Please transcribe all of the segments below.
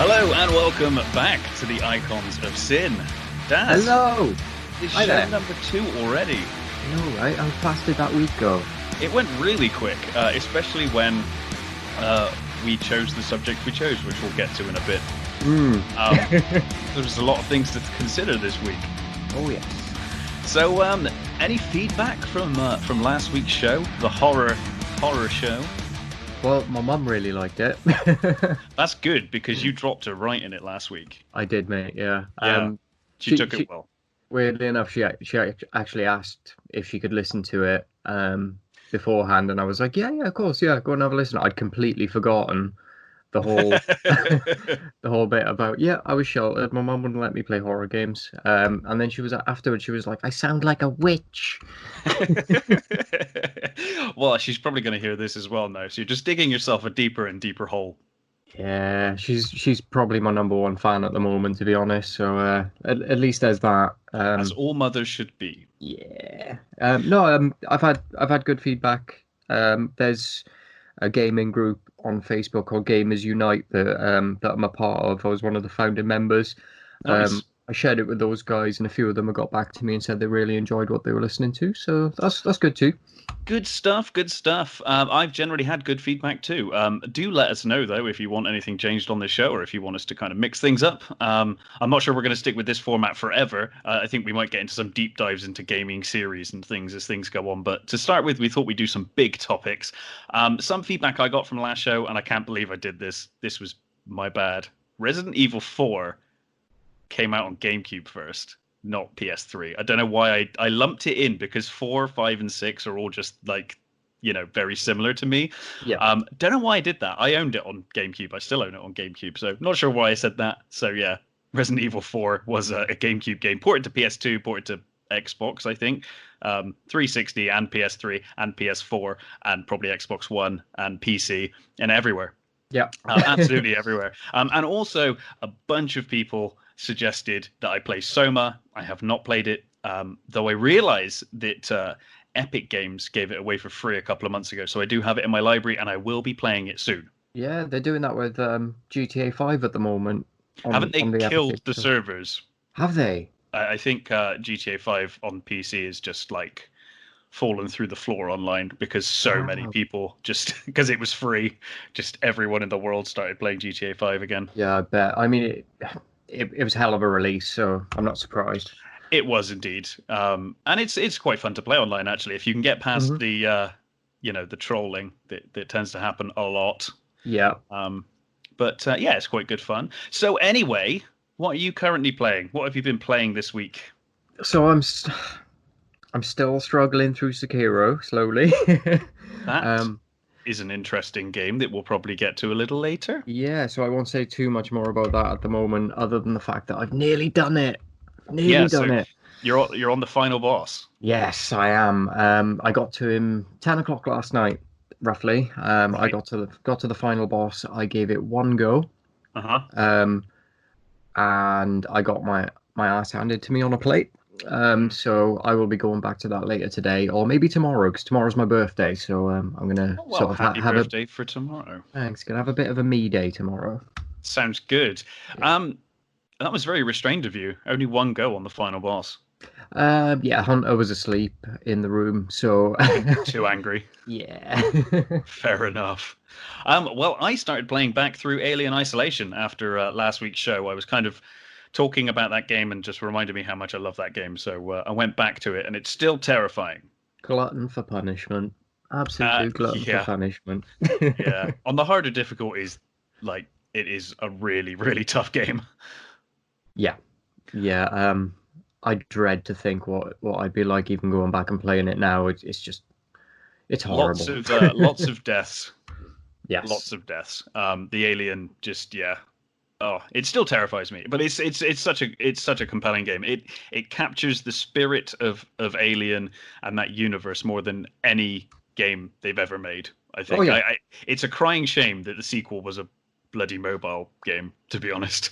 Hello and welcome back to the Icons of Sin. Daz, Hello! it's Hi show there. number 2 already. I know, right? How fast did that week go? It went really quick, especially when we chose the subject we chose, which we'll get to in a bit. There's a lot of things to consider this week. Oh, yes. So, any feedback from last week's show, the horror show? Well, my mum really liked it. That's good because you dropped her right in it last week. I did, mate, yeah. Yeah, she took it well. Weirdly enough, she actually asked if she could listen to it beforehand, and I was like, yeah, of course, yeah, go and have a listen. I'd completely forgotten the whole the whole bit about, yeah, I was sheltered. My mum wouldn't let me play horror games. And then afterwards, she was like, I sound like a witch. Well, she's probably going to hear this as well now. So you're just digging yourself a deeper and deeper hole. Yeah, she's probably my number one fan at the moment, to be honest. So at least there's that. As all mothers should be. Yeah. No, I've had good feedback. There's a gaming group on Facebook called Gamers Unite that I'm a part of. I was one of the founding members. Nice. I shared it with those guys, and a few of them have got back to me and said they really enjoyed what they were listening to. So that's good too. Good stuff. I've generally had good feedback too. Do let us know though if you want anything changed on this show, or if you want us to kind of mix things up. I'm not sure we're going to stick with this format forever. I think we might get into some deep dives into gaming series and things as things go on. But to start with, we thought we'd do some big topics. Some feedback I got from last show, and I can't believe I did this. This was my bad. Resident Evil 4 came out on GameCube first, not PS3. I don't know why I lumped it in, because 4, 5, and 6 are all just like, very similar to me. Yeah. Don't know why I did that. I owned it on GameCube. I still own it on GameCube, so not sure why I said that. So yeah, Resident Evil 4 was a GameCube game, ported to PS2, ported to Xbox, I think, 360 and PS3 and PS4 and probably Xbox One and PC and everywhere. Yeah. Absolutely everywhere. And also a bunch of people suggested that I play Soma. I have not played it, though I realize that Epic Games gave it away for free a couple of months ago. So I do have it in my library, and I will be playing it soon. Yeah, they're doing that with GTA 5 at the moment. Haven't they killed Epic the Store. servers? Have they? I think GTA 5 on PC is just like fallen through the floor online, because so many people, just because it was free, just everyone in the world started playing GTA 5 again. Yeah, I bet. I mean, it was a hell of a release, so I'm not surprised. It was indeed, and it's quite fun to play online actually, if you can get past the the trolling that tends to happen a lot. Yeah. But yeah, it's quite good fun. So anyway, what are you currently playing? What have you been playing this week? So I'm still struggling through Sekiro slowly. That is an interesting game that we'll probably get to a little later. Yeah, so I won't say too much more about that at the moment, other than the fact that I've nearly done it. Nearly done it. You're on the final boss. Yes, I am. I got to him 10 o'clock last night, roughly. Right. I got to the final boss. I gave it one go. And I got my ass handed to me on a plate. So I will be going back to that later today, or maybe tomorrow, because tomorrow's my birthday. So I'm gonna sort of happy have birthday for tomorrow. Thanks. Gonna have a bit of a me day tomorrow. Sounds good. That was very restrained of you. Only one go on the final boss. Yeah, Hunter was asleep in the room, so Too angry. Yeah. Fair enough. Well, I started playing back through Alien Isolation after last week's show. I was kind of talking about that game and just reminded me how much I love that game. So I went back to it, and it's still terrifying. Glutton for punishment. Absolute glutton for punishment. Yeah. On the harder difficulties, like, it is a really, really tough game. Yeah. Yeah. I dread to think what I'd be like even going back and playing it now. It's horrible. Lots of deaths. Yes. Lots of deaths. The alien just, yeah. Oh, it still terrifies me, but it's such a compelling game. It captures the spirit of Alien and that universe more than any game they've ever made, I think. Oh, yeah. It's a crying shame that the sequel was a bloody mobile game, to be honest.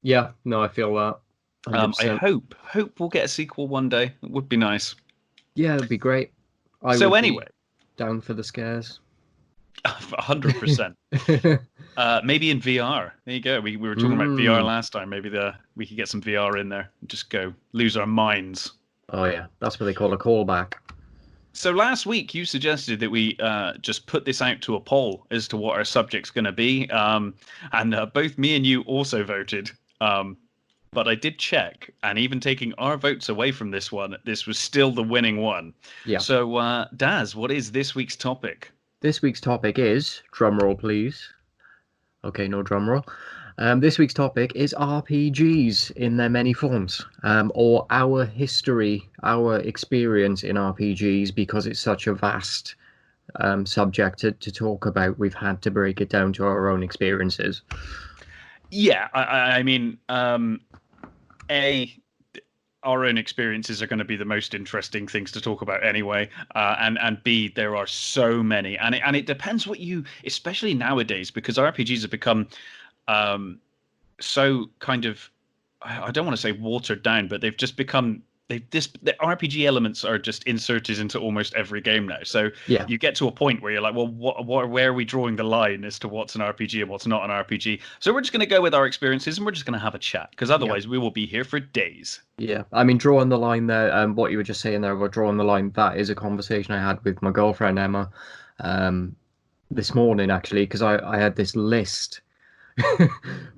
Yeah, no, I feel that. I hope we'll get a sequel one day. It would be nice. Yeah, it'd be great. So anyway, down for the scares. 100%. Maybe in VR. There you go. We were talking about VR Mm. last time. Maybe we could get some VR in there and just go lose our minds. Oh yeah, that's what they call a callback. So last week you suggested that we just put this out to a poll as to what our subject's going to be, and both me and you also voted. But I did check, and even taking our votes away from this one, this was still the winning one. Yeah. So, Daz, what is this week's topic? This week's topic is, drum roll please. Okay, no drum roll. This week's topic is RPGs in their many forms, or our history, our experience in RPGs, because it's such a vast subject to talk about. We've had to break it down to our own experiences. Yeah, I mean, a our own experiences are going to be the most interesting things to talk about anyway, and B, there are so many, and it depends what you, especially nowadays, because RPGs have become so kind of, I don't want to say watered down, but they've just become the RPG elements are just inserted into almost every game now. So Yeah, you get to a point where you're like, well, where are we drawing the line as to what's an RPG and what's not an RPG? So we're just going to go with our experiences and we're just going to have a chat because yeah, otherwise we will be here for days. yeah. I mean, drawing the line there, what you were just saying there about drawing the line, that is a conversation I had with my girlfriend Emma, um, this morning actually, because I had this list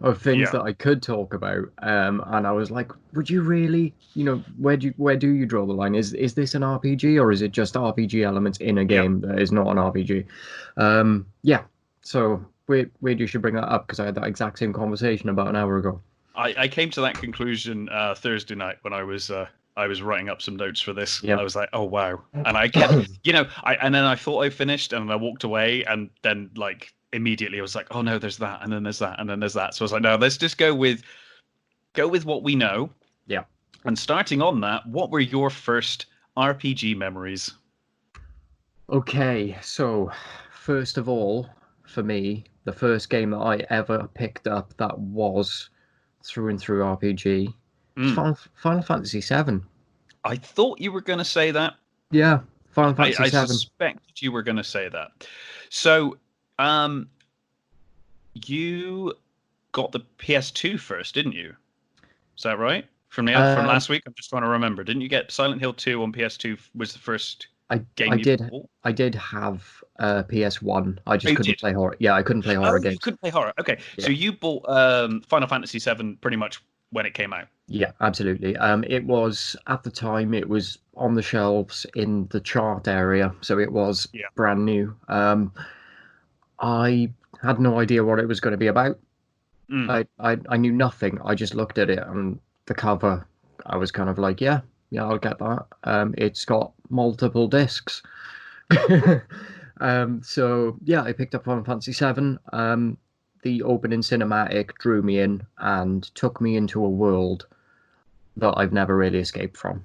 of things Yeah. that I could talk about. And I was like, would you really, where do you draw the line? Is this an RPG or is it just RPG elements in a Yep. game that is not an RPG? Yeah. So weird you should bring that up because I had that exact same conversation about an hour ago. I came to that conclusion Thursday night when I was writing up some notes for this. Yeah. I was like, oh wow, and I kept, and then I thought I finished, and I walked away, and then like immediately I was like, oh no, there's that, and then there's that, and then there's that. So I was like, no, let's just go with what we know. Yeah. And starting on that, what were your first RPG memories? Okay. So first of all, for me, the first game that I ever picked up that was through and through RPG was Mm, Final Fantasy VII. I thought you were going to say that. Yeah, Final Fantasy I VII. suspected you were going to say that. So, um, you got the PS2 first, didn't you? Is that right? From Um, last week, I'm just trying to remember. Didn't you get Silent Hill 2 on PS2 was the first I game I you did bought? I did have PS1. I Oh, just you couldn't did. play horror. Yeah, I couldn't play horror Oh, you games. couldn't play horror. Okay, so Yeah, you bought Final Fantasy 7 pretty much when it came out. yeah, absolutely. It was at the time it was on the shelves in the chart area, so it was Yeah. brand new. I had no idea what it was going to be about. Mm. I knew nothing. I just looked at it and the cover. I was kind of like, yeah, yeah, I'll get that. It's got multiple discs. So yeah, I picked up Final Fantasy VII. The opening cinematic drew me in and took me into a world that I've never really escaped from.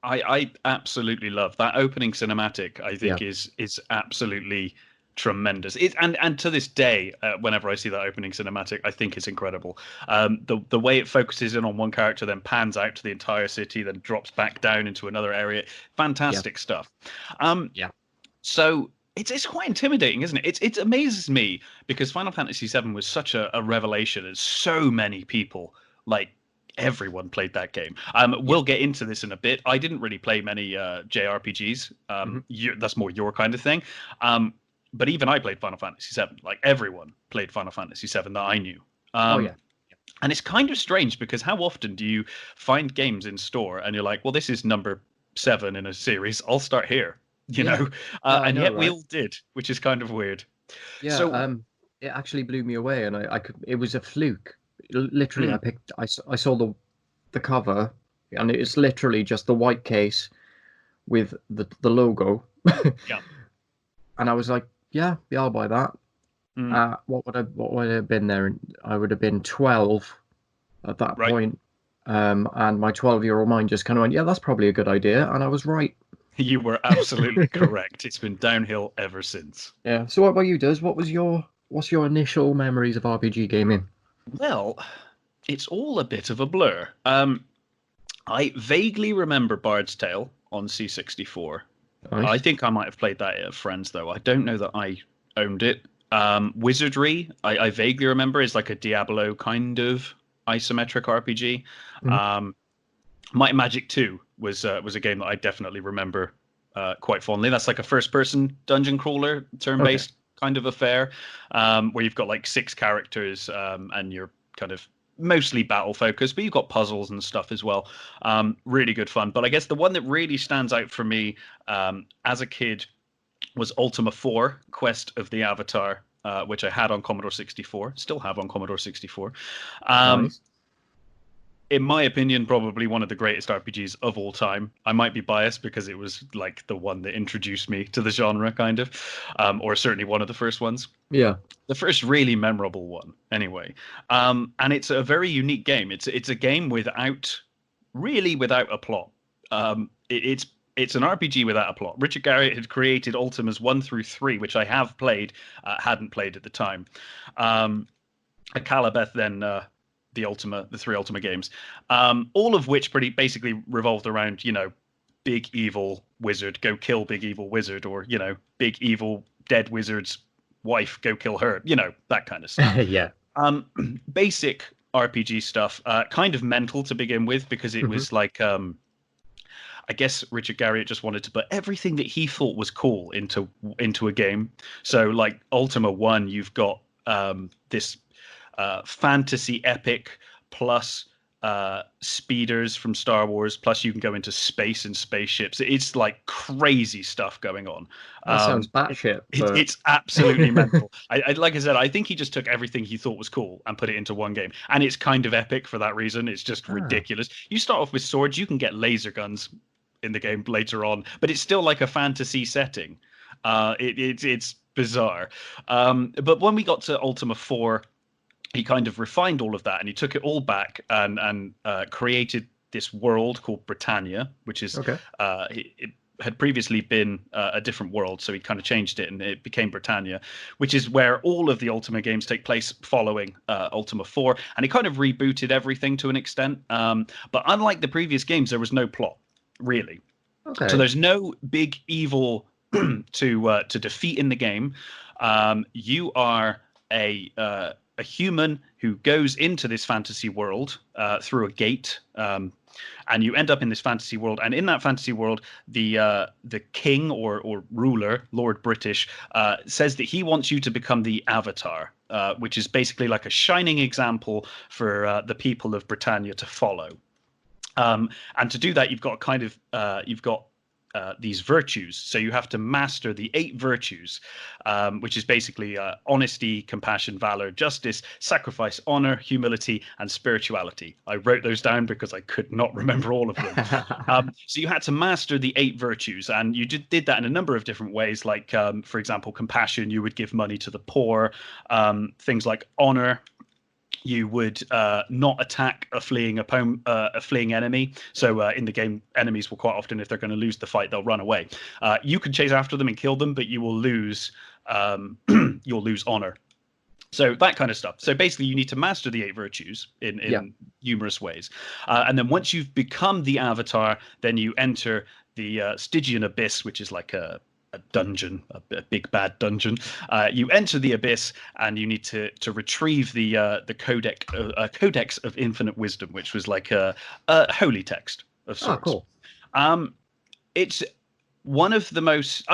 I absolutely love that opening cinematic. I Yeah, think is absolutely tremendous. And to this day, whenever I see that opening cinematic, I think it's incredible. The way it focuses in on one character, then pans out to the entire city, then drops back down into another area. yeah, Fantastic stuff. Um, yeah, so it's quite intimidating, isn't it? It amazes me because Final Fantasy VII was such a revelation, and so many people like everyone played that game. yeah. We'll get into this in a bit. I didn't really play many JRPGs. Mhm. That's more your kind of thing. Um, but even I played Final Fantasy VII. Like everyone played Final Fantasy VII that I knew. Oh Um, yeah, and it's kind of strange because how often do you find games in store and you're like, well, this is number 7 in a series. I'll start here, you yeah, know? yeah. I And know, yet we right? all did, which is kind of weird. Yeah. So, It actually blew me away, and I could. It was a fluke. Literally, mm, I saw the cover, and it's literally just the white case with the logo, yeah, and I was like, yeah, yeah, I'll buy that. mm, What would I have been there? I would have been 12 at that right. point. And my 12-year-old mind just kind of went, yeah, that's probably a good idea, and I was right. You were absolutely correct. It's been downhill ever since. Yeah. So what about you, Des? What's your initial memories of RPG gaming? Well, it's all a bit of a blur. I vaguely remember Bard's Tale on C64. I Nice. think I might have played that at Friends, though. I don't know that I owned it. Wizardry, I vaguely remember, is like a Diablo kind of isometric RPG. Mhm. Um, Might and Magic 2 was a game that I definitely remember quite fondly. That's like a first-person dungeon crawler, Okay. turn-based kind of affair, where you've got like six characters, and you're kind of mostly battle focused, but you've got puzzles and stuff as well. Really good fun. But I guess the one that really stands out for me as a kid was Ultima 4, Quest of the Avatar, which I had on Commodore 64, still have on Commodore 64. Um, Nice. in my opinion, probably one of the greatest RPGs of all time. I might be biased because it was like the one that introduced me to the genre, kind of, or certainly one of the first ones. Yeah. The first really memorable one, anyway. And it's a very unique game. It's a game without a plot. It's an RPG without a plot. Richard Garriott had created Ultimas 1 through 3, which I have played, hadn't played at the time. Um, Calabeth, then the three Ultima games, all of which pretty basically revolved around, big evil wizard, go kill big evil wizard, or, big evil dead wizard's wife, go kill her, that kind of stuff. Yeah. Basic RPG stuff, kind of mental to begin with, because it Hmm. was like, I guess Richard Garriott just wanted to put everything that he thought was cool into a game. So like Ultima 1, you've got this fantasy epic plus speeders from Star Wars, plus you can go into space and spaceships. It's like crazy stuff going on. That sounds Um, batshit, but it's absolutely mental. Like I said, I think he just took everything he thought was cool and put it into one game, and it's kind of epic for that reason. It's just ah, ridiculous. You start off with swords, you can get laser guns in the game later on, but it's still like a fantasy setting. It's bizarre. But when we got to Ultima 4, he kind of refined all of that, and he took it all back and created this world called Britannia, which is okay. it had previously been a different world, so he kind of changed it and it became Britannia, which is where all of the Ultima games take place following Ultima 4, and he kind of rebooted everything to an extent. But unlike the previous games, there was no plot really, so Okay. there's no big evil to defeat in the game. You are a human who goes into this fantasy world through a gate, and you end up in this fantasy world. And in that fantasy world, the king or ruler, Lord British, says that he wants you to become the Avatar, which is basically like a shining example for the people of Britannia to follow. And to do that, you've got these virtues. So you have to master the 8 virtues, which is basically honesty, compassion, valor, justice, sacrifice, honor, humility, and spirituality. I wrote those down because I could not remember all of them. So you had to master the 8 virtues, and you did that in a number of different ways. Like, for example, compassion, you would give money to the poor. Things like honor, you would not attack a fleeing enemy. So in the game, enemies will quite often, if they're going to lose the fight, they'll run away. You can chase after them and kill them, but you will lose you'll lose honor. So that kind of stuff. So basically, you need to master the 8 virtues in Yeah. numerous ways, and then once you've become the Avatar, then you enter the Stygian Abyss, which is like a dungeon, a big bad dungeon. You enter the abyss, and you need to retrieve the codex of infinite wisdom, which was like a holy text of Oh, sorts. cool. Um, it's one of the most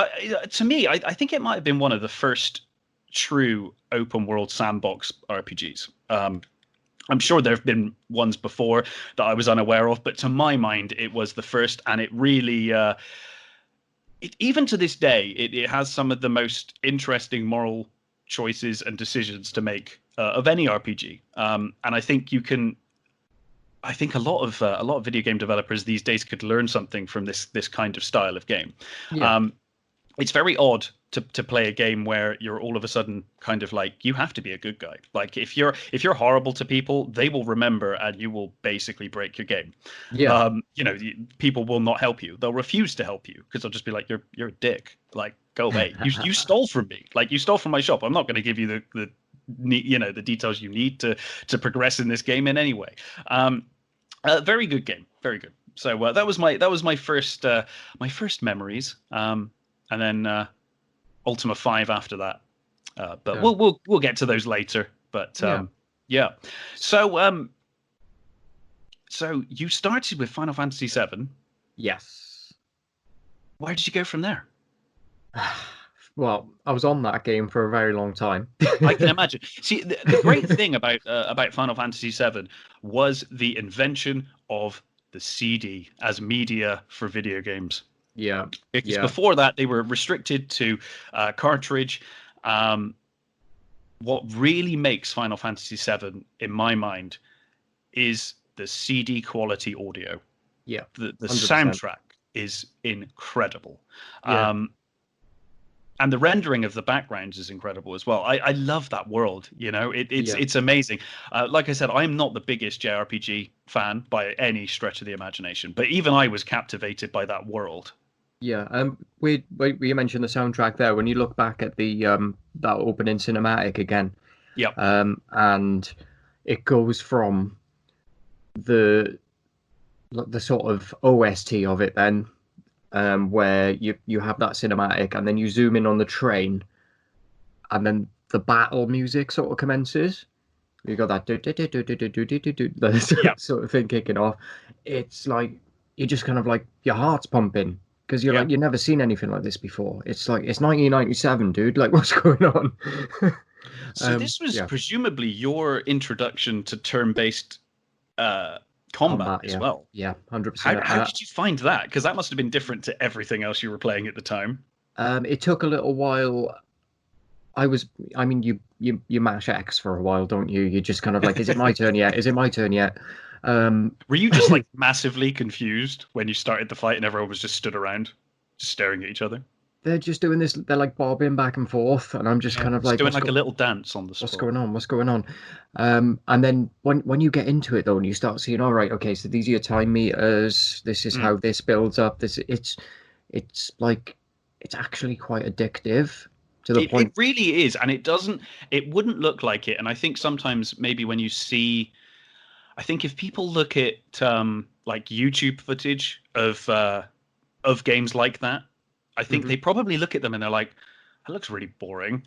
to me. I think it might have been one of the first true open world sandbox RPGs. I'm sure there have been ones before that I was unaware of, but to my mind, it was the first, and it really even to this day, it has some of the most interesting moral choices and decisions to make of any RPG. And I think you can. I think a lot of video game developers these days could learn something from this kind of style of game. Yeah. Um, it's very odd to play a game where you're all of a sudden kind of like you have to be a good guy. Like if you're horrible to people, they will remember and you will basically break your game. Yeah. People will not help you. They'll refuse to help you because they'll just be like, you're a dick. Like, go away. You stole from me. Like, you stole from my shop. I'm not going to give you the details you need to progress in this game in any way. Very good game. Very good. So that was my first memories. And then Ultima 5 after that. But Yeah. we'll get to those later. But Yeah. yeah. So you started with Final Fantasy VII. Yes. Where did you go from there? Well, I was on that game for a very long time. I can imagine. See, the great thing about Final Fantasy VII was the invention of the CD as media for video games. Yeah. Because Yeah. before that, they were restricted to cartridge. Um, what really makes Final Fantasy VII, in my mind, is the CD quality audio. Yeah. The 100%. soundtrack is incredible. Yeah. And the rendering of the backgrounds is incredible as well. I love that world. It's Yeah. it's amazing. Like I said, I'm not the biggest JRPG fan by any stretch of the imagination, but even I was captivated by that world. Yeah. We mentioned the soundtrack there. When you look back at the that opening cinematic again, Yep. and it goes from the sort of OST of it then, where you have that cinematic, and then you zoom in on the train, and then the battle music sort of commences. You got that Yep. sort of thing kicking off. It's like you're just kind of like your heart's pumping because you're like Yep. you've never seen anything like this before. It's like it's 1997, dude. Like what's going on? So this was Yeah, presumably your introduction to turn-based combat combat. as Yeah, well. yeah, How 100%. how did you find that? Because that must have been different to everything else you were playing at the time. It took a little while. I mean, you mash X for a while, don't you? You're just kind of like, is it my turn yet? Is it my turn yet? Um, Were you just like massively confused when you started the fight and everyone was just stood around, just staring at each other? they're just doing this. They're like bobbing back and forth, and I'm just Yeah, kind of just like, doing like a little dance on the what's spot. going on? What's going on? And then when you get into it though, and you start seeing, all right, okay, so these are your time meters. This is Mm. how this builds up. It's like it's actually quite addictive to the It point. really is, and it wouldn't look like it. And I think sometimes maybe when you see, I think if people look at like YouTube footage of games like that, I think Mhm. they probably look at them and they're like, that looks really boring.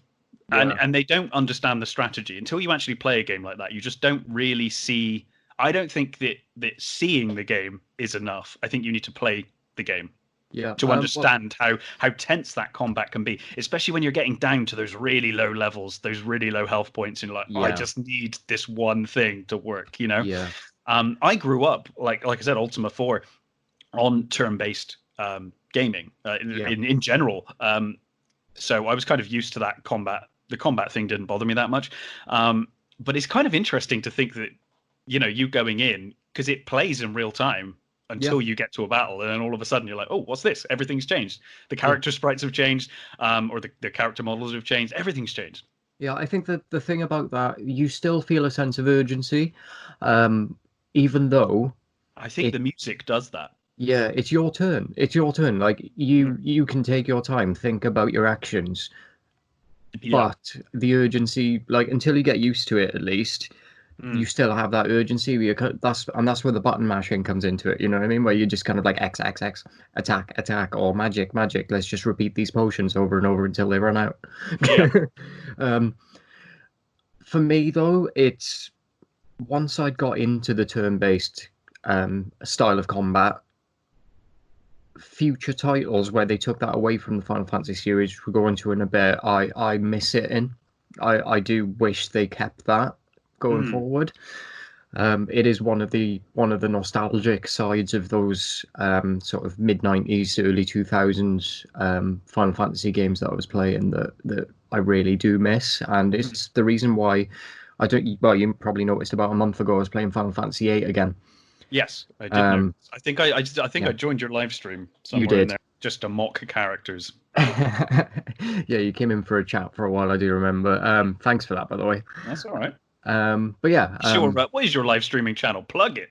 And Yeah, and they don't understand the strategy until you actually play a game like that. You just don't really see. I don't think that seeing the game is enough. I think you need to play the game yeah. to Well, understand how tense that combat can be, especially when you're getting down to those really low levels, those really low health points, and you're like, oh, I yeah, just need this one thing to work. yeah, I grew up like I said, Ultima 4 on turn-based gaming yeah, in general. So I was kind of used to that combat. The combat thing didn't bother me that much. But it's kind of interesting to think that, you going in, because it plays in real time yeah, until you get to a battle. And then all of a sudden you're like, oh, what's this? Everything's changed. The yeah. character sprites have changed, or the character models have changed. Everything's changed. Yeah, I think that the thing about that, you still feel a sense of urgency, um, even though I think it, the music does that. yeah, it's your turn. It's your turn. Like Mm. you can take your time, think about your actions, Yeah. but the urgency, like until you get used to it, at least you Mm. still have that urgency. Where that's where the button mashing comes into it. You know what I mean? Where you just kind of like X X X, attack attack, or magic magic. Let's just repeat these potions over and over until they run out. Yeah. um, for me though, it's once I got into the turn-based style of combat, future titles where they took that away from the Final Fantasy series, which we'll go into in a bit, I miss it in. I do wish they kept that going Mm. forward. It is one of the nostalgic sides of those sort of mid 90s, early 2000s Final Fantasy games that I was playing that I really do miss, and Mm. it's the reason why I don't. Well, you probably noticed about a month ago I was playing Final Fantasy 8 again. Yes, I did know. Um, I think I yeah, joined your live stream you somewhere in did. there just to mock characters. Yeah, you came in for a chat for a while. I do remember. Thanks for that, by the way. That's all right. But yeah, Sure, but what is your live streaming channel? Plug it.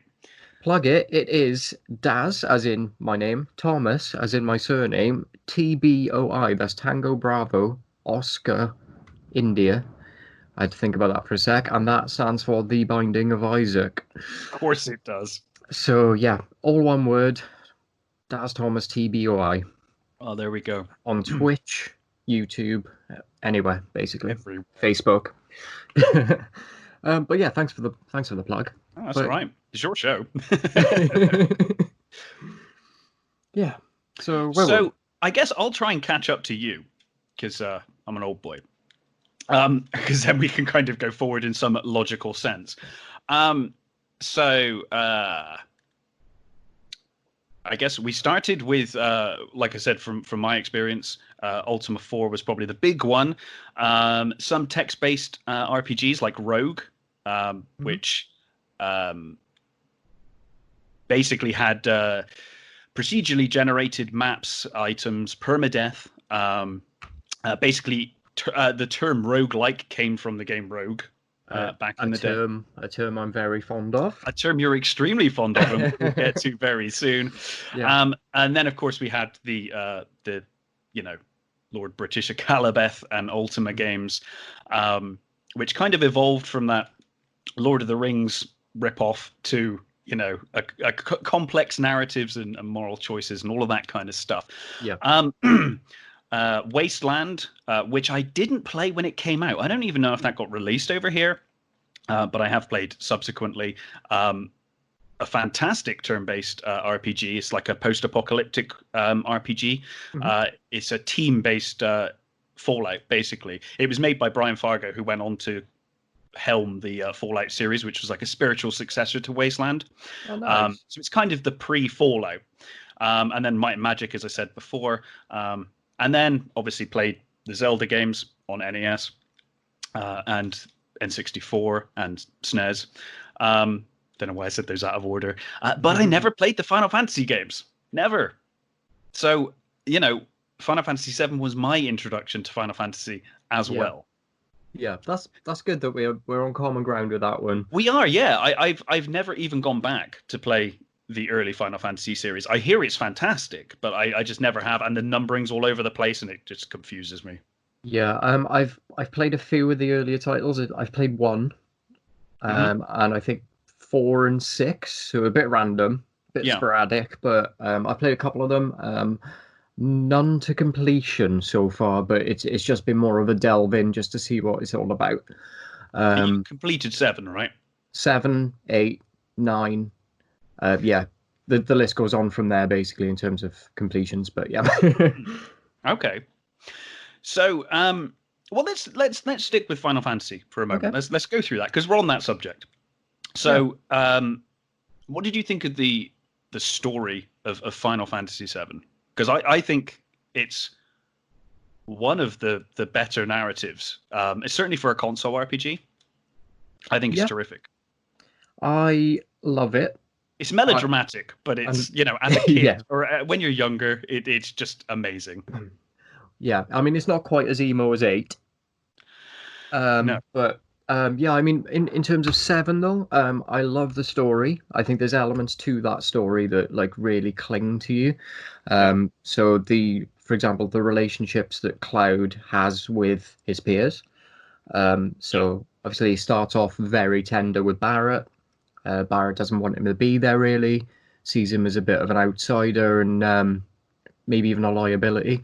plug it. It is Daz, as in my name, Thomas, as in my surname, TBOI. That's Tango Bravo Oscar India. I had to think about that for a sec, and that stands for The Binding of Isaac. Of course it does. So yeah, all one word. Daz Thomas TBOI Oh, there we go. on Twitch, YouTube, anywhere basically, Everywhere. Facebook. But yeah, thanks for the plug. Oh, that's all But right. It's your show. yeah, so where were we? So I guess I'll try and catch up to you because I'm an old boy. Because then we can kind of go forward in some logical sense. Um, so I guess we started with, like I said, from my experience, Ultima 4 was probably the big one. Some text-based RPGs like Rogue, which um, basically had procedurally generated maps, items, permadeath. Basically, the term roguelike came from the game Rogue back A in the day. term I'm very fond of. A term you're extremely fond of, and we'll get to very soon. Yeah. And then, of course, we had the you know, Lord British Akalabeth and Ultima games, which kind of evolved from that Lord of the Rings ripoff to, you know, complex narratives and moral choices and all of that kind of stuff. Yeah. Wasteland, which I didn't play when it came out. I don't even know if that got released over here, but I have played subsequently. A fantastic turn-based RPG. It's like a post-apocalyptic RPG. It's a team-based Fallout, basically. It was made by Brian Fargo, who went on to helm the Fallout series, which was like a spiritual successor to Wasteland. Oh, nice. So it's kind of the pre-Fallout. And then Might and Magic, as I said before. And then obviously played the Zelda games on NES and N64 and SNES. Don't know why I said those out of order. But I never played the Final Fantasy games. Never. So, you know, Final Fantasy VII was my introduction to Final Fantasy as well. Yeah, that's good that we're on common ground with that one. We are, yeah. I've never even gone back to play the early Final Fantasy series. I hear it's fantastic, but I just never have, and the numbering's all over the place, and it just confuses me. Yeah, I've played a few of the earlier titles. I've played one, and I think 4 and 6, so a bit random, a bit sporadic, but I've played a couple of them. None to completion so far, but it's just been more of a delve in just to see what it's all about. You completed 7, right? 7, 8, 9. Yeah, the list goes on from there basically in terms of completions, but yeah. Okay. So, well, let's stick with Final Fantasy for a moment. Okay. Let's go through that because we're on that subject. So, what did you think of the story of Final Fantasy VII? Because I think it's one of the better narratives. It's certainly for a console RPG. I think it's terrific. I love it. It's melodramatic, but it's, you know, as a kid or when you're younger, it's just amazing. Yeah, I mean, it's not quite as emo as 8. No. But yeah, I mean, in terms of 7 though, I love the story. I think there's elements to that story that like really cling to you. So for example, the relationships that Cloud has with his peers. So obviously he starts off very tender with Barrett. Barrett doesn't want him to be there really, sees him as a bit of an outsider and maybe even a liability.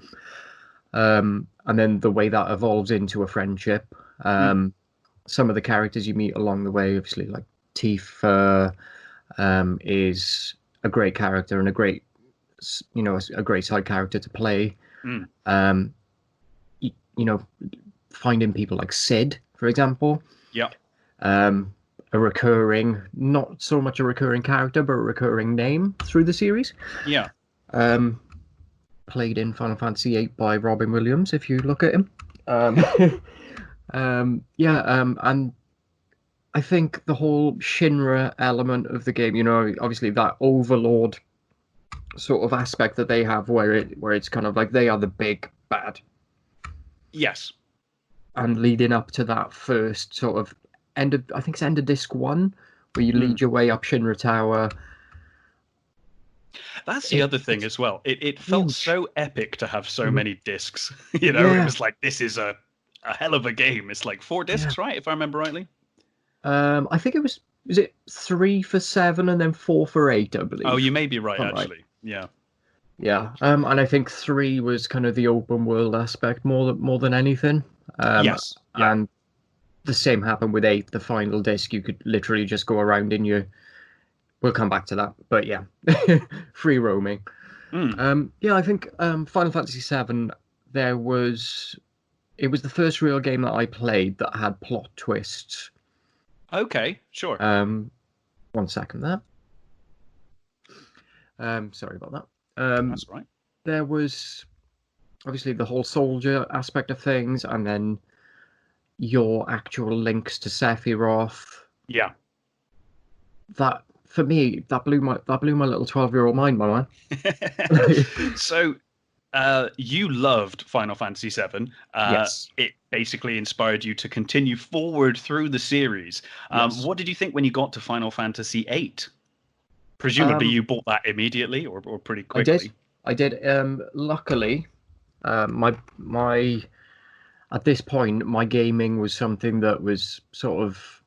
And then the way that evolves into a friendship. Some of the characters you meet along the way, obviously, like Tifa is a great character and a great side character to play. You know, finding people like Sid, for example. Yeah. A recurring, not so much a recurring character, but a recurring name through the series. Yeah. Played in Final Fantasy VIII by Robin Williams, if you look at him. And I think the whole Shinra element of the game, you know, obviously that overlord sort of aspect that they have where it's kind of like they are the big bad. Yes. And leading up to that first sort of end of disc 1, where you lead your way up Shinra Tower. That's the other thing as well. It felt so epic to have so many discs. You know, it was like, this is a hell of a game. It's like 4 discs, right? If I remember rightly. I think it was is it 3 for 7 and then 4 for 8, I Oh, you believe. may be right, I'm right. actually. Yeah. Yeah. And I think 3 was kind of the open world aspect more than anything. Yes. Yeah. And the same happened with 8, the final disc. You could literally just go around in your. We'll come back to that, but yeah, free roaming. Mm. Yeah, I think Final Fantasy VII. There was It was the first real game that I played that had plot twists. Okay. Sure. Um, 1 second there. Sorry about that. That's right. There was obviously the whole soldier aspect of things, and then your actual links to Sephiroth. Yeah. That for me, that blew my little 12-year-old mind, my man. So, you loved Final Fantasy VII. Yes, It basically inspired you to continue forward through the series. yes, What did you think when you got to Final Fantasy VIII? Presumably, um, you bought that immediately or pretty I did, quickly. I did. Luckily, my at this point, my gaming was something that was sort of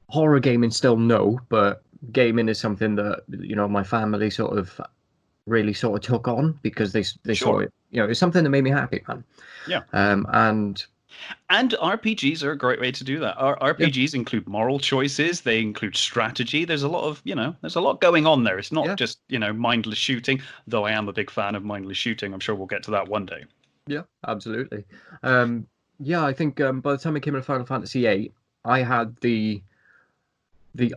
horror gaming. Still no, but gaming is something that my family sort of really sort of took on because they saw Sure. it. It's something that made me happy, man. Yeah. And And RPGs are a great way to do that. yeah, RPGs include moral choices, they include strategy. There's a lot of, there's a lot going on there. It's not yeah, just, mindless shooting, though I am a big fan of mindless shooting. I'm sure we'll get to that one day. yeah, absolutely. Um, yeah, I think by the time I came to Final Fantasy VIII, I had the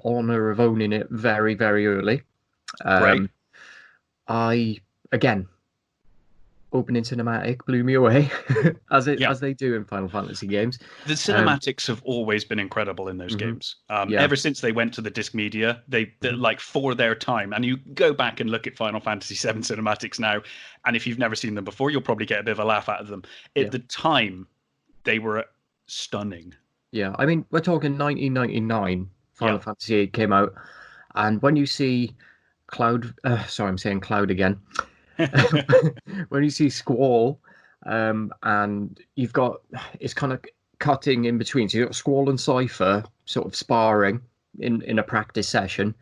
honor of owning it very, very early. Right. Um, I again opening cinematic blew me away Yeah. as they do in Final Fantasy games. The Um, cinematics have always been incredible in those mhm, games. yeah, Ever since they went to the disc media, mhm, like for their time. And you go back and look at Final Fantasy VII cinematics now, and if you've never seen them before, you'll probably get a bit of a laugh out of them. At yeah, the time, they were stunning. yeah. I mean, we're talking 1999. Final Yeah. Fantasy VIII came out, and when you see Cloud, sorry, I'm saying Cloud again. When you see Squall, and you've got it's kind of cutting in between. So you've got Squall and Cypher sort of sparring in a practice session,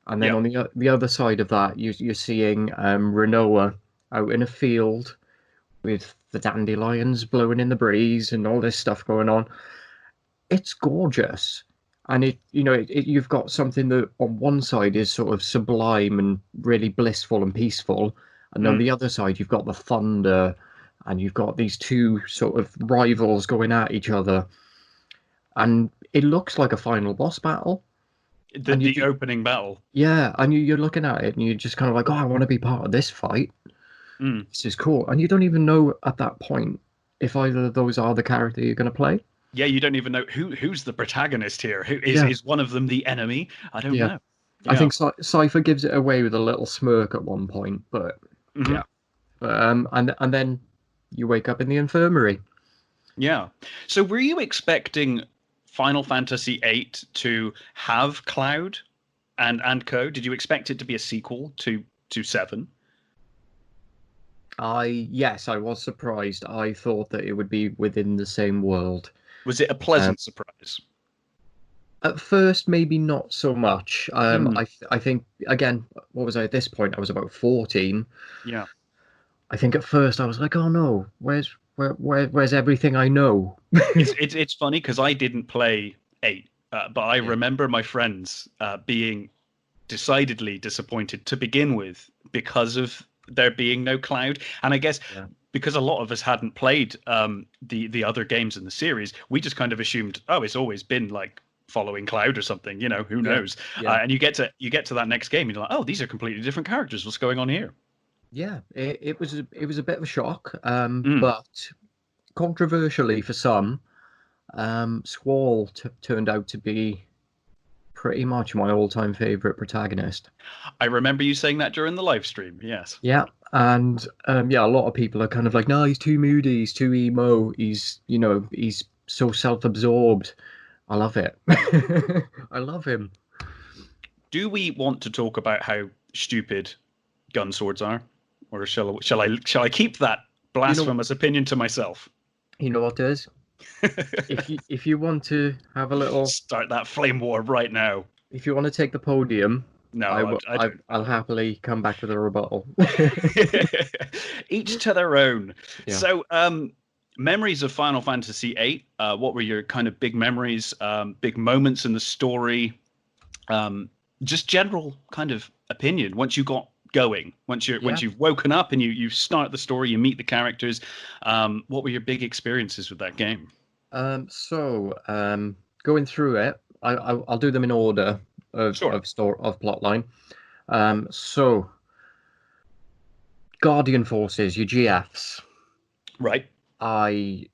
and then Yeah. on the other side of that, you're seeing Renoa out in a field with the dandelions blowing in the breeze and all this stuff going on. It's gorgeous. And you've got something that on one side is sort of sublime and really blissful and peaceful, and on Mm. the other side you've got the thunder, and you've got these two sort of rivals going at each other, and it looks like a final boss battle. The And the opening battle. yeah, and you're looking at it and you're just kind of like, oh, I want to be part of this fight. Mm. This is cool, and you don't even know at that point if either of those are the character you're going to play. Yeah, you don't even know who's the protagonist here. Who is Yeah, is one of them the enemy? I don't yeah. know. I Yeah. think Cypher gives it away with a little smirk at one point, but Hmm. yeah. And then you wake up in the infirmary. Yeah. So were you expecting Final Fantasy VIII to have Cloud and Co? Did you expect it to be a sequel to Seven? Yes, I was surprised. I thought that it would be within the same world. Was it a Um, pleasant surprise? at first, maybe not so much. Mm. I think again, what was I at this point? I was about 14. Yeah. I think at first I was like, oh no, where's everything I know? It's funny because I didn't play eight, but I Yeah, remember my friends being decidedly disappointed to begin with because of there being no Cloud. And I guess yeah, because a lot of us hadn't played the other games in the series, we just kind of assumed, oh, it's always been like following Cloud or something. Who yeah, knows? yeah. And you get to that next game, and you're like, oh, these are completely different characters. What's going on here? Yeah, it was a bit of a shock, Mm. but controversially for some, Squall turned out to be pretty much my all-time favorite protagonist. I remember you saying that during the live stream. Yes. Yeah, and yeah, a lot of people are kind of like, no, he's too moody, he's too emo, he's so self-absorbed. I love it. I love him. Do we want to talk about how stupid gun swords are, or shall I keep that You know, blasphemous opinion to myself? you know what, Des? If you want to have a little, Start that flame war right now. if you want to take the podium, No, I don't. I'll happily come back with a rebuttal. Each to their own. Yeah. So, memories of Final Fantasy VIII. What were your kind of big memories, big moments in the story? Just general kind of opinion. Once you got going, Yeah. once you've woken up and you start the story, you meet the characters. What were your big experiences with that game? Going through it, I'll do them in order Sure. of plotline. So Guardian Forces, your GFs, Right. I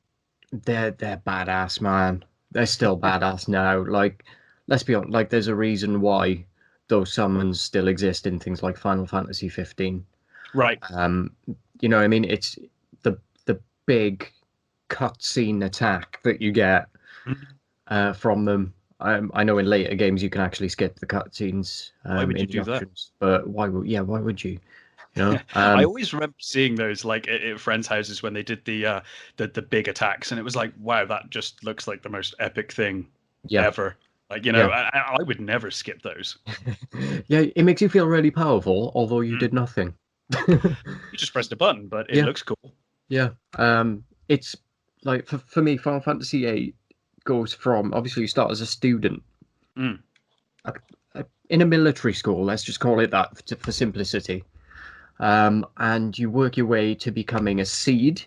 they're badass, man. They're still badass now. Like, let's be honest, like there's a reason why those summons still exist in things like Final Fantasy 15. Right. Um, you know what I mean? It's the big cutscene attack that you get Mhm. from them. I know in later games you can actually skip the cutscenes Why would you in the do that? options, but why would you? You know? I always remember seeing those like at friends' houses when they did the big attacks, and it was like, wow, that just looks like the most epic thing Yeah, ever. Like, yeah, I would never skip those. yeah. It makes you feel really powerful, although you Mm. did nothing. You just pressed a button, but it Yeah, looks cool. yeah. It's like for me, Final Fantasy VIII goes from obviously you start as a student Mm. uh, in a military school. Let's just call it that for simplicity. And you work your way to becoming a seed.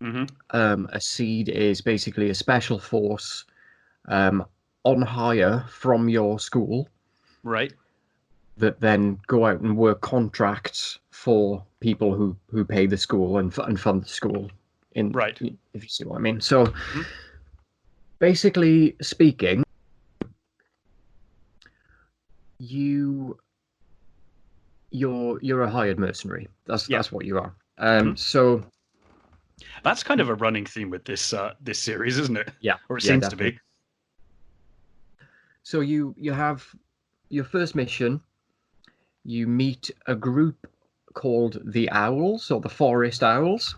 Hmm. A seed is basically a special force um, on hire from your school Right. that then go out and work contracts for people who pay the school and fund the school. In Right. if you see what I mean. So Mhm. basically speaking, you you're a hired mercenary. Yeah. That's what you are. Hmm. So That's kind of a running theme with this series, isn't it? yeah, Or it yeah, seems to definitely. be. So you have your first mission. You meet a group called the Owls or the Forest Owls.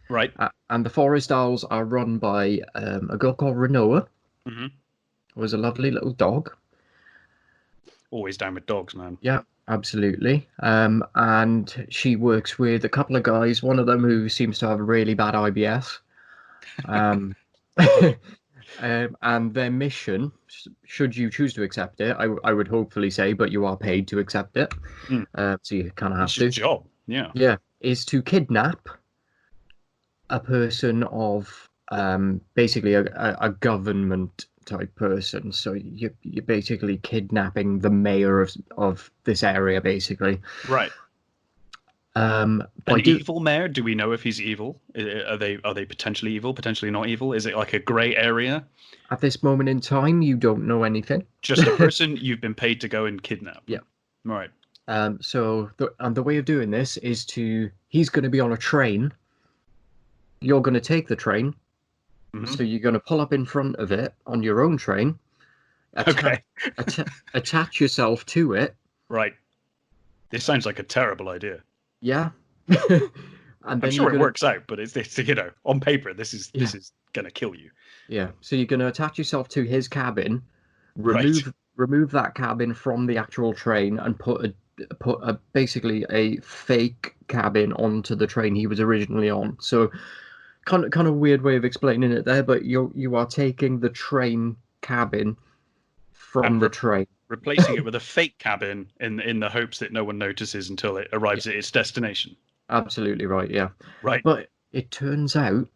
Right. And the Forest Owls are run by a girl called Renoa, Hmm. who is a lovely little dog. Always down with dogs, man. Yeah, absolutely. And she works with a couple of guys, one of them who seems to have really bad IBS. Um, and their mission, should you choose to accept it, I would hopefully say, but you are paid to accept it. Mm. So you kind of have It's your to. job. Yeah. Yeah, is to kidnap a person of basically a government type person. So you're basically kidnapping the mayor of this area, basically. Right. By An do evil mayor? Do we know if he's evil? Are they potentially evil? Potentially not evil? Is it like a gray area? At this moment in time, you don't know anything. Just a person you've been paid to go and kidnap. Yeah. Right. So the way of doing this is he's going to be on a train. You're going to take the train. Hmm. So you're going to pull up in front of it on your own train, attach Okay. attach yourself to it. Right. This sounds like a terrible idea. Yeah. And I'm then you're sure it gonna works out, but it's on paper this yeah is gonna kill you. yeah. So you're gonna attach yourself to his cabin, Right. remove that cabin from the actual train, and put a basically a fake cabin onto the train he was originally on. So kind of weird way of explaining it there, but you are taking the train cabin from And the train. replacing it with a fake cabin in the hopes that no one notices until it Yeah, arrives at its destination. absolutely right. Yeah, Right. but it turns out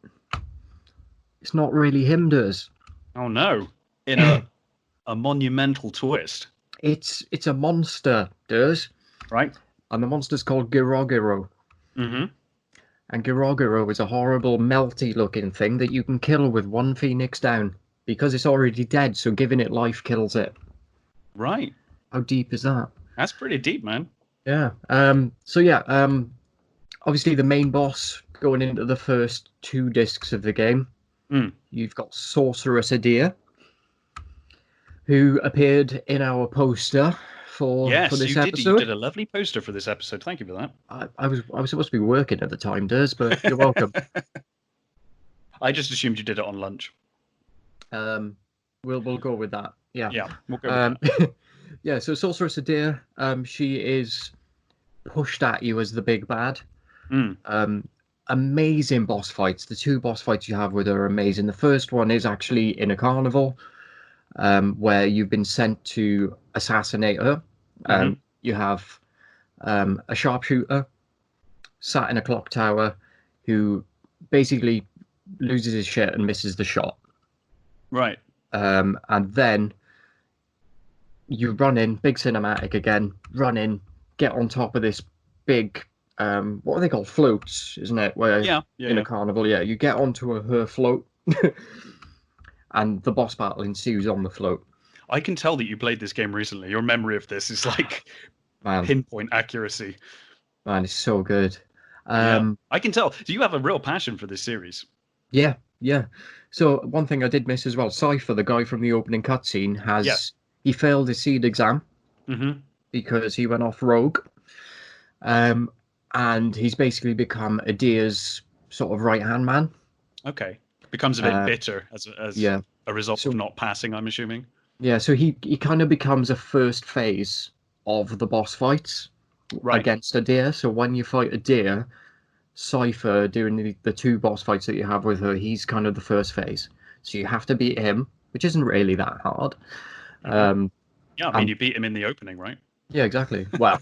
it's not really him, does. Oh no. In a monumental twist. It's a monster, does, Right? and the monster's called Girogiro. Hmm. And Girogiro is a horrible, melty looking thing that you can kill with one phoenix down because it's already dead, so giving it life kills it. Right. How deep is that? That's pretty deep, man. Yeah. So yeah, obviously the main boss going into the first two discs of the game, Mm. you've got Sorceress Adir, who appeared in our poster for Yes, you this did. You did episode. a lovely poster for this episode. Thank you for I was supposed to be working at the time, Durs, but you're welcome. that. I just assumed you did it on lunch. Um, we'll go with that. Yeah. Yeah, we'll go with that. Yeah, so Sorceress Adair, she is pushed at you as the big bad. Mm. Amazing boss fights. The two boss fights you have with her are amazing. The first one is actually in a carnival, where you've been sent to assassinate her. Hmm. You have a sharpshooter sat in a clock tower who basically loses his shit and misses the shot. Right. And then you run in, big cinematic again, run in, get on top of this big, what are they called? Floats, isn't it? Where Yeah. Yeah. in a Yeah. carnival, yeah, you get onto her float and the boss battle ensues on the float. I can tell that you played this game recently. Your memory of this is like Man, pinpoint accuracy. man, it's so good. Yeah, Um, I can tell. So you have a real passion for this series. yeah, yeah. So one thing I did miss as well, Cypher, the guy from the opening cutscene, Yes. he failed his seed exam Hmm. because he went off rogue. Um, and he's basically become Adir's sort of right hand man. Okay. Becomes a bit Uh, bitter as yeah. a result of So not passing, I'm assuming. yeah, so he kind of becomes a first phase of the boss fights Right. against Adir. So when you fight Adir, Cypher during the two boss fights that you have with her, he's kind of the first phase. So you have to beat him, which isn't really that hard. Hmm. Um, Yeah, I mean, and you beat him in the opening, right? yeah, exactly. Well,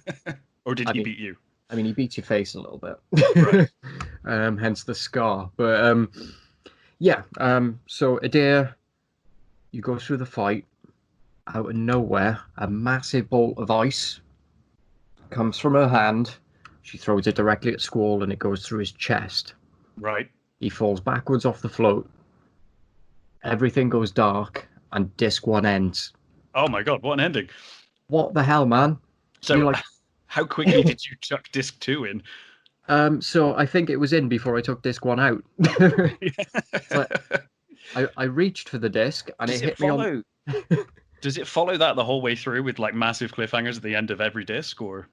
Or did I he mean, beat you? he beats your face a little Right. bit, hence the scar. But yeah, so Adair, you go through the fight. Out of nowhere, a massive bolt of ice comes from her hand. She throws it directly at Squall, and it goes through his chest. Right. He falls backwards off the float. Everything goes dark, and disc one ends. Oh my God, what an ending. What the hell, man? You're So like, how quickly did you chuck disc two in? so I think it was in before I took disc one out. So I reached for the disc, and it Does it hit me on. follow? Does it follow that the whole way through with like massive cliffhangers at the end of every disc, or?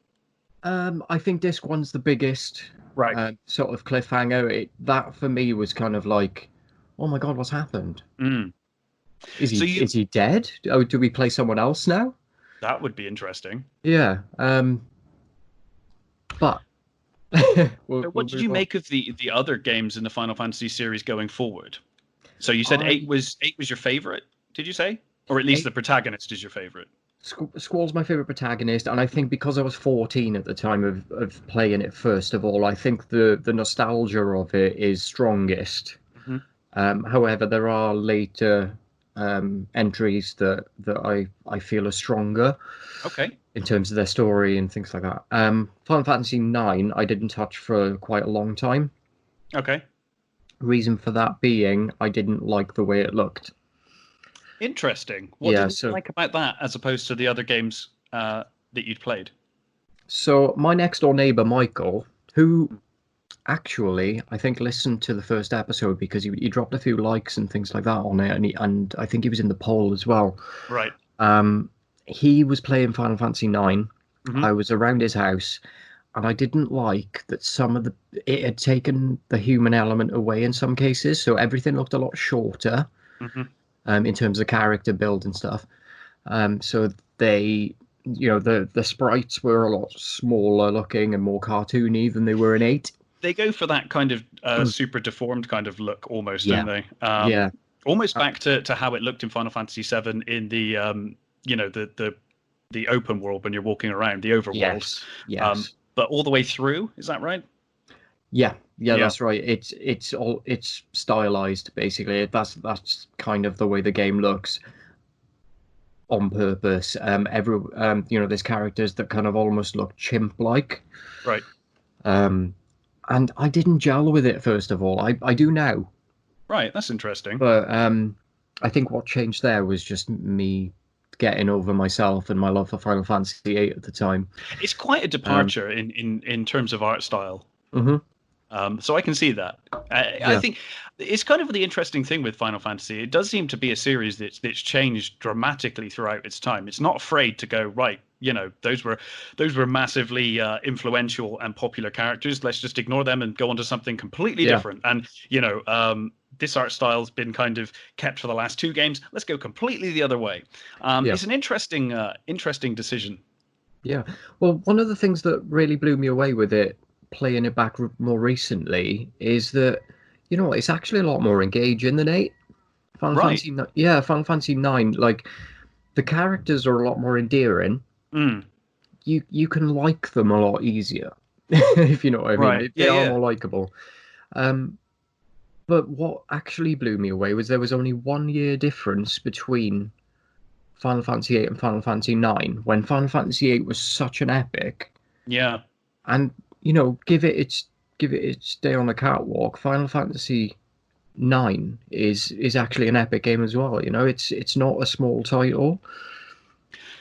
I think disc one's the biggest Right. sort of cliffhanger. That for me was kind of like, oh my god, what's happened? Mm. Is So you is he dead? Oh, do we play someone else now? that would be interesting. Yeah. But So we'll what did you move on. make of the other games in the Final Fantasy series going forward? So you said I eight was your favorite, did you say? Or at least eight, the protagonist is your favorite? Squall's my favorite protagonist, and I think because I was 14 at the time of playing it, first of all, I think the nostalgia of it is strongest. Hmm. However, there are later entries that I feel are stronger Okay. in terms of their story and things like that. Final Fantasy IX, I didn't touch for quite a long time. Okay. Reason for that being, I didn't like the way it looked. Interesting. What Yeah, didn't you so like about that as opposed to the other games that you'd played? my next door neighbor Michael, who actually I think listened to the first episode because he dropped a few likes and things like that on it, and I think he was in the poll as well. Right. Um, he was playing Final Fantasy IX. Hmm. I was around his house, and I didn't like that some of it had taken the human element away in some cases, so everything looked a lot shorter Hmm. in terms of character build and stuff. So they, the sprites were a lot smaller looking and more cartoony than they were in eight. They go for that kind of super deformed kind of look almost, don't Yeah, they? yeah, Almost uh, back to how it looked in Final Fantasy VII in the the open world when you're walking around the overworld. yes, yes, But all the way through, is that right? yeah. Yeah. That's right. It's stylized basically. That's kind of the way the game looks on purpose. There's characters that kind of almost look chimp-like. Right. Um, and I didn't gel with it first of all. I do now, Right. That's interesting. but I think what changed there was just me getting over myself and my love for Final Fantasy VIII at the time. It's quite a Um, departure in terms of art style. mhm, So I can see that. I yeah, think it's kind of the interesting thing with Final Fantasy. It does seem to be a series that's changed dramatically throughout its time. It's not afraid to go right. Those were massively influential and popular characters. Let's just ignore them and go on to something completely yeah, different. And this art style's been kind of kept for the last 2 games. Let's go completely the other way. Yeah. It's an interesting decision. Yeah. Well, one of the things that really blew me away with it, playing it back more recently, is that, you know, it's actually a lot more engaging than 8. Right. Yeah, Final Fantasy 9, like, the characters are a lot more endearing. Mm. You can like them a lot easier, if you know what I mean. Right. They Yeah. are Yeah. more likable. Um, but what actually blew me away was there was only 1 year difference between Final Fantasy 8 and Final Fantasy 9, when Final Fantasy 8 was such an epic. Yeah. And, you know, give it its day on the catwalk. Final Fantasy 9 is actually an epic game as well. You know, it's not a small title.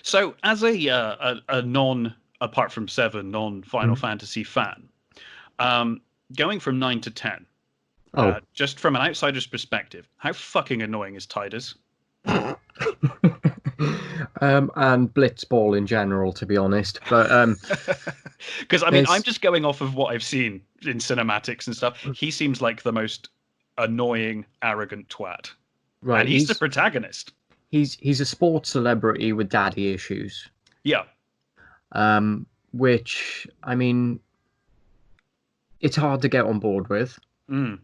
So, as a non, apart from 7, non Final Mhm. Fantasy fan, um, going from 9 to 10, Oh. just from an outsider's perspective, how fucking annoying is Tidus? And Blitzball in general, to be honest. But Because I mean, I'm there's just going off of what I've seen in cinematics and stuff. He seems like the most annoying, arrogant twat, and right. he's the protagonist. He's a sports celebrity with daddy issues. Yeah. Which, I mean, it's hard to get on board with. Mm.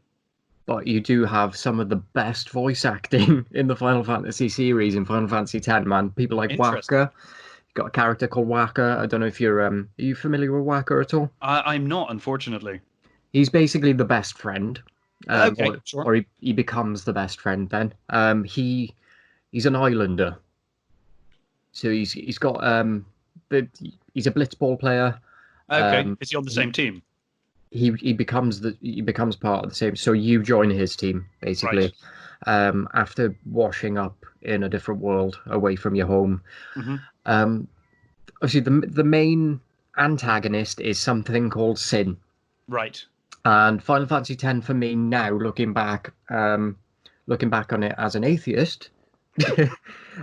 But you do have some of the best voice acting in the Final Fantasy series in Final Fantasy X, man. People like Interesting. Waka. You've got a character called Waka. I don't know if are you familiar with Waka at all? I'm not, unfortunately. He's basically the best friend. Okay, Or sure. or he becomes the best friend then. He's an islander. So he's got he's a blitzball player. Okay, is he on the He same team? he becomes part of the same. So you join his team Right. basically, after washing up in a different world away from your home. Hmm. Um, Obviously, the main antagonist is something called Sin, Right. and Final Fantasy X for me now, looking back on it as an atheist.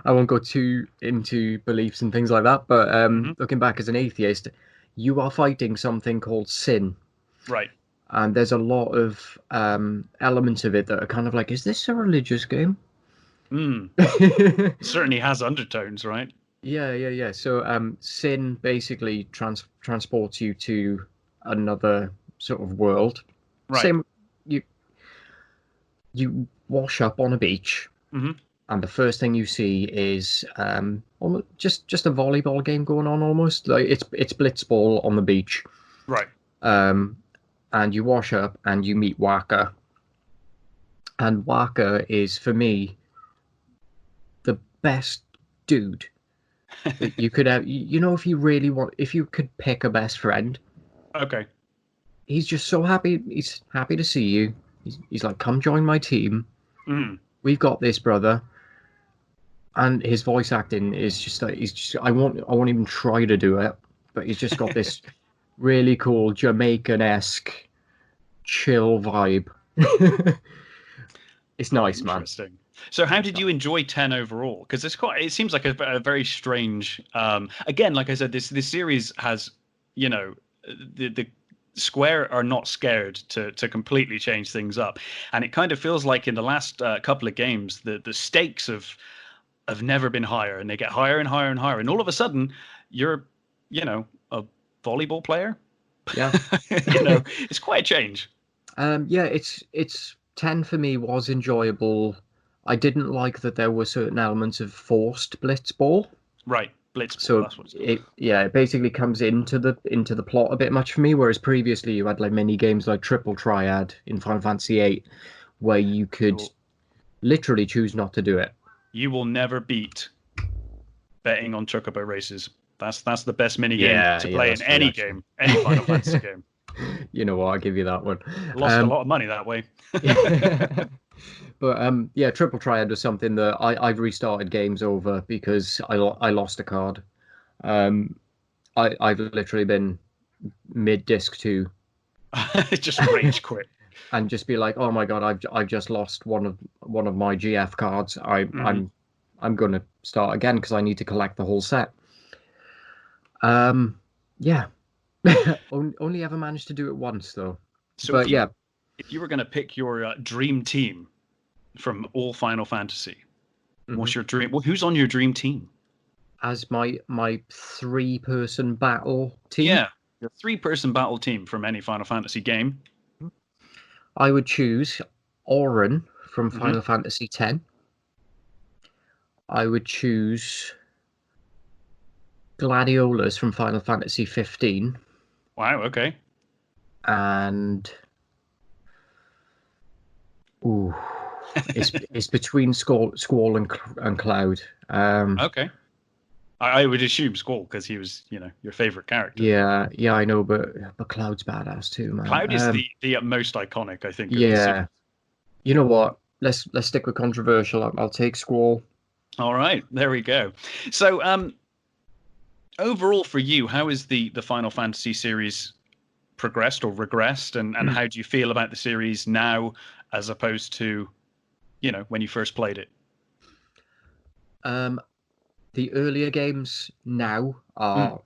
I won't go too into beliefs and things like that, but Hmm. looking back as an atheist, you are fighting something called sin, Right. and there's a lot of elements of it that are kind of like, is this a religious game? Mm. Certainly has undertones, right? Yeah. So, sin basically transports you to another sort of world. Right. Same, you you wash up on a beach, Hmm. and the first thing you see is almost just a volleyball game going on, almost like it's blitzball on the beach. Right. Um, and you wash up and you meet Waka, and Waka is for me the best dude that you could have. You know, if you could pick a best friend, Okay. he's just so happy. He's happy to see you. He's like, come join my team. Mm. We've got this, brother. And his voice acting is just like he's just. I won't even try to do it, but he's just got this really cool Jamaican-esque chill vibe. It's nice, man. Interesting. So, how It's did nice. you enjoy 10 overall? Because it's quite. It seems like a very strange. Again, like I said, this series has, you know, the Square are not scared to completely change things up, and it kind of feels like in the last couple of games, the stakes have never been higher, and they get higher and higher and higher, and all of a sudden, you're, you know, a volleyball player. Yeah. You know, it's quite a change. Yeah, it's 10 for me was enjoyable. I didn't like that there were certain elements of forced blitzball. Right, Blitzball. So That's what it's called. it basically comes into the plot a bit much for me. Whereas previously you had like mini games like Triple Triad in Final Fantasy VIII, where you could Cool. literally choose not to do it. You will never beat betting on chocobo races. That's the best mini game to Yeah, play in that's true any actually. game, any Final Fantasy game. You know what? I'll give you that one. Lost a Um, lot of money that way. but yeah, Triple Triad was something that I've restarted games over because I lost a card. Um, I've literally been mid disc 2 Just rage quit. and just be like, oh my god, I've just lost one of my GF cards. Hmm. I'm gonna start again because I need to collect the whole set. Um, yeah, only ever managed to do it once though. So But yeah, if you were going to pick your dream team, from all Final Fantasy. Mhm. What's your dream? Well, who's on your dream team? As my 3-person battle team, Yeah, your three-person battle team from any Final Fantasy game. I would choose Auron from Hmm. Final Fantasy X. I would choose Gladiolus from Final Fantasy 15, Wow. Okay. and ooh, it's between Squall and Cloud. Okay. I would assume Squall because he was, your favorite character. Yeah, I know, but Cloud's badass too, man. Cloud is the most iconic, I think, of the series. Yeah, you know what? Let's stick with controversial. I'll take Squall. All right, there we go. So, overall for you, how is the Final Fantasy series progressed or regressed, and how do you feel about the series now as opposed to, when you first played it? Um, the earlier games now Mm, are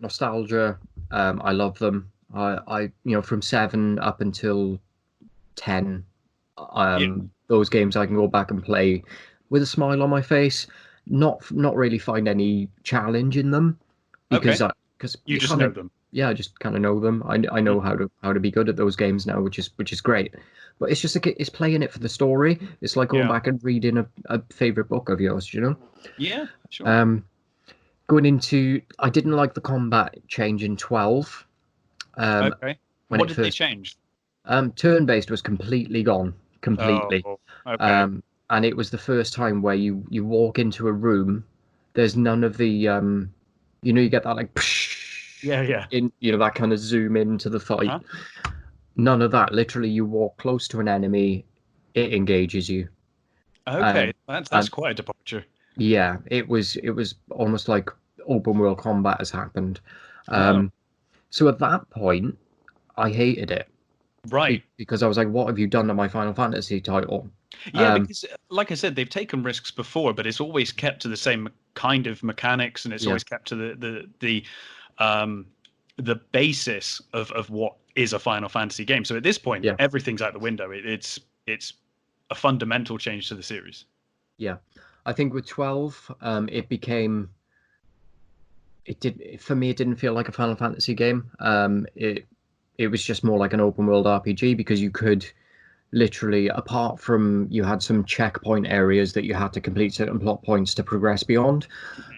nostalgia. I love them. From 7 up until 10, yeah. those games I can go back and play with a smile on my face. Not really find any challenge in them because Okay. because You you just kind know of them. yeah, I just kind of know them. I Mm, know how to be good at those games now, which is great. But it's just like it's playing it for the story. It's like going yeah. back and reading a favorite book of yours, you know. Yeah. Sure. Um, Going into, I didn't like the combat change in 12. Um, Okay. when What it did they first change? turn-based was completely gone, completely. Oh. Okay. Um, and it was the first time where you walk into a room, there's none of the you get that like Yeah. Yeah. that kind of zoom into the fight. Uh-huh. None of that. Literally, you walk close to an enemy, it engages you. Okay. Um, That's and quite a departure. yeah, it was almost like open world combat has happened. Oh. Um, so at that point, I hated it Right. because I was like, "What have you done to my Final Fantasy title?" Yeah, Um, because like I said, they've taken risks before, but it's always kept to the same kind of mechanics, and it's yeah, always kept to the basis of what is a Final Fantasy game. So at this point, yeah, everything's out the window. It's a fundamental change to the series. yeah. I think with 12, it did for me. It didn't feel like a Final Fantasy game. It was just more like an open world RPG because you could literally, apart from you had some checkpoint areas that you had to complete certain plot points to progress beyond.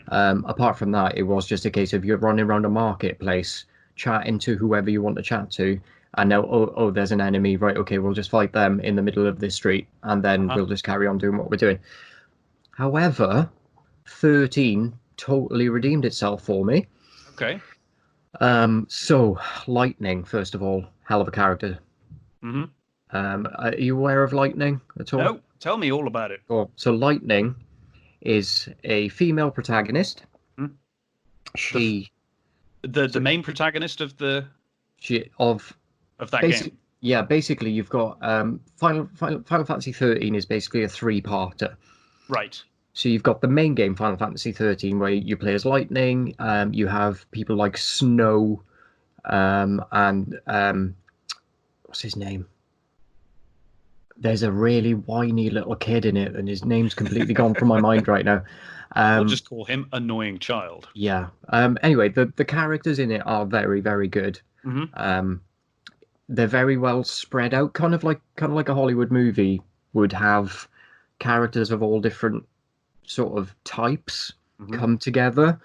Apart from that, it was just a case of you're running around a marketplace, chatting to whoever you want to chat to, and now, oh, there's an enemy, right? Okay, we'll just fight them in the middle of this street, and then Uh-huh. we'll just carry on doing what we're doing. However, 13 totally redeemed itself for me. Okay. So Lightning, first of all, hell of a character. Hmm. Are you aware of Lightning at all? No, tell me all about it. So Lightning is a female protagonist. Hmm? The f- She the so main protagonist she of of that basic game. yeah, basically you've got Final Fantasy 13 is basically a three-parter. Right. So you've got the main game, Final Fantasy 13, where you play as Lightning. You have people like Snow, and what's his name? There's a really whiny little kid in it, and his name's completely gone from my mind right now. We'll Um, just call him Annoying Child. yeah. Anyway, the characters in it are very, very good. Hmm. Um, they're very well spread out, kind of like a Hollywood movie would have characters of all different sort of types Hmm. come together.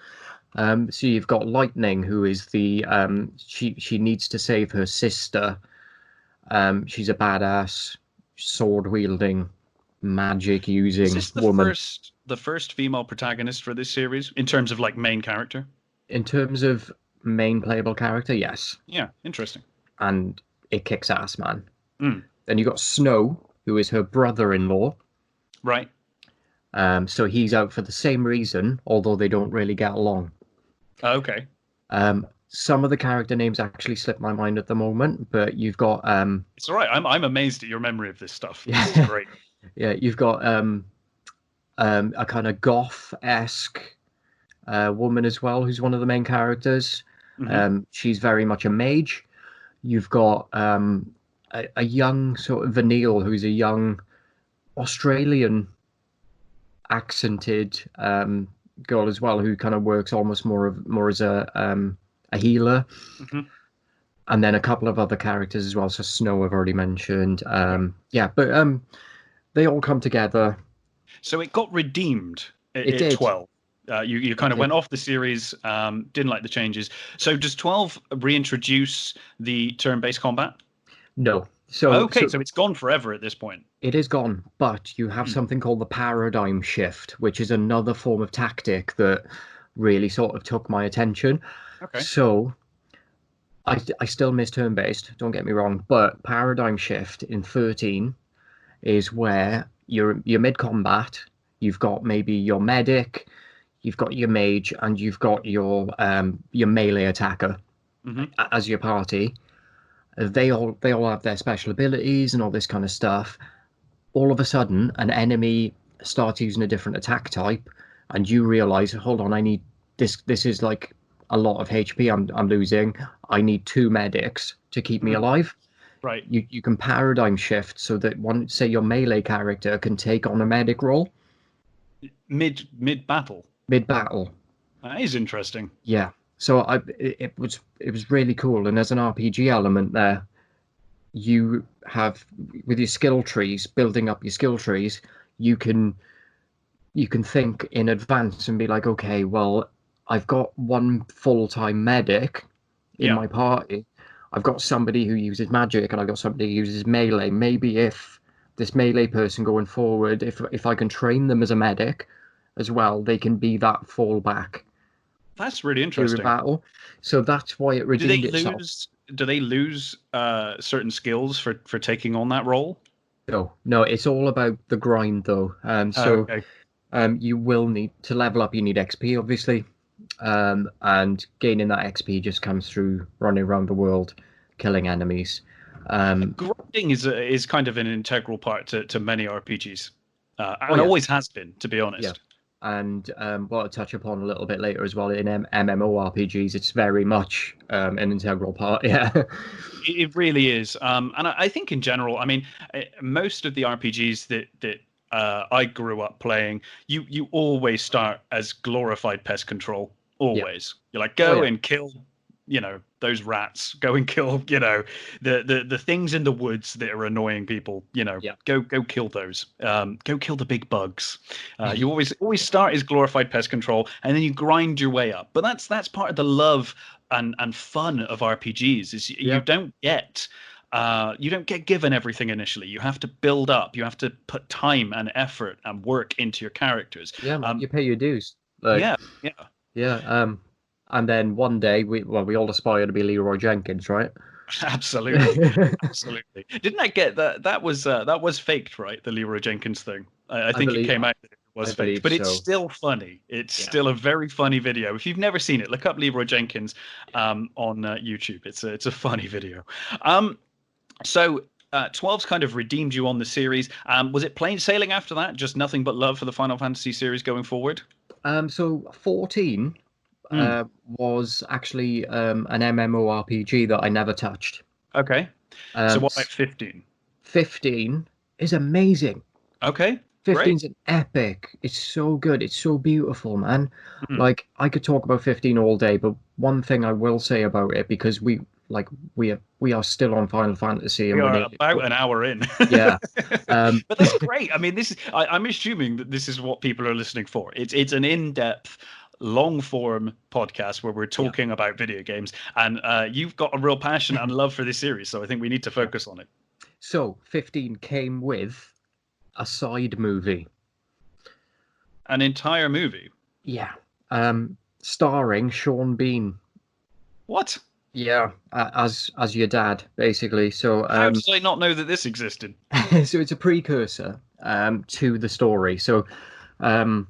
So you've got Lightning, who is she needs to save her sister. She's a badass, sword wielding, magic Is using this the woman. first female protagonist for this series in terms of like main character? In terms of main playable character, yes, Yeah, interesting. and it kicks ass, man. Mm, Then you got Snow, who is her brother-in-law. right. So he's out for the same reason, although they don't really get along. Okay. Some of the character names actually slip my mind at the moment, but you've got It's all right. I'm amazed at your memory of this stuff. This is yeah, great. yeah, you've got a kind of goth-esque woman as well, who's one of the main characters. Hmm. She's very much a mage. You've got a young sort of Vanille, who's a young Australian accented girl as well, who kind of works almost more as a healer, Hmm. and then a couple of other characters as well. So Snow I've already mentioned. Yeah. Yeah, but they all come together. So it got redeemed It at did. 12. You It kind of did. went off the series, didn't like the changes. So does 12 reintroduce the turn-based combat? No. So Okay, so so it's gone forever at this point. it is gone, but you have Hmm. something called the paradigm shift, which is another form of tactic that really sort of took my attention. Okay. So I still miss turn based, don't get me wrong, but paradigm shift in 13 is where you're mid combat, you've got maybe your medic, you've got your mage, and you've got your melee attacker Hmm. as your party. They all have their special abilities and all this kind of stuff. All of a sudden, an enemy starts using a different attack type, and you realize, hold on, I need this. This is like a lot of HP I'm losing. I need two medics to keep me alive. Right. You can paradigm shift so that one, say your melee character can take on a medic role Mid battle. mid battle. That is interesting. Yeah. So it was really cool, and there's an RPG element there. You have with your skill trees, building up your skill trees, you can you can think in advance and be like, okay, well, I've got one full-time medic in Yeah. my party. I've got somebody who uses magic and I've got somebody who uses melee. Maybe if this melee person going forward, if I can train them as a medic as well, they can be that fallback That's really during interesting. battle. So that's why it Do they redeemed itself. lose? Do they lose certain skills for taking on that role? No, no, it's all about the grind though. So Okay. you will need to level up. You need XP, obviously, and gaining that XP just comes through running around the world, killing enemies. Um, Grinding is kind of an integral part to many RPGs, oh and yeah, always has been, to be yeah, honest. and what I'll touch upon a little bit later as well in MMORPGs, it's very much an integral part. Yeah, It really is, and I think in general, I mean, most of the RPGs that I grew up playing, you always start as glorified pest control. yeah, Always, you're like, oh go yeah, and kill, those rats. Go and kill, the things in the woods that are annoying people. yeah, Go kill those. Go kill the big bugs. You always start as glorified pest control, and then you grind your way up. But that's part of the love and fun of RPGs is yeah, you don't get given everything initially. You have to build up. You have to put time and effort and work into your characters. yeah, man, Um, you pay your dues. Like, yeah, yeah, yeah, and then one day we all aspire to be Leroy Jenkins, right? absolutely, absolutely. Didn't I get that? That was faked, right? The Leroy Jenkins thing. I I think it believe came out that it I was faked, believe but it's so. still funny. It's Yeah. still a very funny video. If you've never seen it, look up Leroy Jenkins on YouTube. It's a funny video. Um, So 12's kind of redeemed you on the series. Was it plain sailing after that? Just nothing but love for the Final Fantasy series going forward? So 14 Hmm. was actually an MMORPG that I never touched. Okay. So what about S- 15? 15 is amazing. Okay, great. 15's an epic. It's so good. It's so beautiful, man. Hmm. Like I could talk about 15 all day, but one thing I will say about it, because we are still on Final Fantasy We and we're are nearly, about an hour in. yeah. Um, But that's great. I mean, I'm assuming that this is what people are listening for. It's an in-depth, long-form podcast where we're yeah, talking about video games, and you've got a real passion and love for this series. So I think we need to yeah. focus on it. So 15 came with a side movie. An entire movie. Yeah. Starring Sean Bean. What? Yeah, as your dad, basically. So How did I not know that this existed? so it's a precursor to the story. So um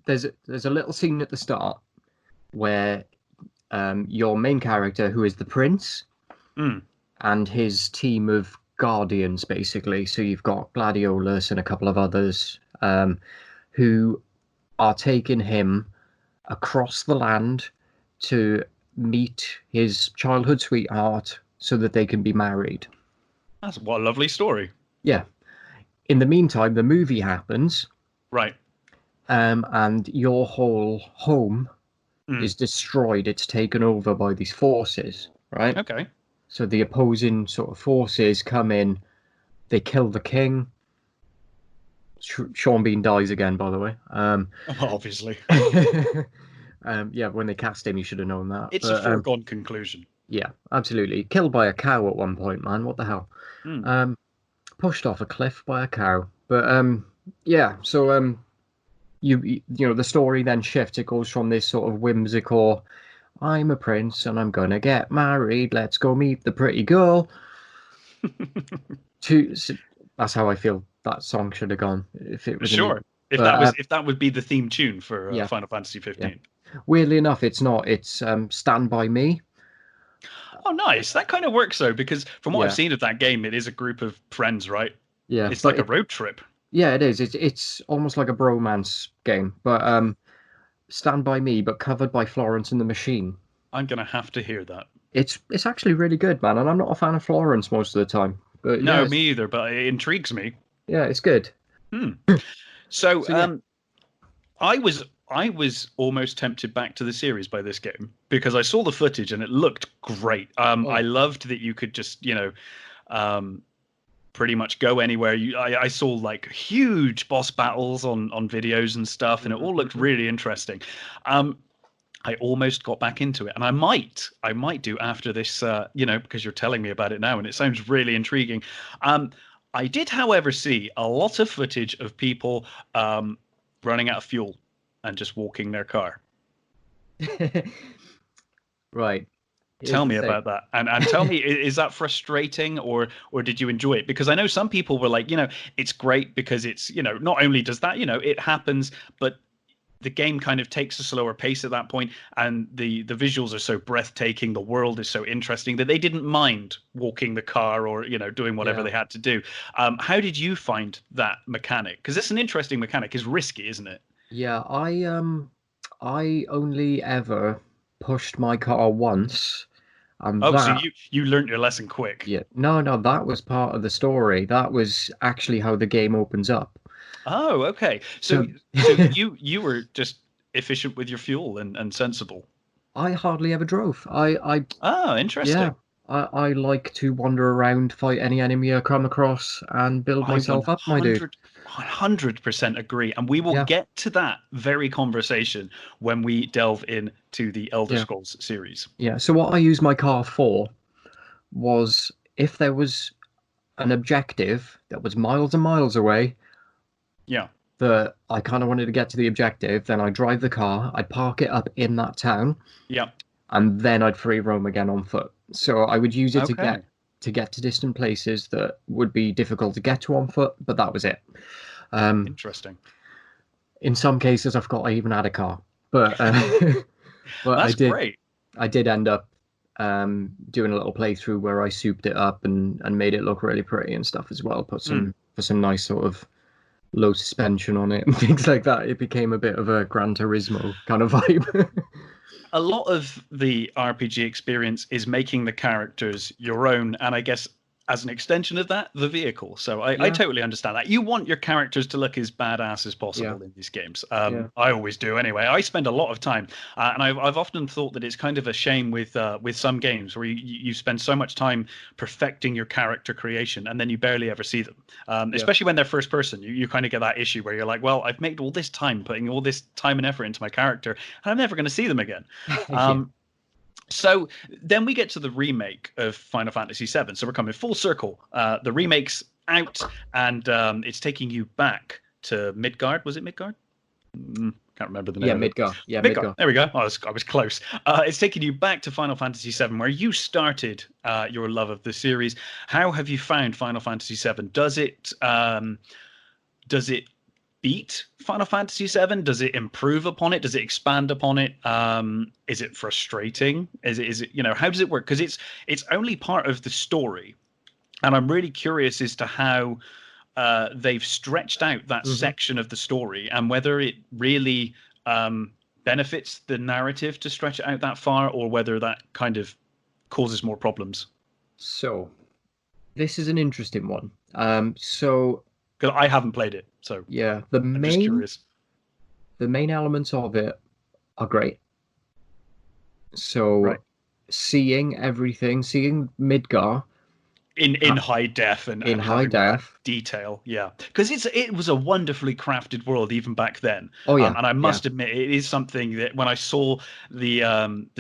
there's a little scene at the start where your main character, who is the prince, Hmm. and his team of guardians, basically. So you've got Gladiolus and a couple of others who are taking him across the land to meet his childhood sweetheart so that they can be married. That's what a lovely story. Yeah. in the meantime, the movie happens, Right. and your whole home Mm. is destroyed. It's taken over by these forces, right? Okay. So the opposing sort of forces come in. They kill the king. Sean Bean dies again, by the way. Obviously. Yeah, when they cast him, you should have known that. It's a But foregone conclusion. yeah, absolutely. Killed by a cow at one point, man. What the hell? Mm. Um, Pushed off a cliff by a cow. But yeah. So you know the story then shifts. It goes from this sort of whimsical, I'm a prince and I'm gonna get married. Let's go meet the pretty girl. To that's how I feel that song should have gone if it was a Sure. movie. But If that would be the theme tune for yeah, Final Fantasy yeah. 15. Weirdly enough, it's not. It's Stand By Me. Oh, nice. That kind of works though, because from what I've Yeah, seen of that game, it is a group of friends, right? yeah. It's But like a road trip. yeah, it is. It's almost like a bromance game. But Stand By Me, but covered by Florence and the Machine. I'm gonna have to hear that. It's actually really good, man. And I'm not a fan of Florence most of the time. But No, me either, but it intrigues me. yeah, it's good. Hmm. So, So yeah. I was almost tempted back to the series by this game because I saw the footage and it looked great. I Oh. loved that you could just, um, pretty much go anywhere. I saw like huge boss battles on videos and stuff, and it all looked Mhm. really interesting. I almost got back into it, and I might do after this, because you're telling me about it now, and it sounds really intriguing. Um, I did, however, see a lot of footage of people running out of fuel and just walking their car. Right. Here's Tell the me thing. about that, and tell me, is that frustrating or did you enjoy it? Because I know some people were like, it's great because it's, not only does that, it happens, but the game kind of takes a slower pace at that point, and the visuals are so breathtaking, the world is so interesting that they didn't mind walking the car or doing whatever Yeah. they had to do. How did you find that mechanic? Because it's an interesting mechanic. It's risky, isn't it? Yeah, I only ever pushed my car once, and Oh, so that you learned your lesson quick. yeah, no, that was part of the story. That was actually how the game opens up. Oh, okay. So So so you were just efficient with your fuel and sensible. I hardly ever drove. Oh, Yeah, interesting. I like to wander around, fight any enemy I come across, and build I myself up, my dude. 100% agree. And we will Yeah, get to that very conversation when we delve into the Elder yeah, Scrolls series. yeah. So what I used my car for was if there was an objective that was miles and miles away Yeah. that I kind of wanted to get to the objective, then I'd drive the car, I'd park it up in that town, Yeah. and then I'd free roam again on foot. So I would use it to get Okay. to distant places that would be difficult to get to on foot, but that was it. Um, Interesting. in some cases, I even had a car, but but That's great. I did end up doing a little playthrough where I souped it up and made it look really pretty and stuff as well. Mm. Put some nice sort of low suspension on it and things like that. It became a bit of a Gran Turismo kind of vibe. A lot of the RPG experience is making the characters your own, and I guess as an extension of that, the vehicle. So I Yeah, totally understand that. You want your characters to look as badass as yeah, possible in these games. yeah, I always do anyway. I spend a lot of time, and I've often thought that it's kind of a shame with some games where you spend so much time perfecting your character creation, and then you barely ever see them. yeah, Especially when they're first person, you kind of get that issue where you're like, well, I've made all this time, putting all this time and effort into my character, and I'm never going to see them again. yeah. Um, so then we get to the remake of Final Fantasy VII. So we're coming full circle. The remake's out, and it's taking you back to Midgard. Was it Midgard? Can't remember the name Yeah, of it. Midgar. Yeah, Midgard. Midgar. There we go. I was close. It's taking you back to Final Fantasy VII, where you started your love of the series. How have you found Final Fantasy VII? Does it beat Final Fantasy VII? Does it improve upon it? Does it expand upon it? Is it frustrating? Is it how does it work? Because it's only part of the story, and I'm really curious as to how they've stretched out that Hmm. section of the story and whether it really benefits the narrative to stretch it out that far, or whether that kind of causes more problems. So this is an interesting one. So Because I haven't played it, so Yeah, I'm just curious. the main elements of it are great. Right. So seeing everything, seeing Midgar In high def in and high having all that def. detail, yeah, because it was a wonderfully crafted world even back then. Oh yeah, And I yeah. must admit, it is something that when I saw the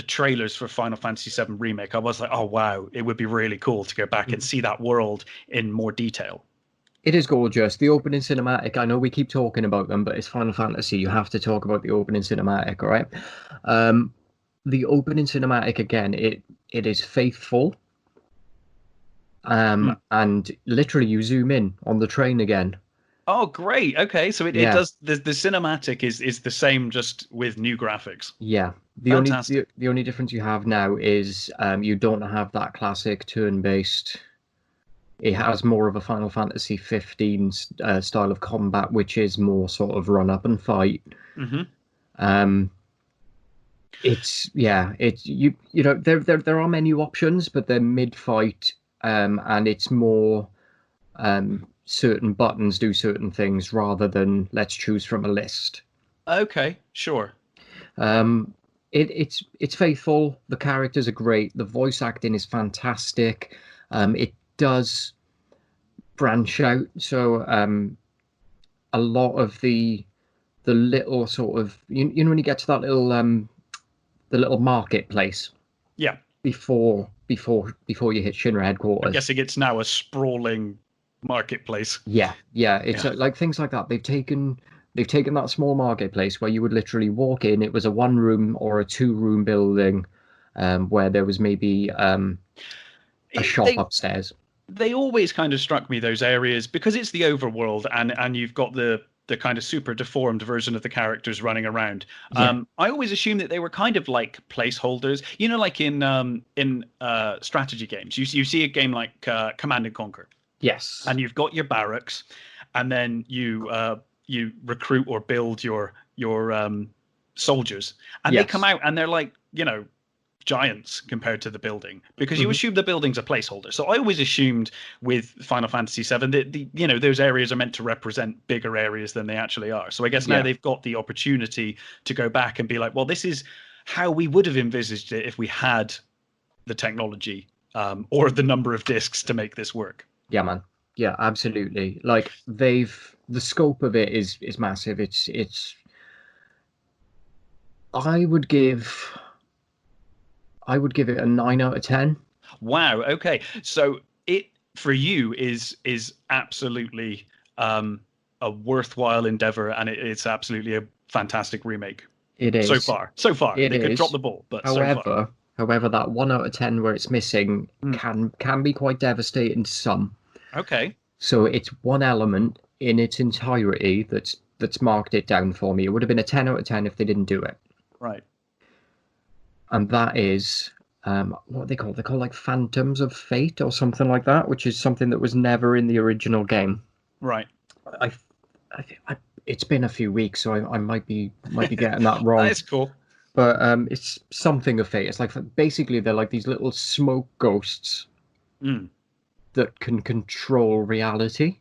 trailers for Final Fantasy VII Remake, I was like, oh wow, it would be really cool to go back and Mhm. see that world in more detail. It is gorgeous. The opening cinematic, I know we keep talking about them, but it's Final Fantasy. You have to talk about the opening cinematic, all right? Um, the opening cinematic again, it is faithful. Hmm. And literally you zoom in on the train again. Oh, great. Okay, so it Yeah, does the cinematic is the same, just with new graphics. yeah. Fantastic. The only difference you have now is you don't have that classic turn-based. It has more of a Final Fantasy 15 style of combat, which is more sort of run up and fight. Hmm. Um, it's yeah, it's you know there are menu options, but they're mid-fight, and it's more certain buttons do certain things rather than let's choose from a list. Okay, sure. Um, it's faithful. The characters are great. The voice acting is fantastic. It does branch out. So a lot of the little sort of you know when you get to that little the little marketplace Yeah, before you hit Shinra I'm headquarters. guessing it's now a sprawling marketplace. Yeah, yeah, it's Yeah. like things like that. They've taken that small marketplace where you would literally walk in. It was a one room or a two room building, where there was maybe a It, shop they upstairs. they always kind of struck me, those areas, because it's the overworld, and you've got the kind of super deformed version of the characters running around. Yeah. I always assumed that they were kind of like placeholders, like in strategy games. You see a game like Command and Conquer, Yes. and you've got your barracks, and then you recruit or build your soldiers, and they come Yes. out and they're like, giants compared to the building, because you Hmm. assume the building's a placeholder. So I always assumed with Final Fantasy VII that those areas are meant to represent bigger areas than they actually are. So I guess now Yeah. they've got the opportunity to go back and be like, well, this is how we would have envisaged it if we had the technology, or the number of discs to make this work. Yeah, man. Yeah, absolutely. Like the scope of it is massive. It's I would give I would give it a 9 out of 10. Wow. Okay. So it for you is absolutely um, a worthwhile endeavor, and it's absolutely a fantastic remake It so is. far. So far, It they could drop is. the ball, but so far. However, that 1 out of 10 where it's missing Hmm. can be quite devastating to some. Okay. So it's one element in its entirety that's marked it down for me. It would have been a 10 out of 10 if they didn't do it. Right. And that is what they call they call like Phantoms of Fate or something like that, which is something that was never in the original game. Right. I, I it's been a few weeks, so I might be getting that wrong. That's cool. But it's something of fate. It's like basically they're like these little smoke ghosts Mm. that can control reality.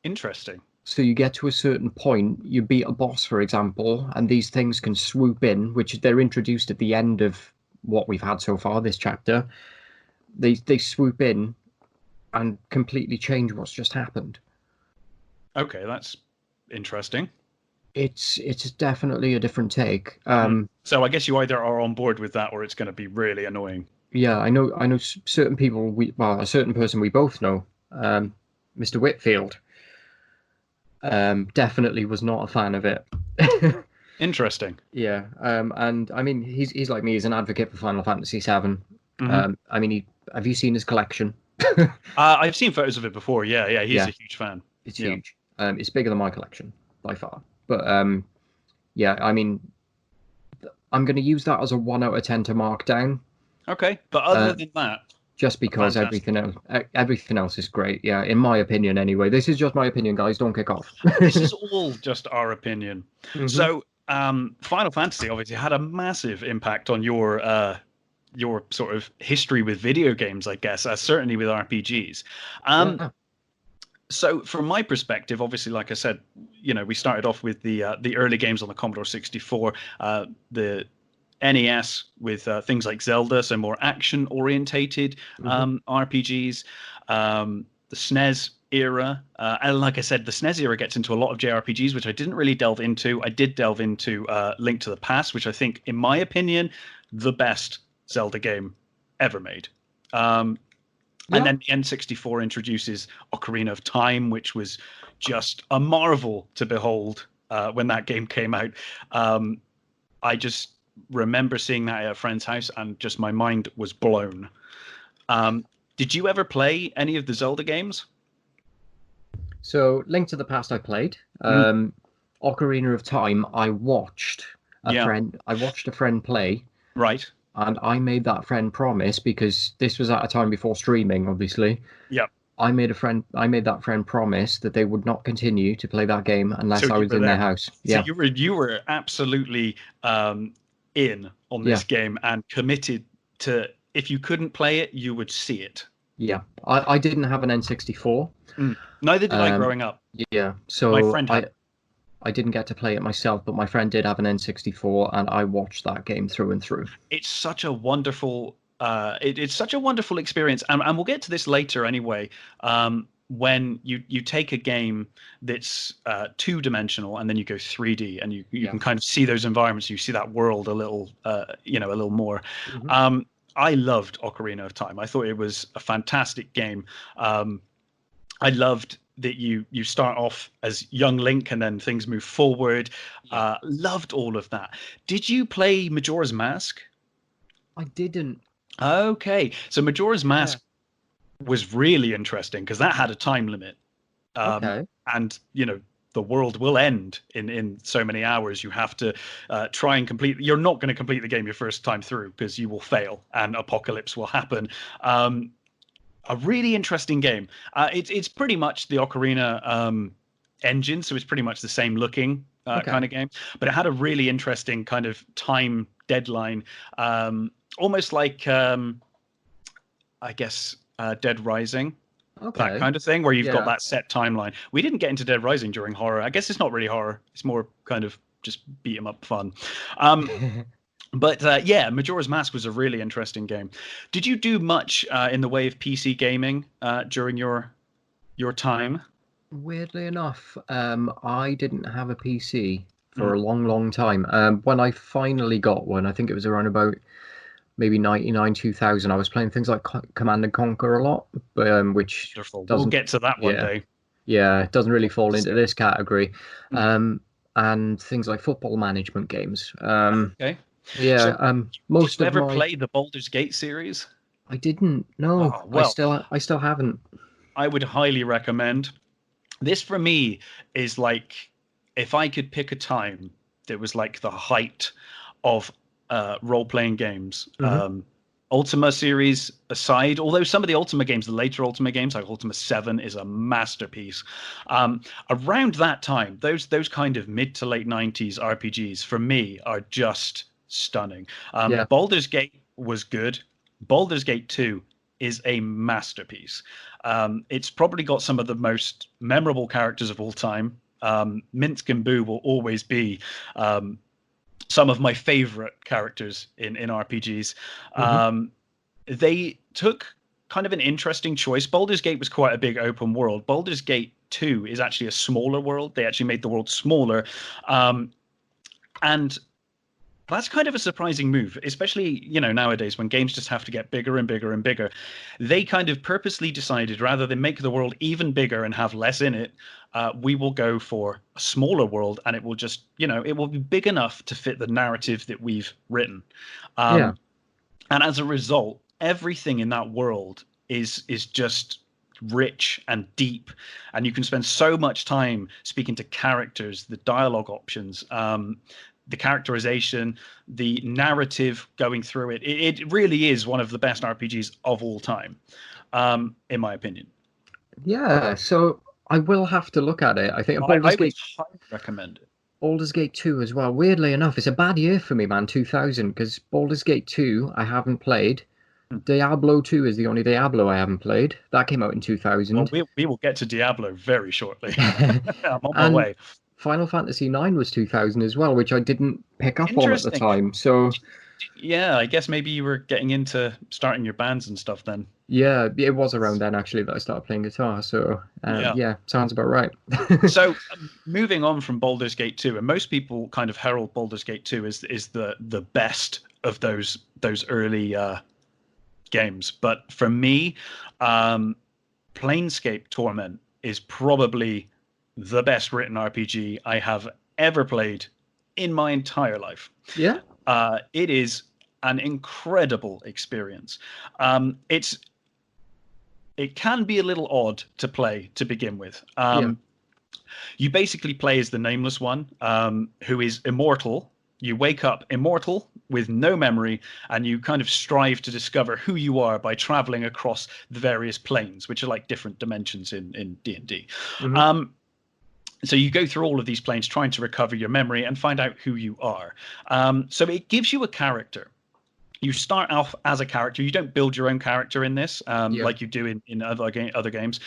Interesting. So you get to a certain point, you beat a boss, for example, and these things can swoop in, which they're introduced at the end of what we've had so far, this chapter. They swoop in and completely change what's just happened. Okay, that's interesting. It's definitely a different take. Hmm. So I guess you either are on board with that, or it's going to be really annoying. Yeah, I know certain people. Well, a certain person we both know, Mr. Whitfield, definitely was not a fan of it. Interesting. Yeah, and I mean, he's like me. He's an advocate for Final Fantasy VII. Hmm. I mean, have you seen his collection? I've seen photos of it before. Yeah, yeah, he's Yeah, a huge fan. it's Yeah. huge. It's bigger than my collection by far. But yeah, I mean, I'm going to use that as a 1 out of 10 to mark down, Okay, but other uh, than that, just because fantastic. everything else is great. Yeah, in my opinion, anyway. This is just my opinion, guys. Don't kick off. This is all just our opinion. Hmm. So, Final Fantasy obviously had a massive impact on your sort of history with video games, I guess, certainly with RPGs. Um, Yeah. So from my perspective, obviously, like I said, we started off with the early games on the Commodore 64, the NES with things like Zelda, so more action orientated Hmm. RPGs. The SNES era, and like I said, the SNES era gets into a lot of JRPGs, which I didn't really delve into. I did delve into Link to the Past, which I think, in my opinion, the best Zelda game ever made. Um, and Yeah. then the N64 introduces Ocarina of Time, which was just a marvel to behold when that game came out. Um, I just remember seeing that at a friend's house, and just my mind was blown. Um, did you ever play any of the Zelda games? So Link to the Past I played. Mm, Ocarina of Time I watched yeah, I watched a friend play, right. and I made that friend promise, because this was at a time before streaming, obviously. Yeah. I made that friend promise that they would not continue to play that game So unless I you was were in their there. house. So Yeah. you were absolutely in on Yeah. this game and committed to. If you couldn't play it, you would see it. Yeah. I didn't have an N64. Mm. Neither did I Um, growing up. yeah. My So friend had. I didn't get to play it myself, but my friend did have an N64, and I watched that game through and through. It's such a wonderful it's such a wonderful experience, and we'll get to this later anyway. When you take a game that's two-dimensional and then you go 3D, and you Yeah. can kind of see those environments, you see that world a little a little more. Hmm. I loved Ocarina of Time. I thought it was a fantastic game. I loved that you start off as young Link and then things move forward. Yeah. Loved all of that. Did you play Majora's Mask? I didn't. Okay, so Majora's Yeah. Mask was really interesting because that had a time limit, Okay. and the world will end in so many hours. You have to try and complete. You're not going to complete the game your first time through because you will fail and apocalypse will happen. Um, a really interesting game. It's pretty much the Ocarina engine, so it's pretty much the same looking Okay. kind of game, but it had a really interesting kind of time deadline, almost like I guess Dead Rising, that Okay. kind of thing, where you've got Yeah. that set timeline. We didn't get into Dead Rising during horror. I guess it's not really horror; it's more kind of just beat 'em up fun. Um, but yeah, Majora's Mask was a really interesting game. Did you do much in the way of PC gaming during your time? Weirdly enough, I didn't have a PC Mm, for a long, long time. When I finally got one, I think it was around about maybe 99, 2000. I was playing things like Command and Conquer a lot, which wonderful. We'll doesn't, get to that one yeah, day. yeah, it doesn't really fall into this category. Mm, Um, and things like football management games. okay. So, Yeah, did most you of ever my, play the Baldur's Gate series? I didn't, no, Oh, well, I still haven't. I would highly recommend. This for me is like if I could pick a time that was like the height of role-playing games. Hmm. Ultima series aside, although some of the Ultima games, the later Ultima games, like Ultima 7, is a masterpiece. Around that time, those kind of mid to late 90s RPGs for me are just stunning. Yeah. Baldur's Gate was good. Baldur's Gate 2 is a masterpiece. It's probably got some of the most memorable characters of all time. Minsk and Boo will always be um, some of my favorite characters in RPGs. Hmm. They took kind of an interesting choice. Baldur's Gate was quite a big open world. Baldur's Gate 2 is actually a smaller world. They actually made the world smaller. And that's kind of a surprising move, especially, nowadays when games just have to get bigger and bigger and bigger. They kind of purposely decided rather than make the world even bigger and have less in it, we will go for a smaller world and it will just, it will be big enough to fit the narrative that we've written. Yeah. Um, and as a result, everything in that world is just rich and deep, and you can spend so much time speaking to characters, the dialogue options, the characterization, the narrative going through it. It really is one of the best RPGs of all time, in my opinion. Yeah. So I will have to look at it. I think I would highly recommend it. Baldur's Gate 2 as well. Weirdly enough, it's a bad year for me, man, 2000, because Baldur's Gate 2 I haven't played. Diablo 2 is the only Diablo I haven't played. That came out in Well, 2000. we will get to Diablo very shortly. I'm on my And way. Final Fantasy 9 was 2000 as well, which I didn't pick up on at the Interesting. time. So Yeah, I guess maybe you were getting into starting your bands and stuff then. yeah, it was around then actually that I started playing guitar. So Yeah. yeah, sounds about right. So moving on from Baldur's Gate 2, and most people kind of herald Baldur's Gate 2 is the best of those early games. But for me, um, Planescape Torment is probably the best written RPG I have ever played in my entire life. Yeah, It is an incredible experience. It can be a little odd to play to begin with. yeah. You basically play as the Nameless One, who is immortal. You wake up immortal with no memory, and you kind of strive to discover who you are by traveling across the various planes, which are like different dimensions in D&D. Hmm. Um, so you go through all of these planes trying to recover your memory and find out who you are. So it gives you a character. You start off as a character. You don't build your own character in this, Yeah. like you do in other games.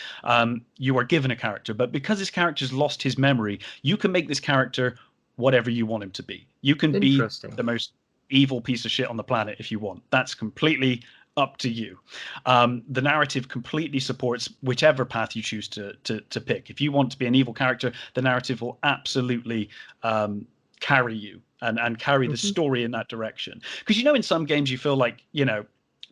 You are given a character, but because this character's lost his memory, you can make this character whatever you want him to be. You can be Interesting. the most evil piece of shit on the planet if you want. That's completely up to you. The narrative completely supports whichever path you choose to pick. If you want to be an evil character, the narrative will absolutely carry you and carry the Hmm. story in that direction. Because in some games you feel like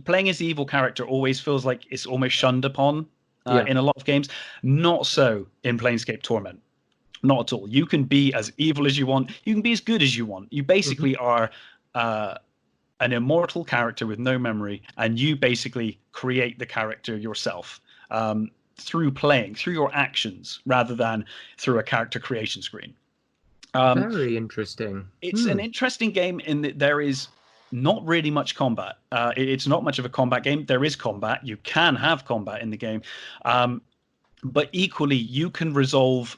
playing as the evil character always feels like it's almost shunned upon Yeah. in a lot of games. Not so in Planescape Torment. Not at all. You can be as evil as you want. You can be as good as you want. You Hmm. basically are uh, an immortal character with no memory, and you basically create the character yourself through playing, through your actions, rather than through a character creation screen. Um, Very interesting. it's Hmm. an interesting game in that there is not really much combat. It's not much of a combat game. There is combat. You can have combat in the game, um, but equally you can resolve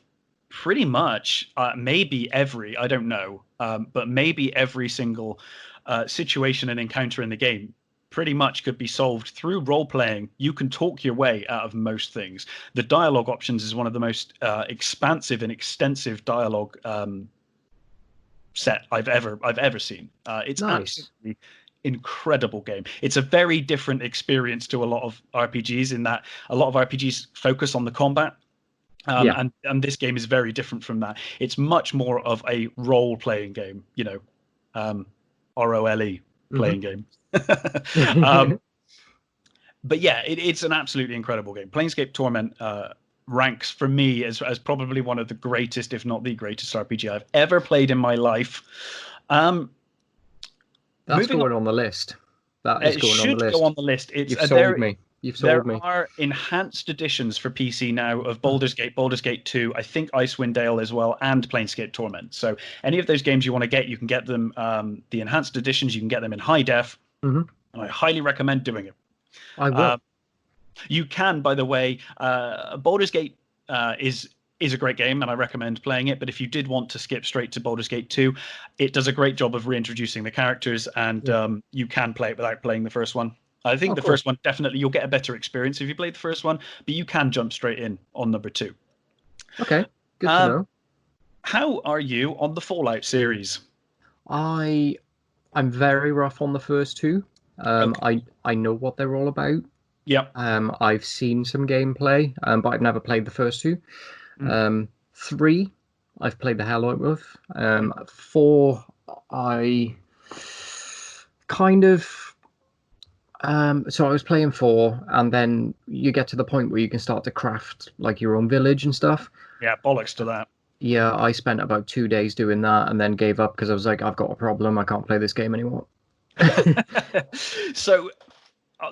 pretty much maybe every I don't know, but maybe every single situation and encounter in the game pretty much could be solved through role playing. You can talk your way out of most things. The dialogue options is one of the most expansive and extensive dialogue set I've ever seen. It's Nice. absolutely incredible game. It's a very different experience to a lot of RPGs in that a lot of RPGs focus on the combat. Yeah. And this game is very different from that. It's much more of a role playing game, ROLE Hmm. playing game. um, but yeah, it's an absolutely incredible game. Planescape Torment ranks for me as probably one of the greatest, if not the greatest RPG I've ever played in my life. Um, That's moving on, going on the list. That is it going on the should go list. on the list. It's You've sold there. me. You've sold There me. are enhanced editions for PC now of Baldur's Gate 2, I think Icewind Dale as well, and Planescape Torment. So any of those games you want to get, you can get them. The enhanced editions, you can get them in high def, Hmm. and I highly recommend doing it. I Uh, will. you can, by the way, Baldur's Gate is a great game, and I recommend playing it. But if you did want to skip straight to Baldur's Gate 2, it does a great job of reintroducing the characters, and Yeah. you can play it without playing the first one. I think Oh, the cool. first one definitely you'll get a better experience if you play the first one, but you can jump straight in on number two. Okay. Good to Um, know. how are you on the Fallout series? I I'm very rough on the first two. Okay. I know what they're all about. Yep. I've seen some gameplay, but I've never played the first two. Mm. Three, I've played the hell out of. Okay. Four, I kind of. So I was playing four, and then you get to the point where you can start to craft like your own village and stuff. Yeah, bollocks to that. Yeah, I spent about 2 days doing that, and then gave up because I was like, I've got a problem. I can't play this game anymore. So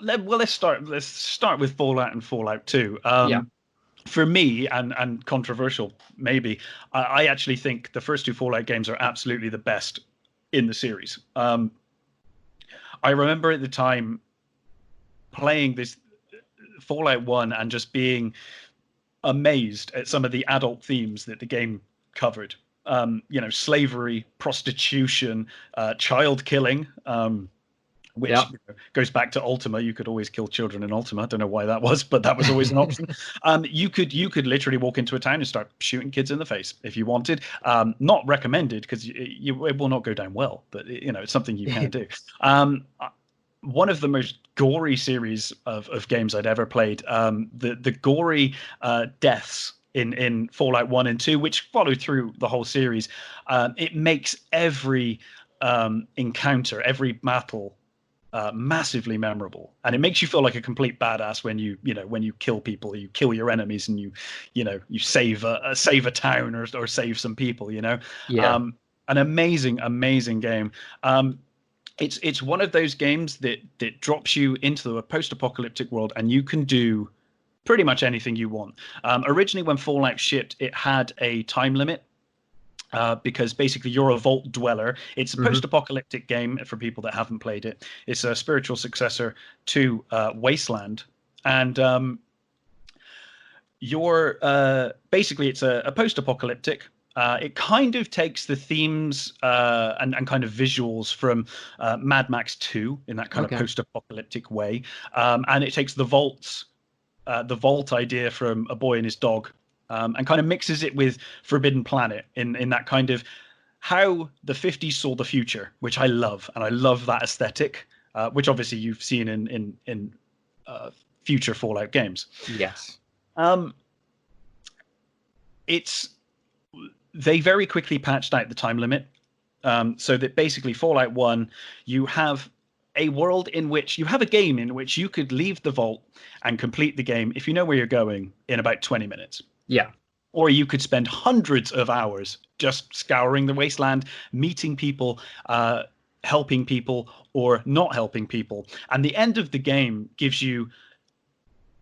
let's start with Fallout and Fallout 2. Yeah. For me, and controversial maybe, I actually think the first two Fallout games are absolutely the best in the series. I remember at the time playing this Fallout 1 and just being amazed at some of the adult themes that the game covered. Slavery, prostitution, child killing, which Yeah. goes back to Ultima. You could always kill children in Ultima. I don't know why that was, but that was always an option. You could literally walk into a town and start shooting kids in the face if you wanted. Not recommended because it will not go down well, but it's something you can do. One of the most gory series of games I'd ever played. The gory deaths in Fallout 1 and 2, which follow through the whole series, it makes every encounter, every battle massively memorable, and it makes you feel like a complete badass when you kill people, you kill your enemies, and you save a town or save some people. Yeah. An amazing game. It's one of those games that drops you into a post-apocalyptic world, and you can do pretty much anything you want. Originally, when Fallout shipped, it had a time limit. Because basically you're a vault dweller. It's a post-apocalyptic game for people that haven't played it. It's a spiritual successor to Wasteland, and you're basically it's a post-apocalyptic. It kind of takes the themes and kind of visuals from Mad Max 2 in that kind of post-apocalyptic way, and it takes the vault idea from A Boy and His Dog. And kind of mixes it with Forbidden Planet in that kind of how the 50s saw the future, which I love, and I love that aesthetic, which obviously you've seen in future Fallout games. Yes. They very quickly patched out the time limit, so that basically Fallout 1, you have a world in which you have a game in which you could leave the vault and complete the game if you know where you're going in about 20 minutes. Yeah. Or you could spend hundreds of hours just scouring the wasteland, meeting people, helping people, or not helping people. And the end of the game gives you,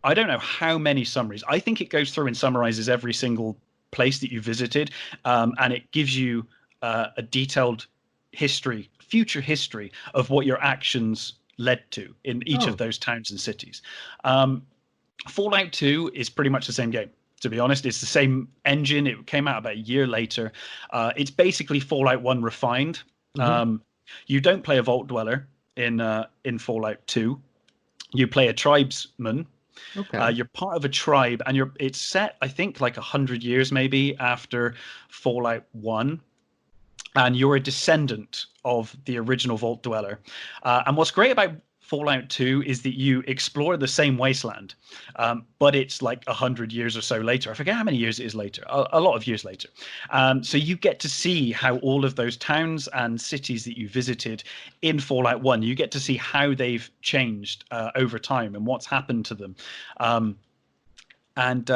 I don't know how many summaries. I think it goes through and summarizes every single place that you visited. And it gives you a detailed future history of what your actions led to in each of those towns and cities. Fallout 2 is pretty much the same game. To be honest, it's the same engine. It came out about a year later. It's basically Fallout 1 refined. You don't play a vault dweller in Fallout 2. You play a tribesman. Okay. You're part of a tribe, and it's set, I think, like 100 years maybe after Fallout 1. And you're a descendant of the original vault dweller. And what's great about Fallout 2 is that you explore the same wasteland, but it's like 100 years or so later. I forget how many years it is later, a lot of years later. So you get to see how all of those towns and cities that you visited in Fallout 1, you get to see how they've changed over time and what's happened to them. And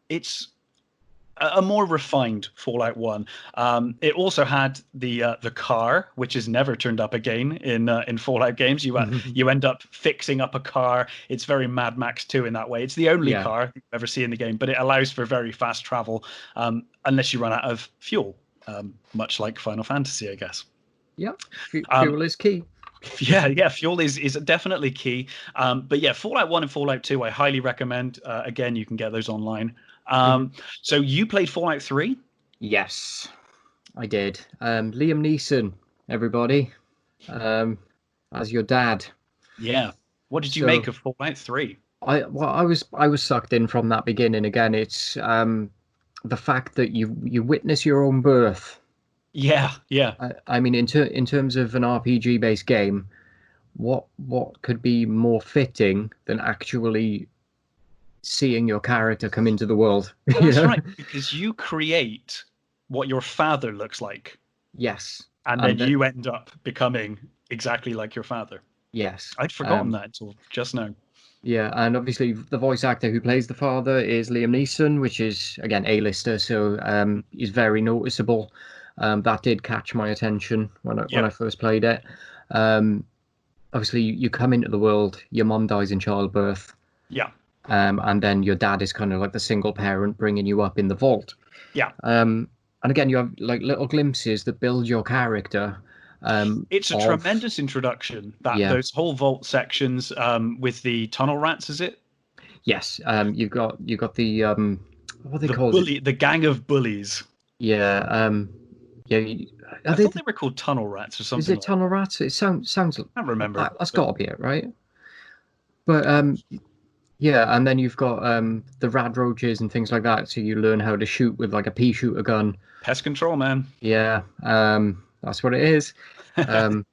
it's a more refined Fallout 1. It also had the car, which has never turned up again in Fallout games. You end up fixing up a car. It's very Mad Max 2 in that way. It's the only car you ever see in the game, but it allows for very fast travel unless you run out of fuel, much like Final Fantasy, I guess. Yeah, fuel is key. Yeah, fuel is definitely key. But yeah, Fallout 1 and Fallout 2, I highly recommend. Again, you can get those online. So you played Fallout 3? Yes, I did. Liam Neeson, everybody, as your dad. Yeah. What did you make of Fallout 3? I was sucked in from that beginning. Again, it's the fact that you witness your own birth. Yeah. I mean, in terms of an RPG based game, what could be more fitting than actually seeing your character come into the world? That's right, because you create what your father looks like. Yes. And then you end up becoming exactly like your father. Yes. I'd forgotten that until just now. Yeah, and obviously the voice actor who plays the father is Liam Neeson, which is, again, A-lister, so he's very noticeable. That did catch my attention when I first played it. Obviously, you come into the world, your mom dies in childbirth. Yeah. And then your dad is kind of like the single parent bringing you up in the vault. Yeah. And again, you have like little glimpses that build your character. It's a tremendous introduction. Those whole vault sections with the tunnel rats, is it? Yes. You've got the what are they called? The gang of bullies. Yeah. Yeah, I thought they were called tunnel rats or is something it like that. tunnel rats? It sounds I can't remember. that's But got to be it, right? But yeah, and then you've got the rad roaches and things like that. So you learn how to shoot with like a pea shooter gun. pest control, man. Yeah, that's what it is. Um,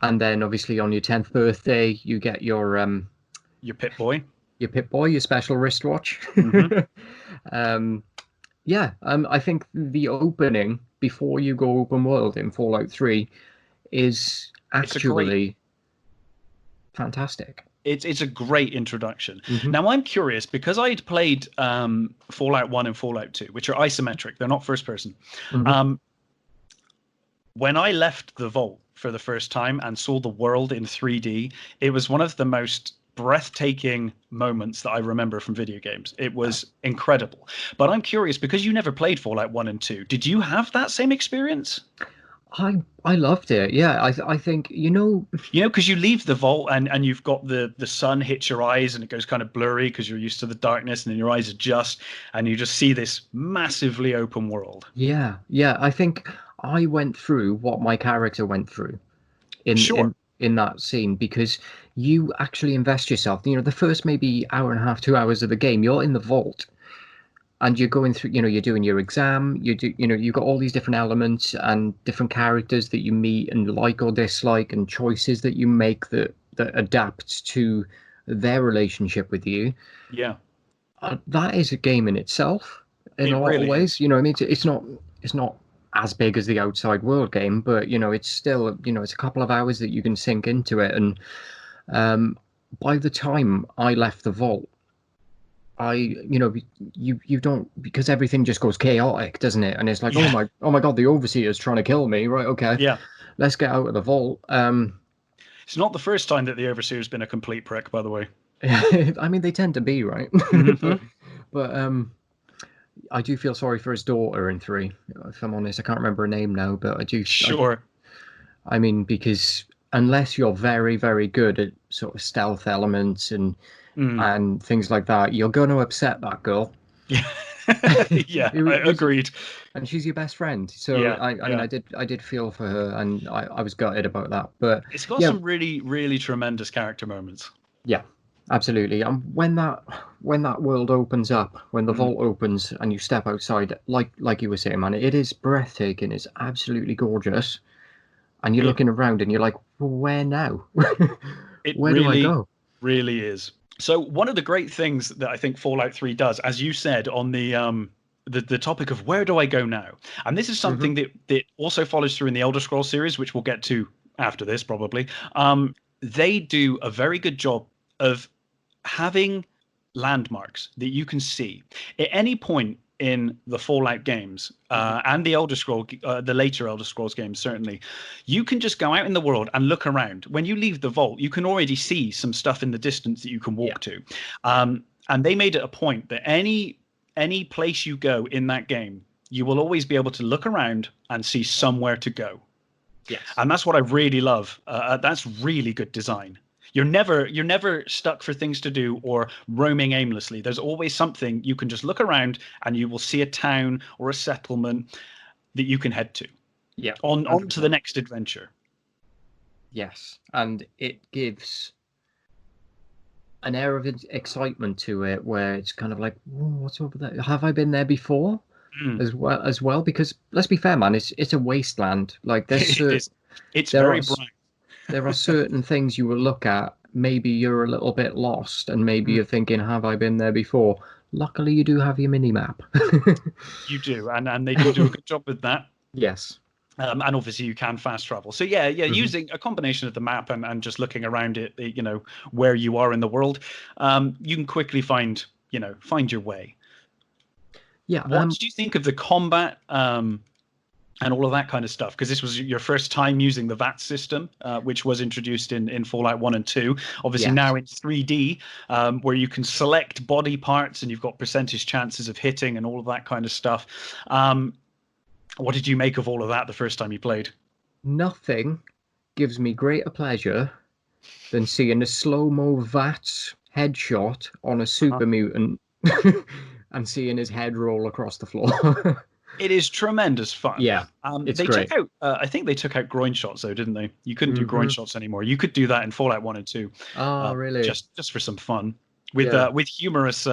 and then obviously on your 10th birthday, you get Your pit boy. your Pip Boy, your special wristwatch. Hmm. um, yeah, I think the opening before you go open world in Fallout 3 is It's a great actually fantastic. it's a great introduction. Hmm. Now I'm curious because I'd played Fallout 1 and Fallout 2, which are isometric, they're not first person. Hmm. Um, when I left the vault for the first time and saw the world in 3D, it was one of the most breathtaking moments that I remember from video games. It was incredible. But I'm curious because you never played Fallout 1 and 2, did you have that same experience? I loved it. Yeah, I think Because you leave the vault and you've got the sun hits your eyes and it goes kind of blurry because you're used to the darkness, and then your eyes adjust and you just see this massively open world. yeah, I think I went through what my character went through in Sure. that scene because you actually invest yourself. The first maybe hour and a half, 2 hours of the game, you're in the vault and you're going through, you're doing your exam, you've got all these different elements and different characters that you meet and like or dislike and choices that you make that adapt to their relationship with you. Yeah, That is a game in itself in it a lot of really ways. is. I mean, it's not as big as the outside world game, but it's still, it's a couple of hours that you can sink into it. And by the time I left the vault, I, you don't, because everything just goes chaotic, doesn't it? And it's like, Yeah. oh my God, the overseer's trying to kill me. Right. Okay. Yeah. Let's get out of the vault. It's not the first time that the Overseer's been a complete prick, by the way. I mean, they tend to be, right? Hmm. But I do feel sorry for his daughter in 3. If I'm honest, I can't remember her name now, but I do. Sure. I mean, because unless you're very, very good at sort of stealth elements Mm. and things like that, you're going to upset that girl. Yeah. Yeah, I Who's agreed. and she's your best friend. So Yeah, I mean, yeah. I did feel for her, and I was gutted about that. But It's got yeah, some really, really tremendous character moments. yeah, absolutely. And when that world opens up, when the Mm. vault opens and you step outside, like you were saying, man, it is breathtaking. It's absolutely gorgeous. And you're It looking around and you're like, well, where now? it Where do I really, go? really is. So one of the great things that I think Fallout 3 does, as you said on the topic of where do I go now, and this is Hmm. something that also follows through in the Elder Scrolls series, which we'll get to after this probably. They do a very good job of having landmarks that you can see at any point in the Fallout games Hmm. and the later Elder Scrolls games. Certainly, you can just go out in the world and look around. When you leave the vault, you can already see some stuff in the distance that you can Yeah. walk to, and they made it a point that any place you go in that game, you will always be able to look around and see somewhere to go. Yes. And that's what I really love. That's really good design. You're never stuck for things to do or roaming aimlessly. There's always something you can just look around and you will see a town or a settlement that you can head to Yeah. on to the 100%. next adventure. Yes. And it gives an air of excitement to it where it's kind of like, "Whoa, what's over there? Have I been there before?" Mm. As well, because let's be fair, man, it's a wasteland. Like It is. It's there very are bright. there are certain things you will look at. Maybe you're a little bit lost, and maybe Mm. you're thinking, "Have I been there before?" Luckily, you do have your mini map. You do, and they do a good job with that. Yes. And obviously you can fast travel. So yeah, Hmm. using a combination of the map and just looking around it, where you are in the world, you can quickly find your way. Yeah. What did you think of the combat and all of that kind of stuff? Because this was your first time using the VAT system, which was introduced in Fallout 1 and 2. Obviously Yes. now in 3D, where you can select body parts and you've got percentage chances of hitting and all of that kind of stuff. What did you make of all of that the first time you played? Nothing gives me greater pleasure than seeing a slow-mo VAT headshot on a Uh-huh. super mutant and seeing his head roll across the floor. It is tremendous fun. Yeah, it's They took great. out, I think they took out groin shots though, didn't they? You couldn't do groin Hmm. shots anymore. You could do that in Fallout 1 and 2, Oh, really? just for some fun, Yeah. with humorous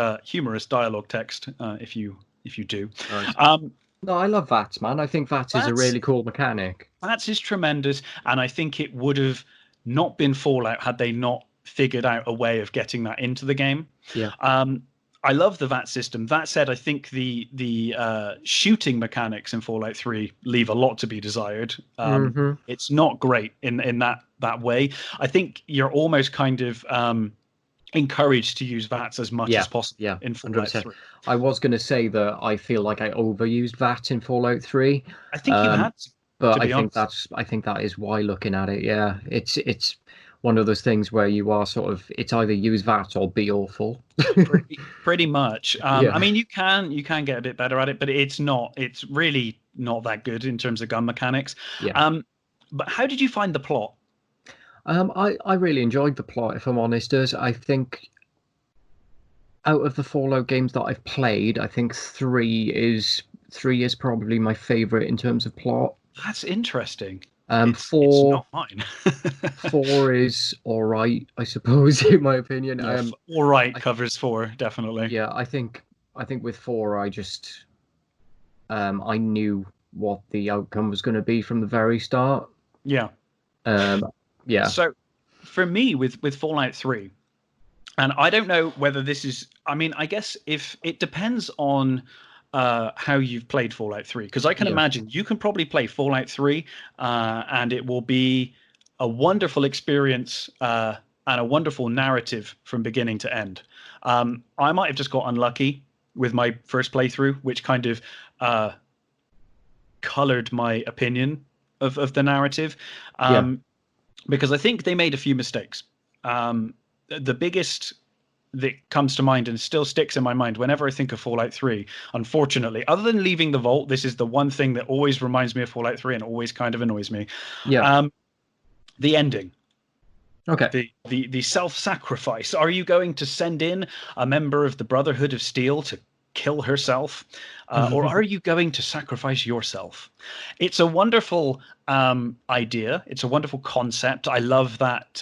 dialogue text, if you do. Nice. Um, No, I love VATS, man. I think VATS is a that's really cool mechanic. is tremendous, and I think it would have not been Fallout had they not figured out a way of getting that into the game. Yeah. I love the VAT system. That said, I think the shooting mechanics in Fallout 3 leave a lot to be desired. Hmm. It's not great in that way. I think you're almost kind of encouraged to use VATs as much Yeah. as possible Yeah. in Fallout 100%. 3. I was going to say that I feel like I overused VATS in Fallout 3. I think you had But to be honest. I think that is why, looking at it, yeah, it's one of those things where you are sort of, it's either use that or be awful. Pretty much. I Yeah. mean, you can get a bit better at it, but it's really not that good in terms of gun mechanics. Yeah. But how did you find the plot? I really enjoyed the plot, if I'm honest. As I think out of the Fallout games that I've played, I think three is probably my favorite in terms of plot. That's interesting. It's Four not mine. four is all right, I suppose, in my opinion. Yeah, all right I, covers 4 definitely. yeah, I think with four, I just I knew what the outcome was going to be from the very start. Yeah. Um, yeah, So for me with Fallout 3, and I don't know whether this is, I mean, I guess if it depends on how you've played Fallout 3, because I can yeah, imagine you can probably play Fallout 3 and it will be a wonderful experience and a wonderful narrative from beginning to end. I might have just got unlucky with my first playthrough, which kind of colored my opinion of the narrative, yeah, because I think they made a few mistakes. The biggest that comes to mind and still sticks in my mind whenever I think of Fallout 3, unfortunately, other than leaving the vault, this is the one thing that always reminds me of Fallout 3 and always kind of annoys me. yeah. The ending. Okay. The self-sacrifice. Are you going to send in a member of the Brotherhood of Steel to kill herself, or are you going to sacrifice yourself? It's a wonderful idea. It's a wonderful concept. I love that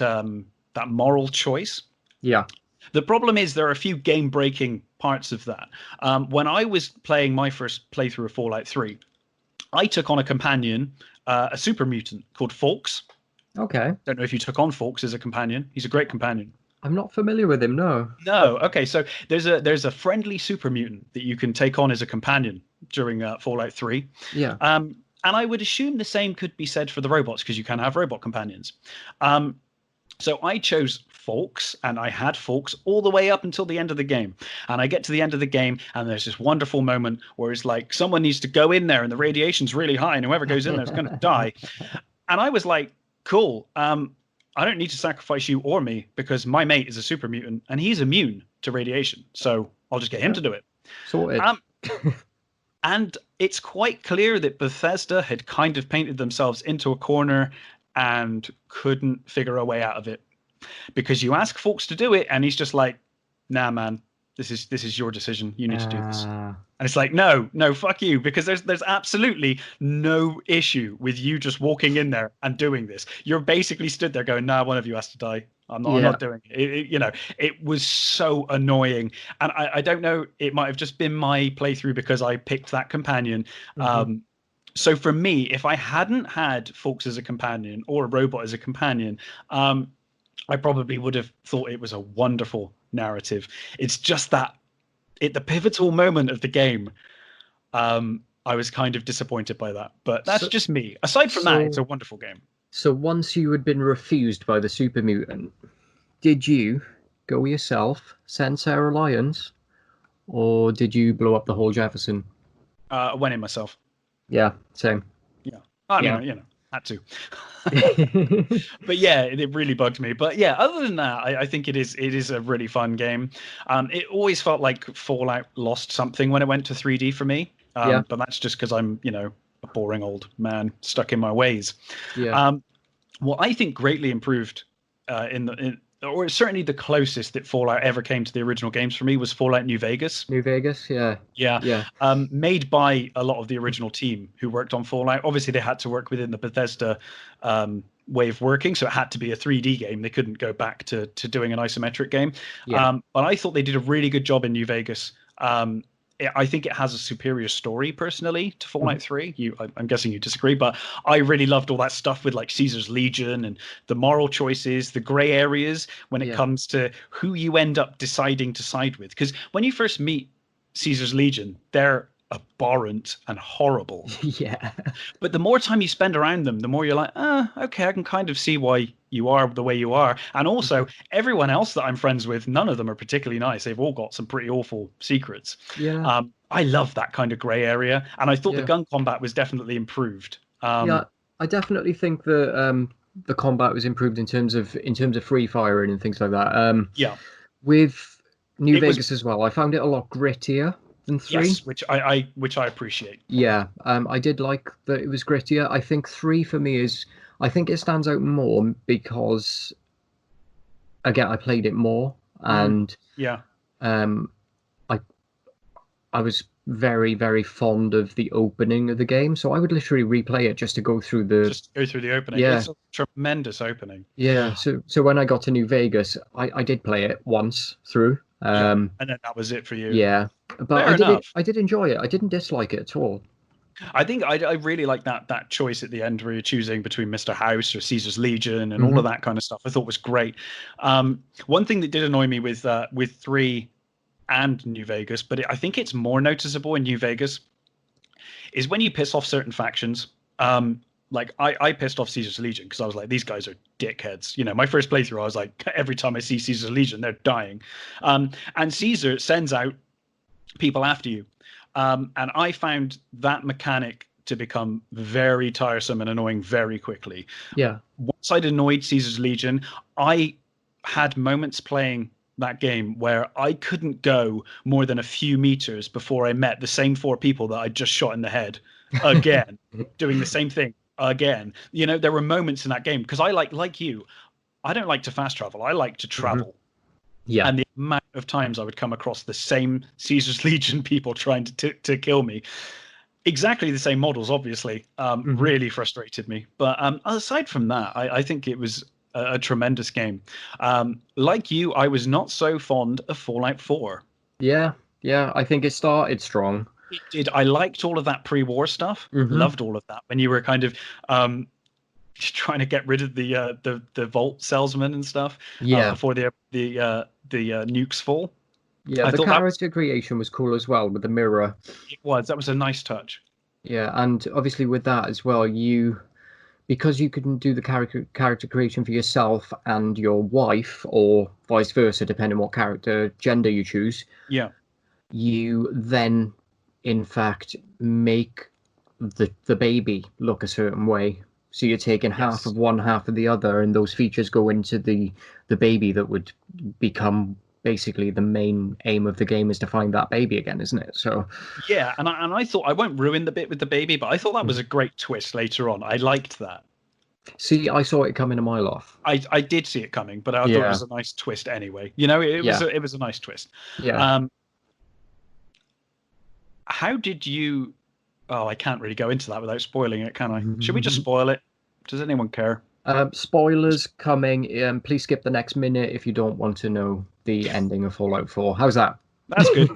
moral choice. Yeah. The problem is there are a few game-breaking parts of that. When I was playing my first playthrough of Fallout 3, I took on a companion, a super mutant called Fawkes. Okay. Don't know if you took on Fawkes as a companion. He's a great companion. I'm not familiar with him. No. No. Okay. So there's a friendly super mutant that you can take on as a companion during Fallout 3. Yeah. And I would assume the same could be said for the robots because you can have robot companions. So I chose Fawkes, and I had Fawkes all the way up until the end of the game. And I get to the end of the game, and there's this wonderful moment where it's like someone needs to go in there, and the radiation's really high, and whoever goes in there is going to die. And I was like, cool. I don't need to sacrifice you or me because my mate is a super mutant, and he's immune to radiation. So I'll just get him to do it. Sorted. And it's quite clear that Bethesda had kind of painted themselves into a corner and couldn't figure a way out of it, because you ask Fawkes to do it and he's just like, nah, man, this is your decision, you need to do this. And it's like, no, fuck you, because there's absolutely no issue with you just walking in there and doing this. You're basically stood there going, nah, one of you has to die. I'm not doing it. It was so annoying. And I don't know, it might have just been my playthrough because I picked that companion. So for me, if I hadn't had Fawkes as a companion or a robot as a companion, I probably would have thought it was a wonderful narrative. It's just that at the pivotal moment of the game, I was kind of disappointed by that. But that's just me. Aside from that, it's a wonderful game. So once you had been refused by the super mutant, did you go yourself, send Sarah Lyons, or did you blow up the whole Jefferson? I went in myself. Yeah, same. Yeah. I mean, had to. But yeah, it really bugged me. But yeah, other than that, I think it is a really fun game. It always felt like Fallout lost something when it went to 3D for me. But that's just because I'm, a boring old man stuck in my ways. Yeah. What I think greatly improved or it's certainly the closest that Fallout ever came to the original games for me was Fallout New Vegas. New Vegas, yeah, Yeah, yeah, made by a lot of the original team who worked on Fallout. Obviously, they had to work within the Bethesda way of working, so it had to be a 3D game. They couldn't go back to doing an isometric game. yeah. But I thought they did a really good job in New Vegas. I think it has a superior story personally to Mhm. Fallout 3. I'm guessing you disagree, but I really loved all that stuff with like Caesar's Legion and the moral choices, the gray areas when it Yeah, comes to who you end up deciding to side with. Because when you first meet Caesar's Legion, they're abhorrent and horrible. yeah, But the more time you spend around them, the more you're like, okay, I can kind of see why you are the way you are. And also, everyone else that I'm friends with, none of them are particularly nice. They've all got some pretty awful secrets. yeah, I love that kind of gray area, and I thought the yeah, gun combat was definitely improved. yeah. I definitely think that the combat was improved in terms of free firing and things like that. Yeah, With New it was Vegas as well, I found it a lot grittier than three. yes, which I appreciate. Yeah, I did like that it was grittier. I think three for me is, I think it stands out more because again, I played it more, Mm, and yeah, um, I I was very very fond of the opening of the game, so I would literally replay it just to go through the just go through the opening. yeah It's a tremendous opening. yeah. So when I got to New Vegas, I did play it once through. Yeah, and then that was it for you. Yeah, but Fair enough. I did enjoy it. I didn't dislike it at all. I think I really like that choice at the end where you're choosing between Mr. House or Caesar's Legion and all Hmm. of that kind of stuff. I thought was great. One thing that did annoy me with 3 and New Vegas, but I think it's more noticeable in New Vegas, is when you piss off certain factions. Like I pissed off Caesar's Legion because I was like, these guys are dickheads. You know, my first playthrough, I was like, every time I see Caesar's Legion, they're dying. And Caesar sends out people after you. And I found that mechanic to become very tiresome and annoying very quickly. Yeah, Once I'd annoyed Caesar's Legion, I had moments playing that game where I couldn't go more than a few meters before I met the same 4 people that I just shot in the head again, doing the same thing again. You know, there were moments in that game because I like you, I don't like to fast travel. I like to hmm, travel. yeah, And the amount of times I would come across the same Caesar's Legion people trying to kill me, exactly the same models, obviously, hmm, really frustrated me. But aside from that, I think it was a tremendous game. Like you, I was not so fond of Fallout 4. yeah, yeah. I think it started strong. It did. I liked all of that pre-war stuff. Hmm. Loved all of that when you were kind of trying to get rid of the vault salesman and stuff Yeah, before the nukes fall. yeah. I The thought that was character creation was cool as well with the mirror. it was that was a nice touch. Yeah, and obviously with that as well, because you can do the character creation for yourself and your wife, or vice versa, depending what character gender you choose. Yeah. You then, in fact, make the baby look a certain way. So you're taking half Yes. of one, half of the other, and those features go into the baby that would become basically the main aim of the game is to find that baby again, isn't it? So, Yeah, and I thought I won't ruin the bit with the baby, but I thought that was mhm. a great twist later on. I liked that. See, I saw it coming a mile off. I did see it coming, but I thought it Yeah, was a nice twist anyway. You know, yeah, it was a nice twist. yeah. Um, how did you? Oh, I can't really go into that without spoiling it, can I? Should we just spoil it? Does anyone care? Spoilers coming. Please skip the next minute if you don't want to know the ending of Fallout 4. How's that? That's good.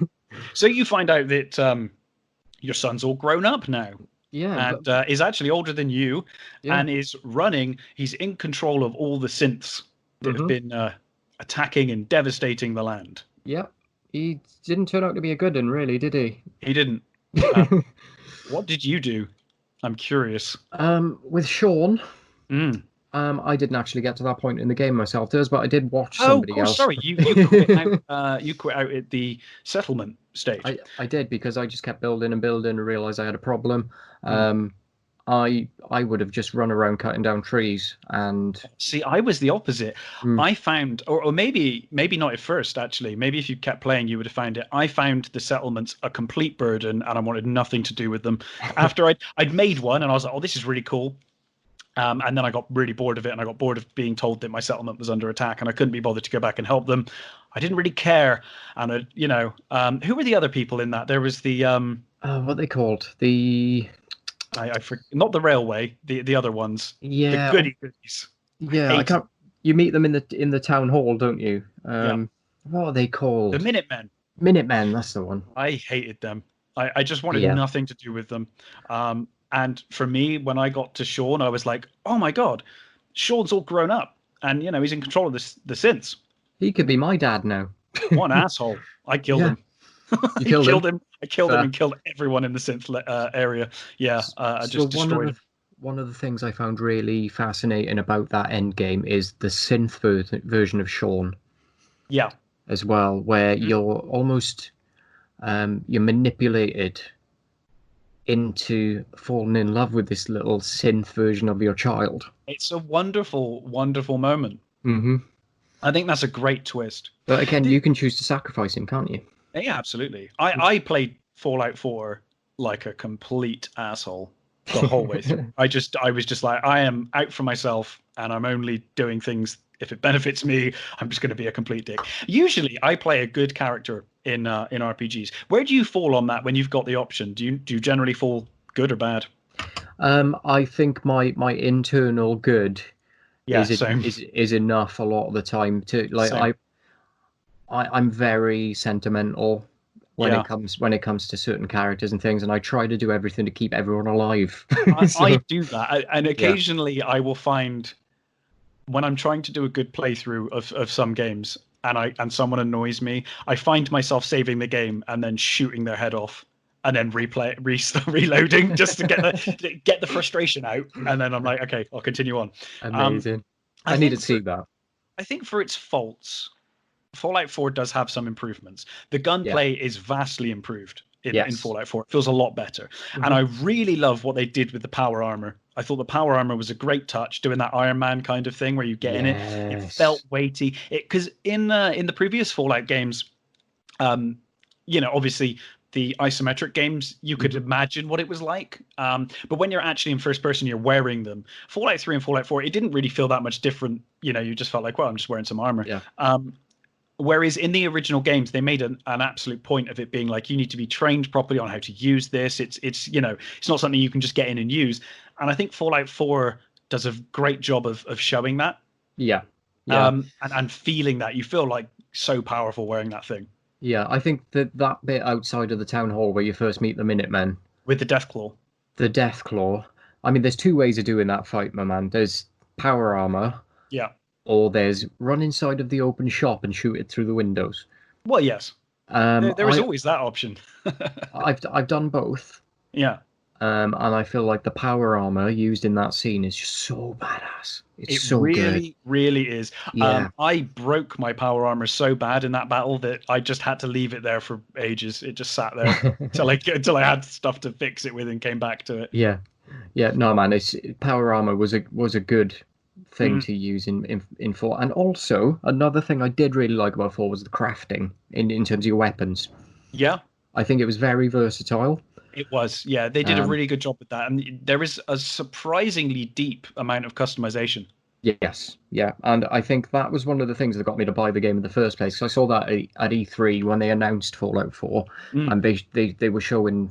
So you find out that your son's all grown up now Yeah, but and is actually older than you yeah. and is running. He's in control of all the synths that have Hmm. been attacking and devastating the land. Yeah. He didn't turn out to be a good one, really, did he? He didn't. Uh, what did you do? I'm curious. With Sean, Mm. I didn't actually get to that point in the game myself, Durs, but I did watch Oh, of somebody course. else. Sorry, you quit out. You quit out at the settlement stage. I did because I just kept building and building and realized I had a problem. Mm. I would have just run around cutting down trees and See, I was the opposite. mm, I found, or maybe not at first. Actually, maybe if you kept playing, you would have found it. I found the settlements a complete burden, and I wanted nothing to do with them. After I'd made one, and I was like, "Oh, this is really cool." And then I got really bored of it, and I got bored of being told that my settlement was under attack, and I couldn't be bothered to go back and help them. I didn't really care, and who were the other people in that? There was the What they called the not the railway, the other ones, the yeah goody goodies. I yeah I hated can't. You meet them in the town hall, don't you? yeah, What are they the called? Minutemen. Minutemen. That's the one. I hated them. I just wanted Yeah. nothing to do with them. And for me, when I got to Sean, I was like, oh my God, Sean's all grown up and, he's in control of the synths. He could be my dad now. What an asshole. I killed Yeah. him. You killed him? I killed him Fair. and killed everyone in the synth area. Yeah, I So just destroyed him. one of the things I found really fascinating about that end game is the synth version of Sean Yeah. as well, where Mhm. you're almost you're manipulated into falling in love with this little synth version of your child. It's a wonderful, wonderful moment. Mm-hmm. I think that's a great twist. But again, you can choose to sacrifice him, can't you? Yeah, absolutely. I played Fallout 4 like a complete asshole the whole way through. I was just like, I am out for myself, and I'm only doing things if it benefits me. I'm just going to be a complete dick. Usually, I play a good character in RPGs. Where do you fall on that when you've got the option? Do you generally fall good or bad? I think my internal good Yeah, same. is enough a lot of the time to like Same. I'm very sentimental Yeah. when it comes to certain characters and things, and I try to do everything to keep everyone alive. I So do that, and yeah, occasionally I will find when I'm trying to do a good playthrough of some games, and someone annoys me, I find myself saving the game and then shooting their head off, and then reloading just to get the frustration out, and then I'm like, okay, I'll continue on. Um, amazing. I I need to think see for that. I think for its faults, Fallout 4 does have some improvements. The Yeah. gunplay is vastly improved in Yes. Fallout 4. It feels a lot better. And Hmm. I really love what they did with the power armor. I thought the power armor was a great touch, doing that Iron Man kind of thing where you get in it. It felt Yes. weighty. Because in the previous Fallout games, um, obviously the isometric games, you could Hmm. imagine what it was like. But when you're actually in first person, you're wearing them. Fallout 3 and Fallout 4, it didn't really feel that much different. You just felt like, well, I'm just wearing some armor. Yeah. Whereas in the original games, they made an absolute point of it being like you need to be trained properly on how to use this. It's not something you can just get in and use. And I think Fallout 4 does a great job of showing that, Yeah. Yeah. and feeling that. You feel like so powerful wearing that thing Yeah. I think that bit outside of the town hall where you first meet the Minutemen, with the death claw. the Death Claw. I mean, there's two ways of doing that fight, my man. There's power armor, Yeah. or there's run inside of the open shop and shoot it through the windows. Well, yes. There is I always that option. I've done both, Yeah. and I feel like the power armor used in that scene is just so badass. It's It so good. really, really is. Yeah. I broke my power armor so bad in that battle that I just had to leave it there for ages. It just sat there until I had stuff to fix it with and came back to it. Yeah, yeah. No, man, it's power armor was a good thing Mhm. to use in four. And also another thing I did really like about four was the crafting in terms of your weapons. Yeah, I think it was very versatile. it was. Yeah, they did a Um, really good job with that, and there is a surprisingly deep amount of customization. yes, yeah, and I think that was one of the things that got me to buy the game in the first place. 'Cause I saw that at E3 when they announced Fallout 4, Mm. and they were showing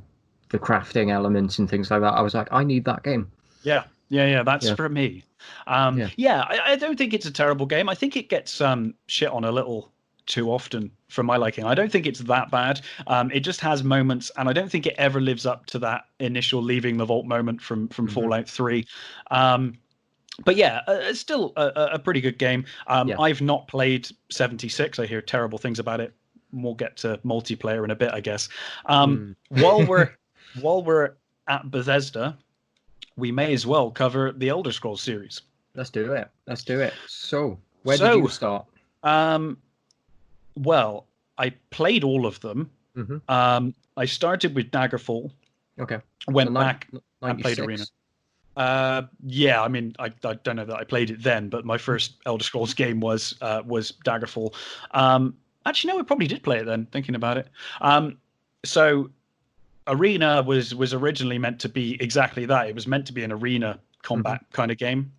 the crafting elements and things like that. I was like, I need that game. Yeah, yeah. That's Yeah, for me. yeah, Yeah, I don't think it's a terrible game. I think it gets shit on a little too often for my liking. I don't think it's that bad. It just has moments, and I don't think it ever lives up to that initial leaving the vault moment from hmm, Fallout 3. But yeah, it's still a pretty good game. yeah. I've not played 76. I hear terrible things about it. We'll get to multiplayer in a bit, I guess. Mm. While we're at Bethesda, we may as well cover the Elder Scrolls series. Let's do it. Let's do it. So, where did So, you start? um, well, I played all of them. Hmm. I started with Daggerfall, Okay. went So, back and played 96. Arena. Yeah, I mean, I don't know that I played it then, but my first Elder Scrolls game was Daggerfall. Actually, no, I probably did play it then. Thinking about it, so Arena was originally meant to be exactly that. It was meant to be an arena combat kind of game.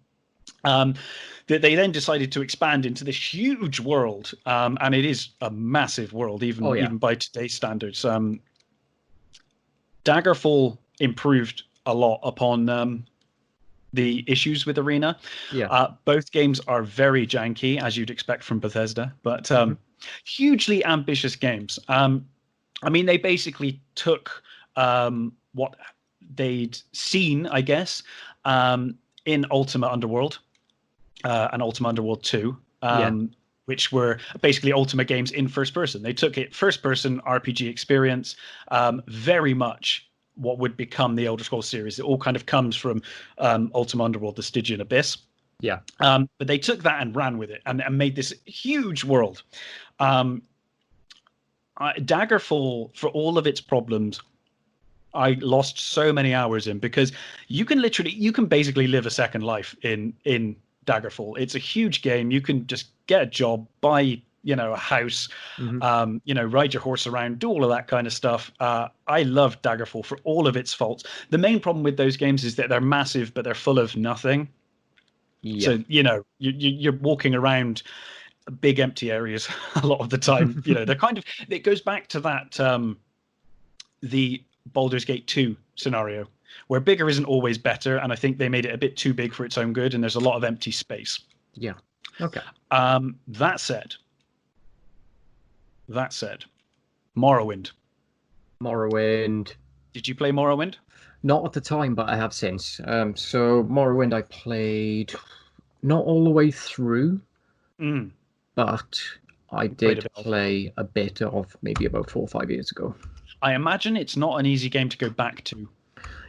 They then decided to expand into this huge world, and it is a massive world, even by today's standards. Daggerfall improved a lot upon the issues with Arena. Both games are very janky, as you'd expect from Bethesda, but hugely ambitious games. I mean, they basically took what they'd seen, I guess, in Ultima Underworld and Ultima Underworld 2, which were basically Ultima games in first person. They took it first person RPG experience, very much what would become the Elder Scrolls series. It all kind of comes from Ultima Underworld, the Stygian Abyss. But they took that and ran with it and made this huge world. Daggerfall, for all of its problems, I lost so many hours in, because you can basically live a second life in Daggerfall. It's a huge game. You can just get a job, buy a house, ride your horse around, do all of that kind of stuff. I love Daggerfall for all of its faults. The main problem with those games is that they're massive, but they're full of nothing. So you're walking around big empty areas a lot of the time. They're kind of, it goes back to that the Baldur's Gate 2 scenario, where bigger isn't always better, and I think they made it a bit too big for its own good, and there's a lot of empty space. Okay. That said, Morrowind. Did you play Morrowind? Not at the time, but I have since. So Morrowind I played not all the way through, but I did play a bit of maybe about 4 or 5 years ago. I imagine it's not an easy game to go back to.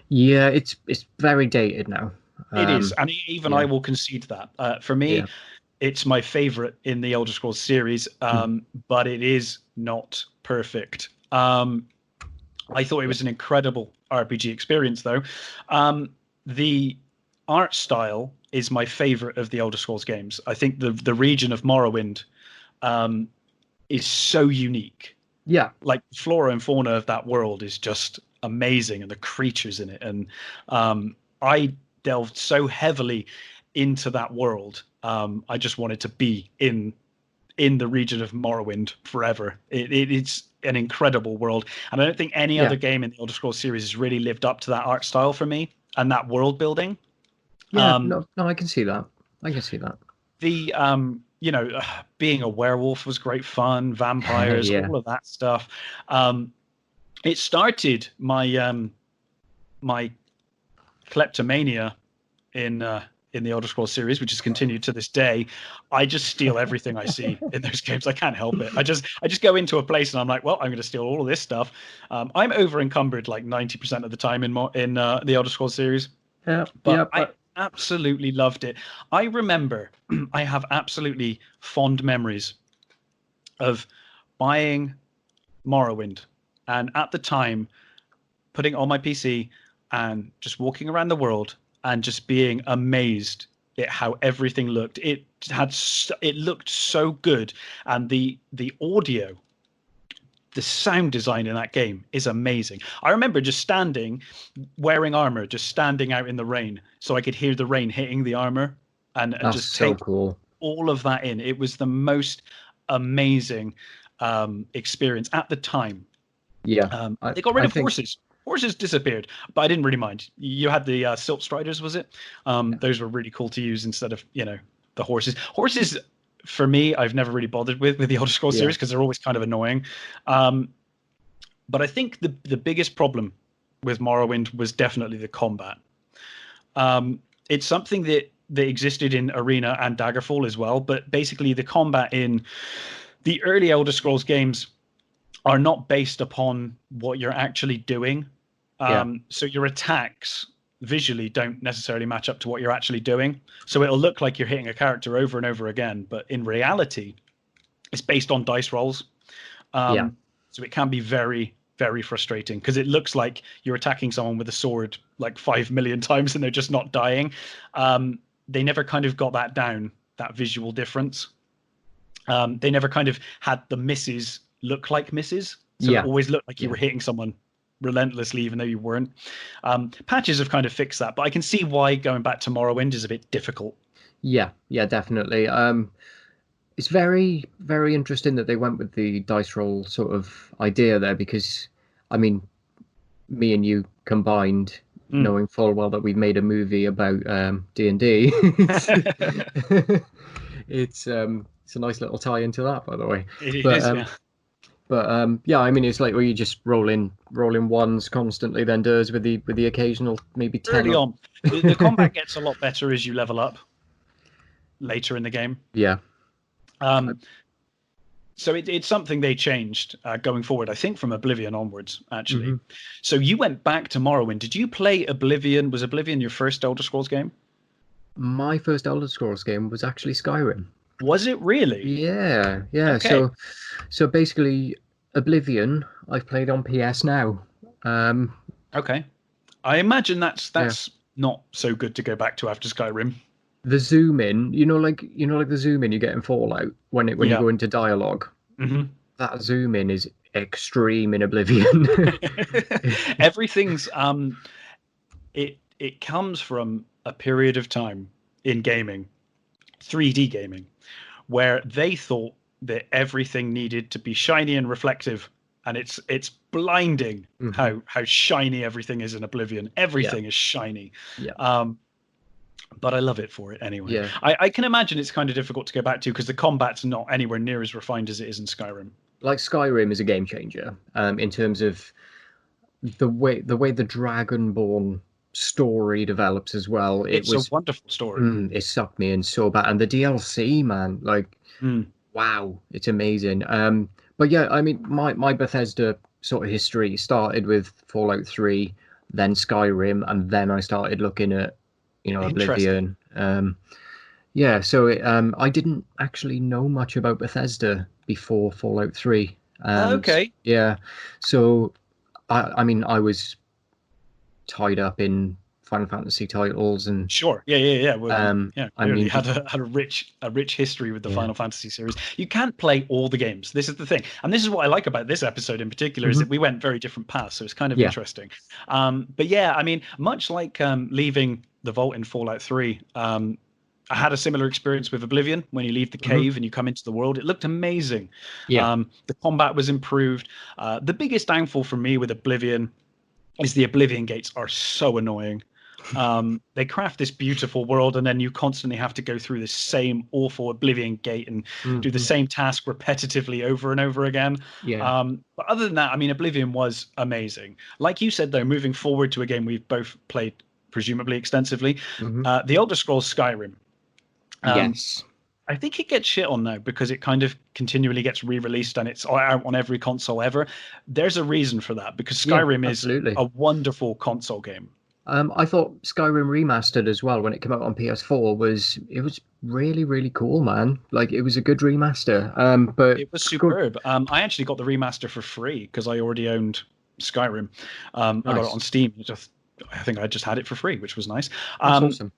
Yeah, it's very dated now. It is, and even I will concede that. For me, it's my favorite in the Elder Scrolls series, but it is not perfect. I thought it was an incredible RPG experience, though. The art style is my favorite of the Elder Scrolls games. I think the region of Morrowind is so unique. Yeah. Like, flora and fauna of that world is just amazing, and the creatures in it. And I delved so heavily into that world. I just wanted to be in the region of Morrowind forever. It's an incredible world, and I don't think any other game in the Elder Scrolls series has really lived up to that art style for me and that world building. No, I can see that. The being a werewolf was great fun. Vampires, all of that stuff. It started my my kleptomania in the Elder Scrolls series, which has continued to this day. I just steal everything I see in those games. I can't help it. I just go into a place and I'm like, well, I'm going to steal all of this stuff. I'm over encumbered like 90% of the time in the Elder Scrolls series. But I absolutely loved it. I remember I have absolutely fond memories of buying Morrowind, and at the time putting it on my PC and just walking around the world and just being amazed at how everything looked. It looked so good, and the audio, the sound design in that game is amazing. I remember just standing, wearing armor, just standing out in the rain, so I could hear the rain hitting the armor, and just take cool. all of that in. It was the most amazing experience at the time. Yeah, they got rid of horses. Horses disappeared, but I didn't really mind. You had the Silt Striders, was it? Those were really cool to use instead of the horses. Horses, for me, I've never really bothered with the Elder Scrolls series, because they're always kind of annoying. But I think the biggest problem with Morrowind was definitely the combat. It's something that existed in Arena and Daggerfall as well, but basically the combat in the early Elder Scrolls games are not based upon what you're actually doing. So your attacks visually don't necessarily match up to what you're actually doing. So it'll look like you're hitting a character over and over again, but in reality, it's based on dice rolls. So it can be very, very frustrating, because it looks like you're attacking someone with a sword like 5 million times and they're just not dying. They never kind of got that down, that visual difference. They never kind of had the misses look like misses. So it always looked like you were hitting someone relentlessly, even though you weren't. Patches have kind of fixed that, but I can see why going back to Morrowind is a bit difficult. Yeah, yeah, definitely. It's very, very interesting that they went with the dice roll sort of idea there because, I mean, me and you combined, Mm. knowing full well that we made a movie about D&D. It's a nice little tie into that, by the way. It But is, yeah. yeah, I mean, it's like where you just rolling ones constantly, then does with the occasional maybe 10 Early or on, the combat gets a lot better as you level up later in the game. yeah. So it's something they changed going forward, I think, from Oblivion onwards, actually. Hmm. So you went back to Morrowind. Did you play Oblivion? Was Oblivion your first Elder Scrolls game? My first Elder Scrolls game was actually Skyrim. Was it really? Yeah, yeah. Okay. So basically, Oblivion I've played on PS now. Um, Okay. I imagine that's yeah. not so good to go back to after Skyrim. The zoom in, like the zoom in you get in Fallout when you Yeah. go into dialogue. Hmm. That zoom in is extreme in Oblivion. Everything's it comes from a period of time in gaming, 3D gaming, where they thought that everything needed to be shiny and reflective, and it's blinding Mhm. how shiny everything is in Oblivion. Yeah, Everything is shiny. yeah, But I love it for it anyway. yeah. I can imagine it's kind of difficult to go back to because the combat's not anywhere near as refined as it is in Skyrim. Like Skyrim is a game changer in terms of the Dragonborn story develops as well. It's a wonderful story. It sucked me in so bad, and the DLC, man, like Mm. wow, it's amazing. But yeah, I mean, my Bethesda sort of history started with Fallout 3, then Skyrim, and then I started looking at, Interesting. Oblivion. Yeah, so I didn't actually know much about Bethesda before Fallout 3. Okay. Yeah, so I mean, I was tied up in Final Fantasy titles, and Sure. Yeah. Well, yeah. I Clearly mean, had a rich history with the yeah. Final Fantasy series. You can't play all the games. This is the thing, and this is what I like about this episode in particular is Mhm. that we went very different paths. So it's kind of Yeah. interesting. But yeah, I mean, much like leaving the vault in Fallout 3. I had a similar experience with Oblivion when you leave the Mhm. cave and you come into the world. It looked amazing. Yeah. The combat was improved. The biggest downfall for me with Oblivion is the Oblivion gates are so annoying. They craft this beautiful world, and then you constantly have to go through this same awful Oblivion gate and do the Mhm. same task repetitively over and over again. Yeah. But other than that, I mean, Oblivion was amazing. Like you said, though, moving forward to a game we've both played presumably extensively, Mhm. The Elder Scrolls Skyrim. Um, Yes. I think it gets shit on now because it kind of continually gets re-released and it's out on every console ever. There's a reason for that because Yeah, Skyrim is absolutely. a wonderful console game. I thought Skyrim Remastered as well when it came out on PS4 was really, really cool, man. Like it was a good remaster. But It was good, superb. I actually got the remaster for free because I already owned Skyrim. I got it nice. on Steam. I think I just had it for free, which was nice. That's Um, awesome.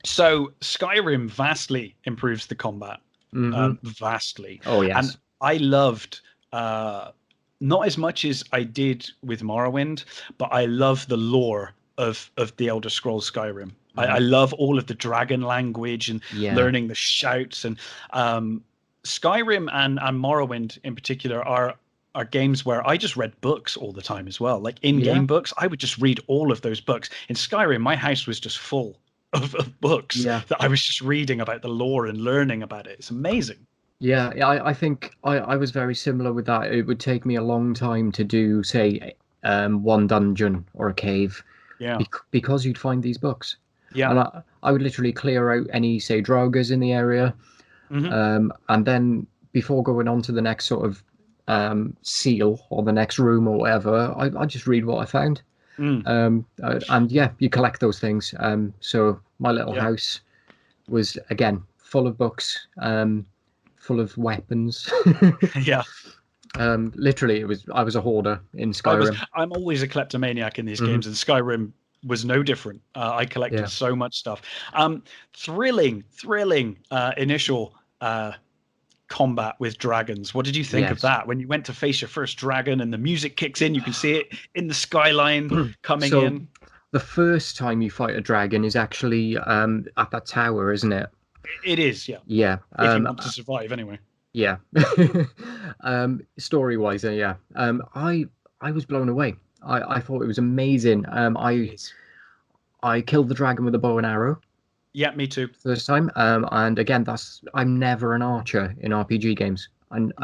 so Skyrim vastly improves the combat, Hmm. vastly, Oh and yes. I loved. Not as much as I did with Morrowind, but I love the lore of the Elder Scrolls Skyrim. I Mhm. love all of the dragon language and Yeah. learning the shouts and Skyrim and Morrowind in particular are games where I just read books all the time as well, like Yeah. in-game books. I would just read all of those books. In Skyrim, my house was just full of books Yeah. that I was just reading about the lore and learning about it. It's amazing. Yeah. Yeah. I think I was very similar with that. It would take me a long time to do, say, one dungeon or a cave Yeah, because you'd find these books. yeah. And I would literally clear out any, say, draugas in the area. Hmm. And then before going on to the next sort of seal or the next room or whatever, I just read what I found. Mm, And yeah, you collect those things. So my little yeah, house was again full of books, full of weapons. yeah. Literally, I was a hoarder in Skyrim. I'm always a kleptomaniac in these Hmm. games, and Skyrim was no different. I collected Yeah. so much stuff. Thrilling initial combat with dragons. What did you think of Yes. that? When you went to face your first dragon and the music kicks in, you can see it in the skyline coming So in. the first time you fight a dragon is actually at that tower, isn't it? It is, yeah. Yeah. If you want to survive, anyway. Yeah. Story wise, yeah. I was blown away. I thought it was amazing. It is. I killed the dragon with a bow and arrow Yeah, me too. first time. And again, I'm never an archer in RPG games.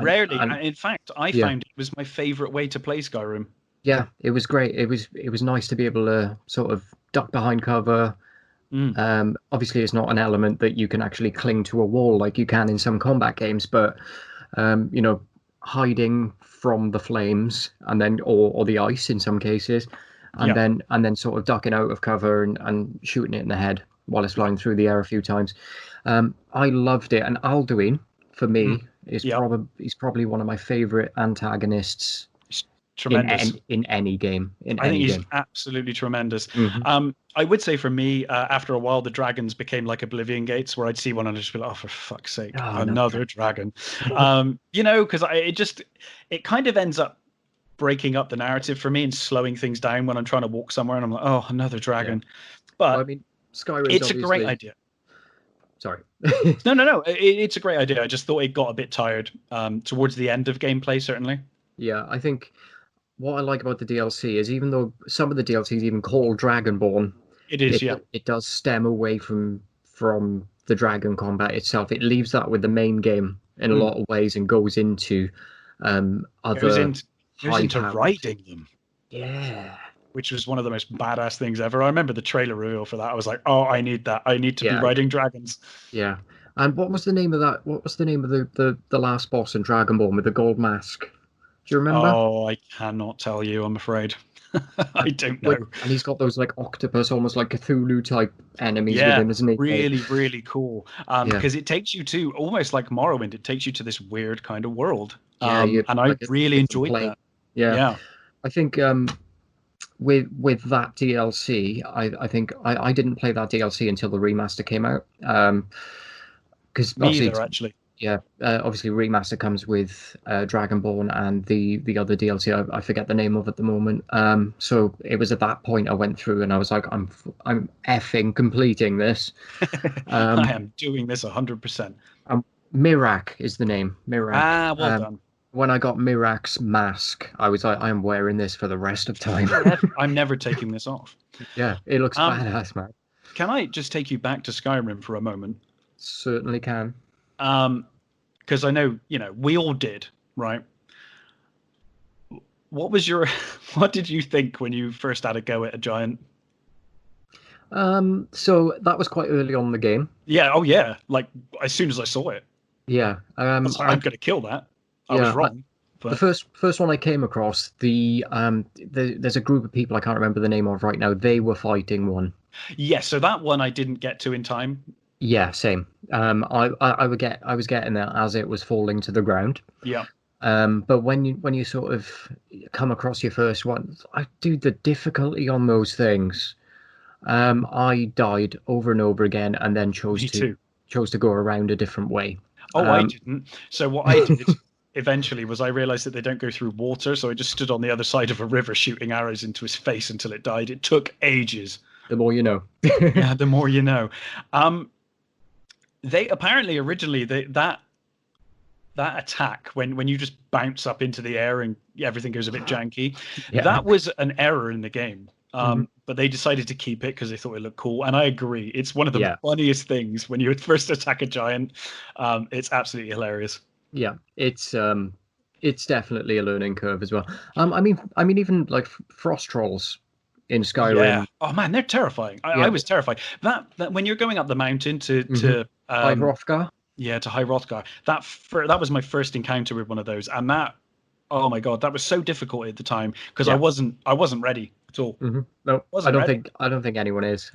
Rarely. And In fact, I yeah, found it was my favorite way to play Skyrim. yeah, it was great. It was nice to be able to sort of duck behind cover. Mm. Obviously, it's not an element that you can actually cling to a wall like you can in some combat games, but you know, hiding from the flames and then or the ice in some cases, Yeah. and then sort of ducking out of cover and shooting it in the head while it's flying through the air a few times. I loved it, and Alduin for Mm. me is Yeah. probably one of my favorite antagonists Tremendous. in any game I think he's absolutely tremendous. Hmm. I would say for me, after a while, the dragons became like Oblivion Gates, where I'd see one and I'd just be like, "Oh, for fuck's sake, Oh, another dragon!" Because it kind of ends up breaking up the narrative for me and slowing things down when I'm trying to walk somewhere, and I'm like, "Oh, another dragon." Well, I But mean, Skyrim's it's a great obviously. idea. Sorry. No. It's a great idea. I just thought it got a bit tired towards the end of gameplay, certainly. Yeah, I think what I like about the DLC is even though some of the DLC is even called Dragonborn, It is, it yeah. it does stem away from the dragon combat itself. It leaves that with the main game in a Mm. lot of ways and goes into Goes other into goes high into powered. riding them, Yeah. which was one of the most badass things ever. I remember the trailer reveal for that. I was like, "Oh, I need that. I need to be Yeah, riding dragons." yeah. And what was the name of that? What was the name of the last boss in Dragonborn with the gold mask? Do you remember? Oh, I cannot tell you, I'm afraid. I don't know. And he's got those like octopus, almost like Cthulhu type enemies with Yeah, him, isn't he? really, really cool. Yeah, Because it takes you to almost like Morrowind. It takes you to this weird kind of world. yeah. You And I like a really different enjoyed plane. that. Yeah, Yeah, I think with that DLC, I think I didn't play that DLC until the remaster came out. Because me obviously either, actually. obviously remaster comes with Dragonborn and the other DLC I forget the name of at the moment. So it was at that point I went through and I was like, I'm effing completing this. I Um, am doing this 100%. Mirak is the name. Mirak. Ah, well done. When I got Mirak's mask, I was like, I am wearing this for the rest of time. I'm never taking this off. Yeah, it looks Um, badass, man. can I just take you back to Skyrim for a moment? Certainly can. Because I know, we all did, right? What was your, what did you think when you first had a go at a giant? So that was quite early on in the game. Yeah, oh yeah. Like as soon as I saw it, Yeah. I was like, I'm going to kill that. I was Yeah, wrong, the but first one I came across, there's a group of people I can't remember the name of right now. They were fighting one. yeah. So that one I didn't get to in time. Yeah, same. I was getting there as it was falling to the ground. Yeah, But when you sort of come across your first one, I do the difficulty on those things. I died over and over again, and then me too. chose to go around a different way. Oh, I Um, didn't. So what I did eventually was I realized that they don't go through water, so I just stood on the other side of a river shooting arrows into his face until it died. It took ages. the more you know. Yeah, the more you know. They apparently originally that attack when you just bounce up into the air and everything goes a bit janky, Yeah. that was an error in the game. Mhm. But they decided to keep it because they thought it looked cool. And I agree. It's one of the Yeah. funniest things when you first attack a giant. It's absolutely hilarious. Yeah, it's definitely a learning curve as well. I mean, even like frost trolls in Yeah. Skyrim. Oh man, they're terrifying. I Yeah. was terrified. That when you're going up the mountain to High Hrothgar. yeah, to High Hrothgar. That was my first encounter with one of those, and that, oh my god, that was so difficult at the time because Yeah. I wasn't ready at all. No, Wasn't ready. I don't think anyone is.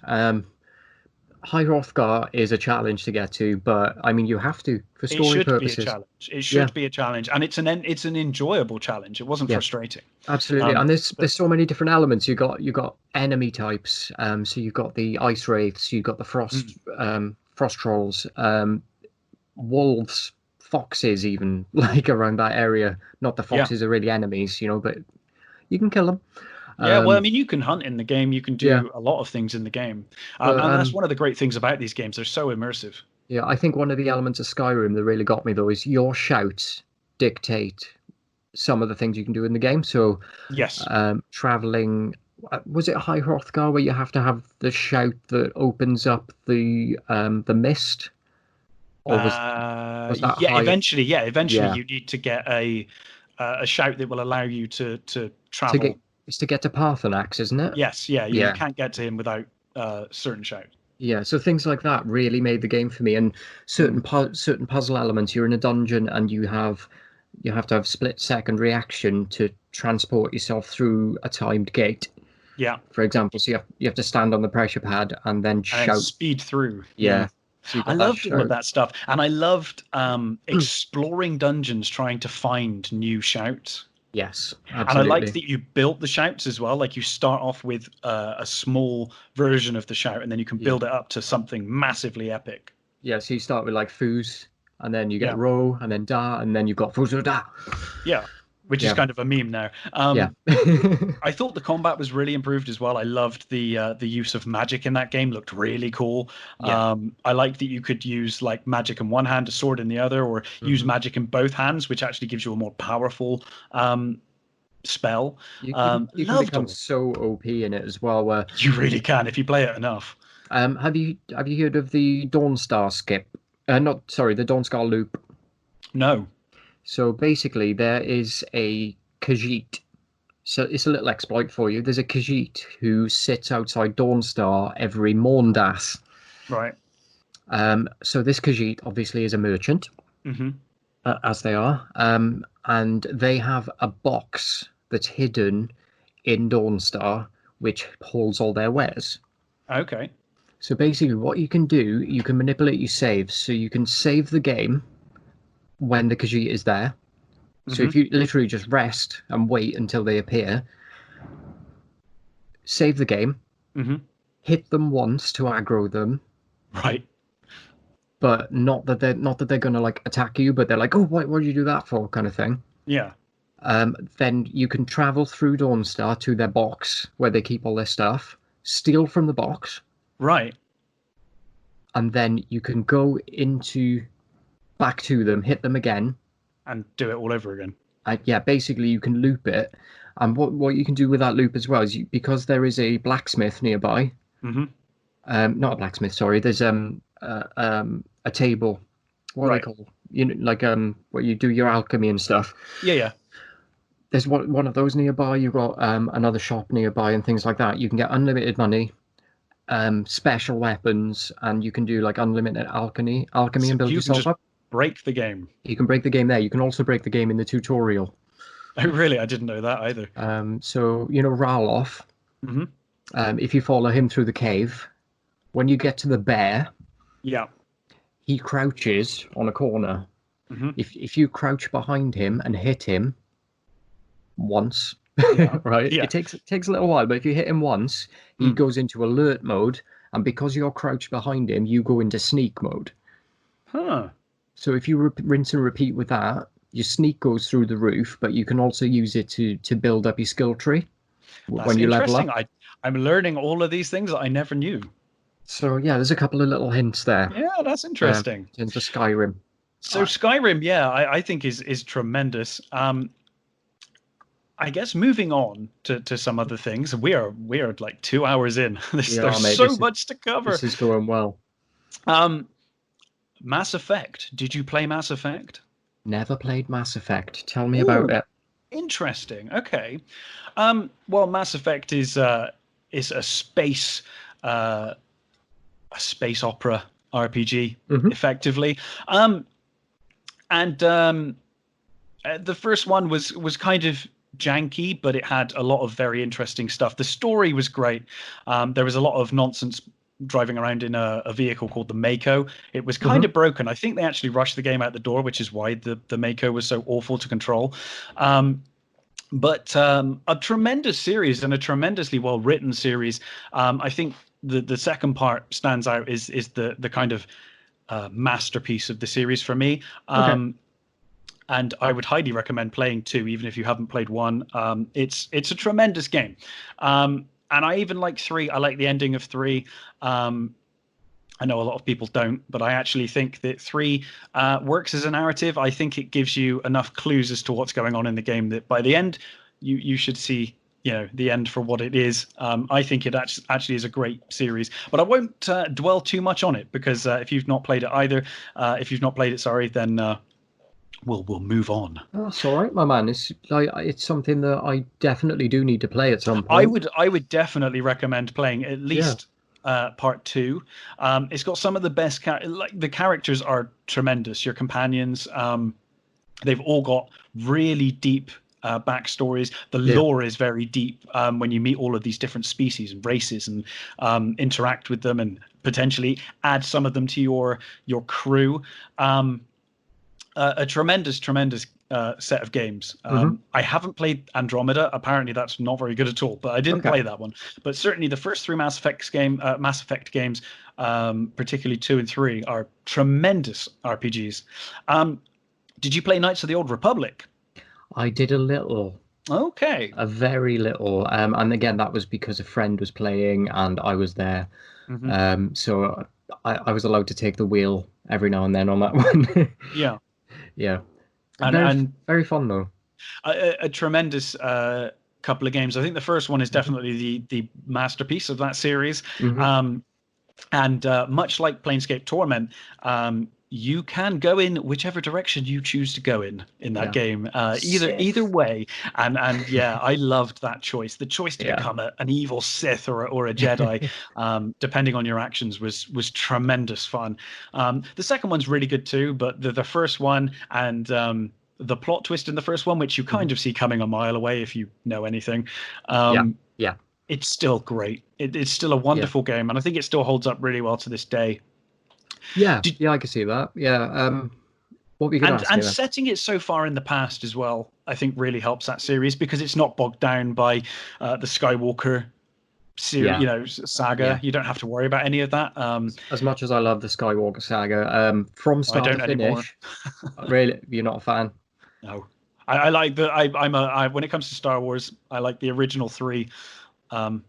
High Hrothgar is a challenge to get to, but I mean, you have to for It story should be a purposes. challenge. It Yeah. should be a challenge, and it's an enjoyable challenge. It wasn't Yeah. frustrating. Absolutely, and But there's so many different elements. You got enemy types. So you've got the ice wraiths, you've got the frost trolls, wolves, foxes even like around that area. Not the Yeah. foxes are really enemies, but you can kill them. Yeah, well, I Um, mean, you can hunt in the game. You can yeah, do a lot of things in the game, but and that's one of the great things about these games. They're so immersive. yeah, I think one of the elements of Skyrim that really got me though is your shouts dictate some of the things you can do in the game. So, Yes. traveling. Was it High Hrothgar where you have to have the shout that opens up the mist, or was that Yeah. high? Eventually, yeah. Eventually, Yeah, you need to get a shout that will allow you to to get travel. it's to get to Parthenax, isn't it? Yes. Yeah. You Yeah, can't get to him without certain shout. yeah. So things like that really made the game for me, and Mm. certain puzzle elements. You're in a dungeon, and you have to have split-second reaction to transport yourself through a timed gate, Yeah. for example. So you have to stand on the pressure pad and then And then shout. speed through. Yeah. Yeah. So you I got that loved all of shout. that stuff, and I loved exploring dungeons, trying to find new shouts. Yes, And I liked absolutely. that you built the shouts as well. Like you start off with a small version of the shout, and then you can Yeah. build it up to something massively epic. Yeah, so you start with like foos, and then you get Yeah, ro, and then da, and then you've got fuzo da. yeah, which is Yeah, kind of a meme now. yeah. I thought the combat was really improved as well. I loved the use of magic in that game; looked really cool. Yeah. I liked that you could use like magic in one hand, a sword in the other, or use Hmm. magic in both hands, which actually gives you a more powerful spell. You can Loved become all. so OP in it as well. Where You really can if you play it enough. have you heard of the Dawnstar skip? Not sorry, the Dawnstar loop. No. So basically, there is a Khajiit. So it's a little exploit for you. There's a Khajiit who sits outside Dawnstar every Morndas. Right. So this Khajiit obviously is a merchant, Hmm. as they are, and they have a box that's hidden in Dawnstar, which holds all their wares. Okay. So basically, what you can do, you can manipulate your saves. So you can save the game when the Khajiit is there. So Hmm. if you literally just rest and wait until they appear, save the game, Hmm. hit them once to aggro them, Right. but not that they're gonna like attack you, but they're like, oh, what did you do that for, kind of thing. Yeah. Then you can travel through Dawnstar to their box where they keep all their stuff, steal from the box, Right. and then you can go into back to them, hit them again. And do it all over again. Yeah, basically you can loop it. And what you can do with that loop as well is because there is a blacksmith nearby. Hmm. Not a blacksmith, sorry. There's a table. What are they Right. called? Like where you do your alchemy and stuff. Yeah. Yeah. There's one of those nearby. You've got another shop nearby and things like that. You can get unlimited money, special weapons, and you can do like unlimited alchemy So and build you can yourself just up. break the game. You can break the game there. You can also break the game in the tutorial. Oh, really? I didn't know that either. So Ralof, Hmm. if you follow him through the cave, when you get to the bear, Yeah. he crouches on a corner. Hmm. If you crouch behind him and hit him once, Yeah. right? Yeah. It takes a little while, but if you hit him once, he Mm. goes into alert mode, and because you're crouched behind him, you go into sneak mode. Huh. So if you rinse and repeat with that, your sneak goes through the roof, but you can also use it to build up your skill tree That's when you level interesting. up. I'm learning all of these things that I never knew. So yeah, there's a couple of little hints there, Yeah, that's interesting. in the Skyrim. So Skyrim, yeah, I think is tremendous. I guess moving on to some other things. We are like 2 hours in. We are, There's mate. so much to cover. This is going well. Um, Mass Effect. Did you play Mass Effect? Never played Mass Effect. Tell me about Ooh, it. interesting. Okay. Well, Mass Effect is a space uh, a space opera RPG, Hmm. effectively. And the first one was kind of janky, but it had a lot of very interesting stuff. The story was great. There was a lot of nonsense driving around in a vehicle called the Mako. It was kind Hmm. of broken. I think they actually rushed the game out the door, which is why the Mako was so awful to control. But a tremendous series and a tremendously well written series. I think the second part stands out is the kind of masterpiece of the series for me. Okay. And I would highly recommend playing 2, even if you haven't played 1. It's a tremendous game. And I even like 3. I like the ending of 3. I know a lot of people don't, but I actually think that 3 works as a narrative. I think it gives you enough clues as to what's going on in the game that by the end, you should see the end for what it is. I think it actually is a great series, but I won't dwell too much on it because if you've not played it either, if you've not played it, sorry, then we'll move on. Oh, that's all right, my man. It's something that I definitely do need to play at some I point. would definitely recommend playing at Yeah. least part 2. It's got some of the best like the characters are tremendous. Your companions, they've all got really deep backstories. The Yeah. lore is very deep when you meet all of these different species and races and interact with them and potentially add some of them to your crew. A tremendous set of games. Hmm. I haven't played Andromeda. Apparently, that's not very good at all. But I didn't Okay. play that one. But certainly, the first 3 Mass Effect games, particularly 2 and 3, are tremendous RPGs. Did you play Knights of the Old Republic? I did a little, Okay. a very little, and again, that was because a friend was playing and I was there. Hmm. So I was allowed to take the wheel every now and then on that one. Yeah, Yeah. and Very, and very fun though. a tremendous couple of games. I think the first one is Hmm. definitely the masterpiece of that series. Hmm. Um, And much like Planescape Torment, you can go in whichever direction you choose to go in that Yeah. game, either Sith. way. And yeah, I loved that choice. The choice to Yeah. become an evil Sith or a Jedi, depending on your actions, was tremendous fun. The second one's really good too, but the first one and the plot twist in the first one, which you Hmm. kind of see coming a mile away if you know anything. Yeah. Um, Yeah. it's still great. It's still a Yeah. wonderful game, and I think it still holds up really well to this day. Yeah. Did, Yeah. I can see that. Yeah. What were you going to ask me and then? setting it so far in the past as well, I think really helps that series because it's not bogged down by the Skywalker series, Yeah. saga. Yeah. You don't have to worry about any of that. As much as I love the Skywalker saga, from I start to don't anymore. finish, really, you're not a fan. No, I like the when it comes to Star Wars, I like the original 3. Um,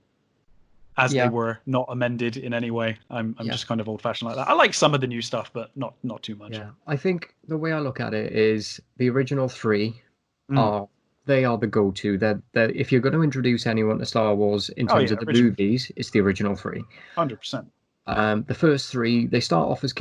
as they Yeah. were, not amended in any way. I'm Yeah. just kind of old fashioned like that. I like some of the new stuff, but not too much. Yeah. I think the way I look at it is the original three Mm. are they are the go-to. They're if you're going to introduce anyone to Star Wars in Oh terms yeah, of the original, movies, it's the original three. 100%. The first three, they start off as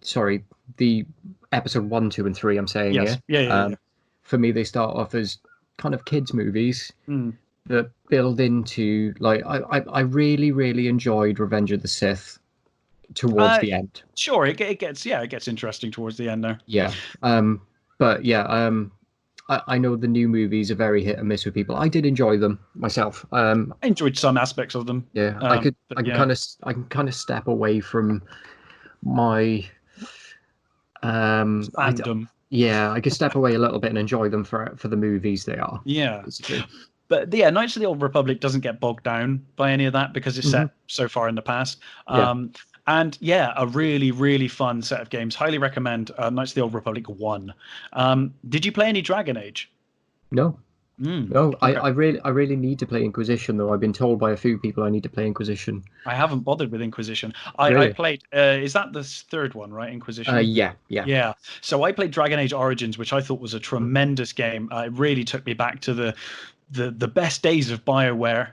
sorry, the episode one, two, and three. I'm saying Yes, here. yeah. For me, they start off as kind of kids' movies Mm. that build into like I really really enjoyed Revenge of the Sith towards Uh, the end. sure, it gets interesting towards the end there. Yeah. But yeah, I know the new movies are very hit and miss with people. I did enjoy them myself. I enjoyed some aspects of them, Yeah, but yeah, I can kind of step away from my I fandom. yeah, I could step away a little bit and enjoy them for the movies they are, Yeah, basically. but yeah, Knights of the Old Republic doesn't get bogged down by any of that because it's Hmm. set so far in the past. Yeah. And yeah, a really fun set of games. Highly recommend Knights of the Old Republic 1. Did you play any Dragon Age? No. Mm, No, okay. I really need to play Inquisition though. I've been told by a few people I need to play Inquisition. I haven't bothered with Inquisition. I Really? played. Is that the third one, right? Inquisition. Yeah, yeah. Yeah. So I played Dragon Age Origins, which I thought was a tremendous game. It really took me back to the best days of BioWare.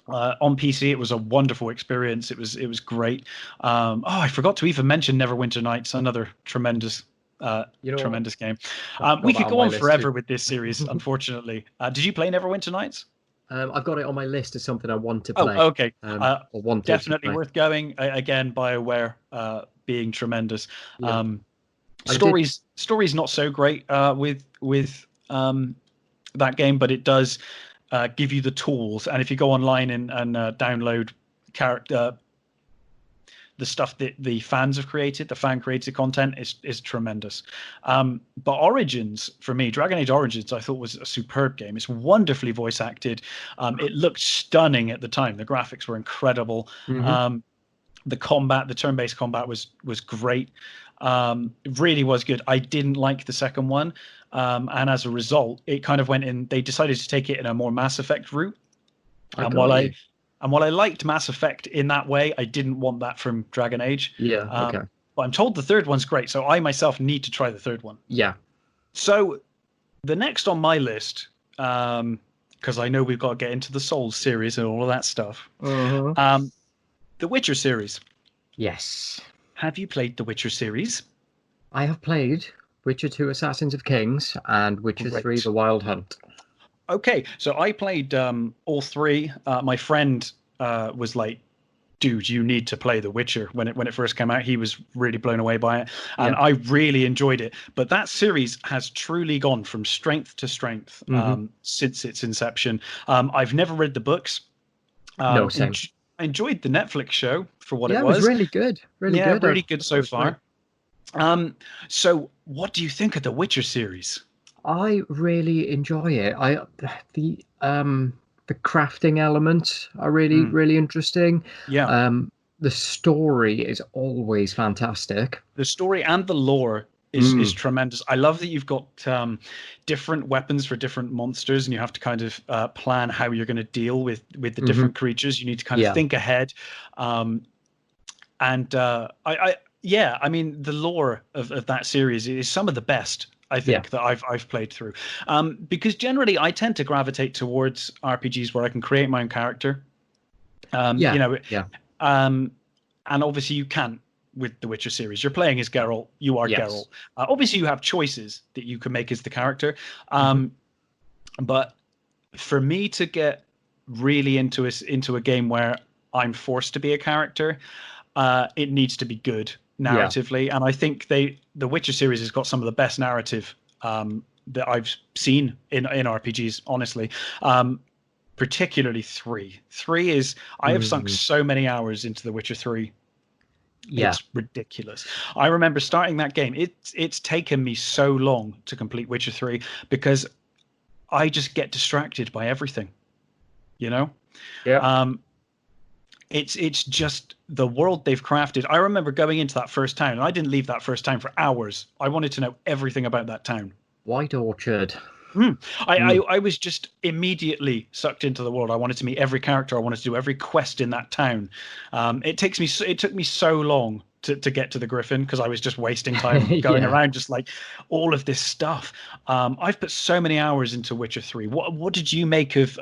On PC, it was a wonderful experience. It was great. I forgot to even mention Neverwinter Nights, another tremendous. You know what? Tremendous game. I've We got that could on go my on list too. forever with this series, unfortunately. Did you play Neverwinter Nights? I've got it on my list as something I want to Oh, play. okay. Or wanted to Definitely play. worth going. Again, BioWare being tremendous. Yeah. I did. Story's not so great with that game, but it does give you the tools. And if you go online and download character the stuff that the fans have created, the fan created content is tremendous. But Origins, for me, Dragon Age Origins, I thought was a superb game. It's wonderfully voice acted. It looked stunning at the time. The graphics were incredible. Hmm. The combat, the turn-based combat was great. It really was good. I didn't like the second one, and as a result, it kind of went in. They decided to take it in a more Mass Effect route. I And got you. while I liked Mass Effect in that way, I didn't want that from Dragon Age. Yeah. Okay. But I'm told the third one's great, so I myself need to try the third one. Yeah. So the next on my list, because I know we've got to get into the Souls series and all of that stuff. Uh-huh. The Witcher series. Yes. Have you played the Witcher series? I have played Witcher 2 Assassins of Kings and Witcher 3 The Wild Hunt. Okay, so I played all three. My friend was like, dude, you need to play The Witcher. When it first came out, he was really blown away by it, and I really enjoyed it. But that series has truly gone from strength to strength since its inception. I've never read the books. No, same. I enjoyed the Netflix show for what it was. Yeah, it was really good. Really good. Really good so far. So what do you think of the Witcher series? I really enjoy it. The crafting elements are really interesting. Yeah. The story is always fantastic. The story and the lore is tremendous. I love that you've got different weapons for different monsters, and you have to kind of plan how you're going to deal with the different creatures. You need to kind of think ahead. I mean, the lore of that series is some of the best, I think, that I've played through. Because generally I tend to gravitate towards RPGs where I can create my own character. And obviously you can't with the Witcher series. You're playing as Geralt. You are Geralt. Obviously you have choices that you can make as the character. But for me to get really into a game where I'm forced to be a character, it needs to be good narratively. And I think the Witcher series has got some of the best narrative that I've seen in RPGs, honestly. Particularly 3. 3 is, I have sunk so many hours into The Witcher 3. It's ridiculous. I remember starting that game. It's taken me so long to complete Witcher 3 because I just get distracted by everything, you know? Yeah. It's just the world they've crafted. I remember going into that first town, and I didn't leave that first town for hours. I wanted to know everything about that town. White Orchard. I was just immediately sucked into the world. I wanted to meet every character. I wanted to do every quest in that town. It took me so long to get to the Griffin because I was just wasting time going around just like all of this stuff. I've put so many hours into Witcher 3. What did you make of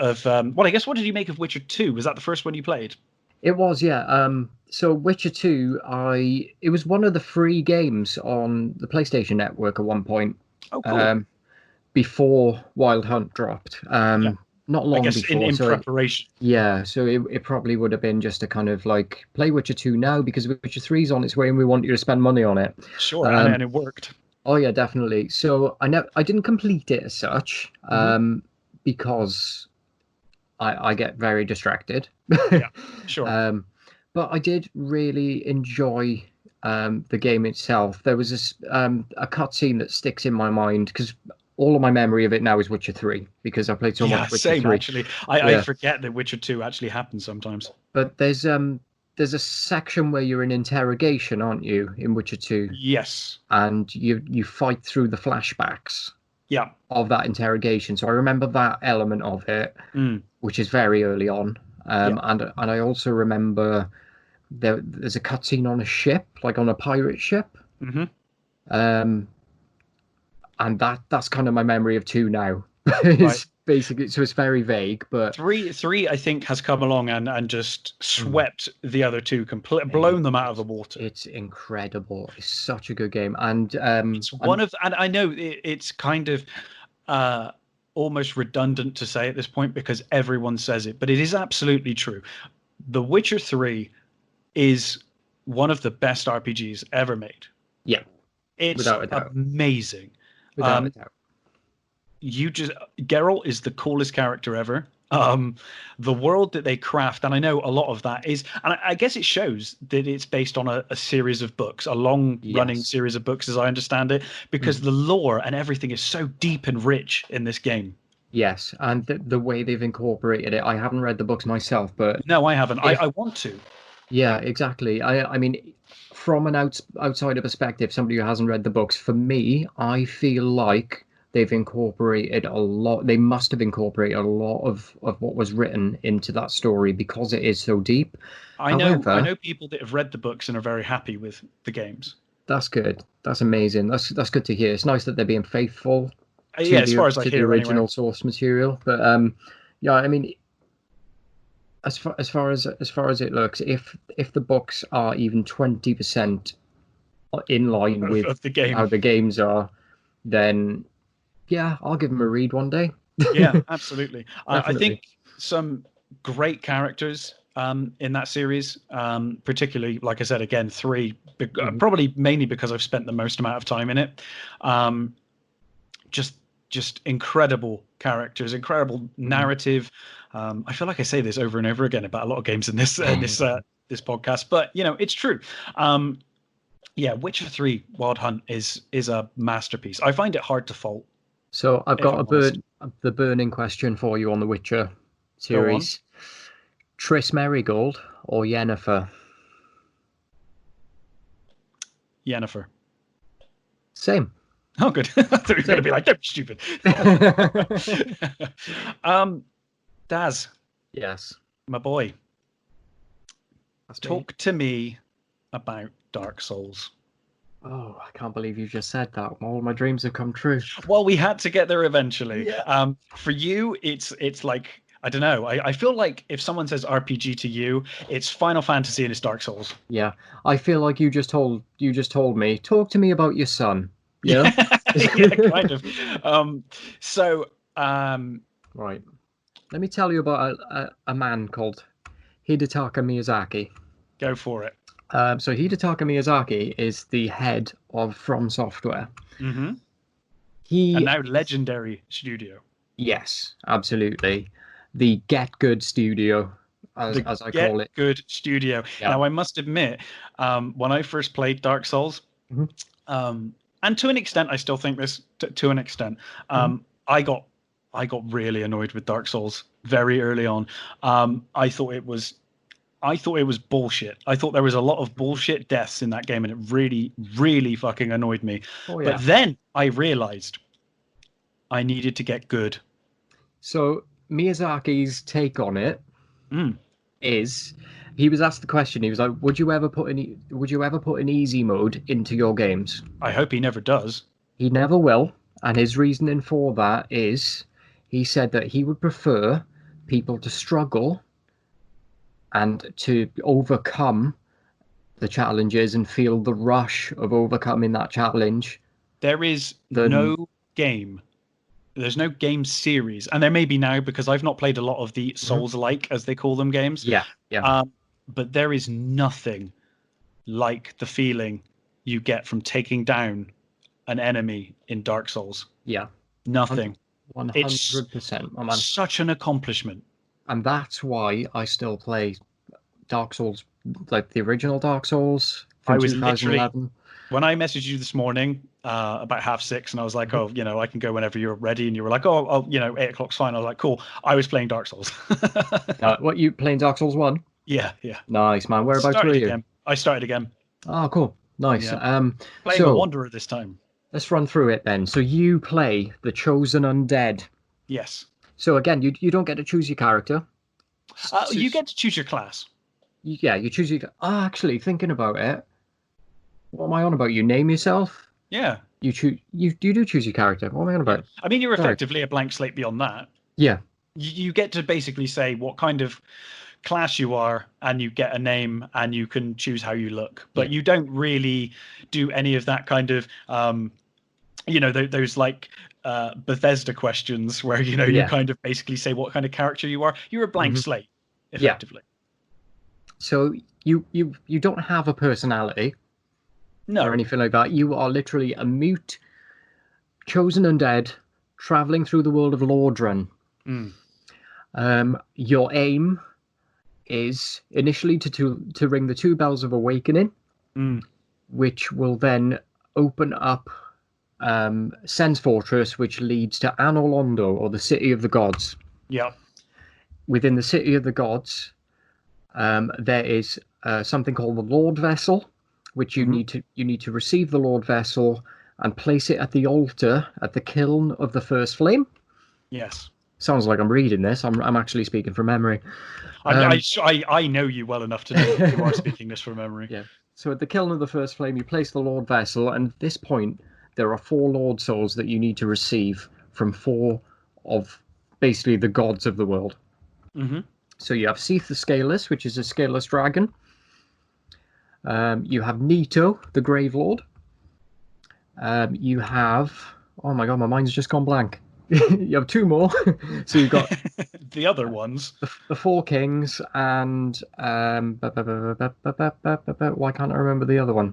what did you make of Witcher 2? Was that the first one you played? It was, yeah. So Witcher 2, it was one of the free games on the PlayStation Network at one point. Oh, cool. Before Wild Hunt dropped. Not long before. In preparation. So it probably would have been just a kind of like, play Witcher 2 now because Witcher 3 is on its way and we want you to spend money on it. Sure, and it worked. Oh yeah, definitely. So I didn't complete it as such because I get very distracted. Yeah, sure. But I did really enjoy the game itself. There was this a cutscene that sticks in my mind because all of my memory of it now is Witcher 3 because I played so much Witcher 3. Actually. I forget that Witcher 2 actually happens sometimes. But there's a section where you're in interrogation, aren't you, in Witcher 2? Yes. And you fight through the flashbacks of that interrogation. So I remember that element of it, which is very early on. And I also remember there's a cutscene on a ship, like on a pirate ship. And that's kind of my memory of 2 now. It's basically, so it's very vague, but 3 I think has come along and just swept the other 2 completely, blown them out of the water. It's incredible. It's such a good game, and it's and I know it's kind of almost redundant to say at this point because everyone says it, but it is absolutely true. The Witcher 3 is one of the best RPGs ever made. Yeah, it's without a doubt. Amazing. Without a doubt. Geralt is the coolest character ever. The world that they craft, and I know a lot of that is, and I guess it shows that it's based on a series of books, a long-running series of books, as I understand it, because the lore and everything is so deep and rich in this game. Yes, and the way they've incorporated it, I haven't read the books myself, but no, I haven't. I want to. Yeah, exactly. I mean, from an outsider perspective, somebody who hasn't read the books, for me, I feel like they've incorporated a lot. They must have incorporated a lot of what was written into that story because it is so deep. I know However, people that have read the books and are very happy with the games. that's good. That's amazing. That's good to hear. It's nice that they're being faithful Yeah, to as far as I the hear, original anyway. source material. But yeah, I mean, as far as it looks, if the books are even 20% in line with Of the game. how the games are, then yeah, I'll give them a read one day. Yeah, absolutely. I Definitely. think some great characters in that series, particularly, like I said, again, 3, probably mainly because I've spent the most amount of time in it. Just incredible characters, incredible narrative. I feel like I say this over and over again about a lot of games in this this podcast, but it's true. Yeah, Witcher 3 Wild Hunt is a masterpiece. I find it hard to fault. So I've If got I'm honest. the burning question for you on the Witcher Go on. series. Triss Merigold or Yennefer? Yennefer. Same. Oh, good. I thought you were going to be like, don't be stupid. Daz, Yes. my boy, That's talk to me about Dark Souls. Oh, I can't believe you just said that. All my dreams have come true. Well, we had to get there eventually. Yeah. For you, it's like, I don't know. I feel like if someone says RPG to you, it's Final Fantasy and it's Dark Souls. Yeah. I feel like you just told me, talk to me about your son. Yeah. Yeah, kind of. Right. Let me tell you about a man called Hidetaka Miyazaki. Go for it. So Hidetaka Miyazaki is the head of From Software. Mm-hmm. He and now legendary studio. Yes, absolutely. The Get Good studio, as I call it. Get Good studio. Yeah. Now, I must admit, when I first played Dark Souls, and to an extent, I still think this. To an extent, I got really annoyed with Dark Souls very early on. I thought it was bullshit. I thought there was a lot of bullshit deaths in that game, and it really, really fucking annoyed me. Oh, yeah. But then I realized I needed to get good. So Miyazaki's take on it is, he was asked the question. He was like, "Would you ever put an easy mode into your games?" I hope he never does. He never will, and his reasoning for that is, he said that he would prefer people to struggle and to overcome the challenges and feel the rush of overcoming that challenge. There is no game. There's no game series, and there may be now because I've not played a lot of the Souls-like, as they call them, games. Yeah. But there is nothing like the feeling you get from taking down an enemy in Dark Souls. Yeah. Nothing. 100%. My man. Such an accomplishment. And that's why I still play Dark Souls, like the original Dark Souls from 2011. When I messaged you this morning about 6:30, and I was like, "Oh, I can go whenever you're ready," and you were like, "Oh, 8:00's fine." I was like, "Cool." I was playing Dark Souls. What, you playing Dark Souls 1? Yeah. Nice, man. Whereabouts were you? Again. I started again. Oh, cool. Nice. Yeah. Playing a Wanderer this time. Let's run through it then. So you play the Chosen Undead. Yes. So again, you don't get to choose your character. You get to choose your class. Yeah, you choose your... actually, thinking about it, what am I on about? You name yourself? Yeah. You do choose your character. What am I on about? I mean, you're effectively a blank slate beyond that. Yeah. You get to basically say what kind of class you are, and you get a name, and you can choose how you look. But you don't really do any of that kind of, those like Bethesda questions where, you kind of basically say what kind of character you are. You're a blank slate, effectively. Yeah. So you don't have a personality. No. Or anything like that. You are literally a mute, chosen undead, traveling through the world of Lordran. Your aim is initially to ring the 2 bells of awakening, which will then open up Sen's Fortress, which leads to Anor Londo, or the City of the Gods. Yeah. Within the City of the Gods, there is something called the Lord Vessel, which you need to receive the Lord Vessel and place it at the altar at the kiln of the first flame. Yes. Sounds like I'm reading this. I'm actually speaking from memory. I know you well enough to know that you are speaking this from memory. Yeah. So at the kiln of the first flame, you place the Lord Vessel, and at this point, there are 4 Lord Souls that you need to receive from 4 of basically the gods of the world. Mm-hmm. So you have Seath the Scaleless, which is a scaleless dragon. You have Nito, the Grave Lord. You have... Oh my god, my mind's just gone blank. You have 2 more. So you've got the other ones. The 4 kings and why can't I remember the other one?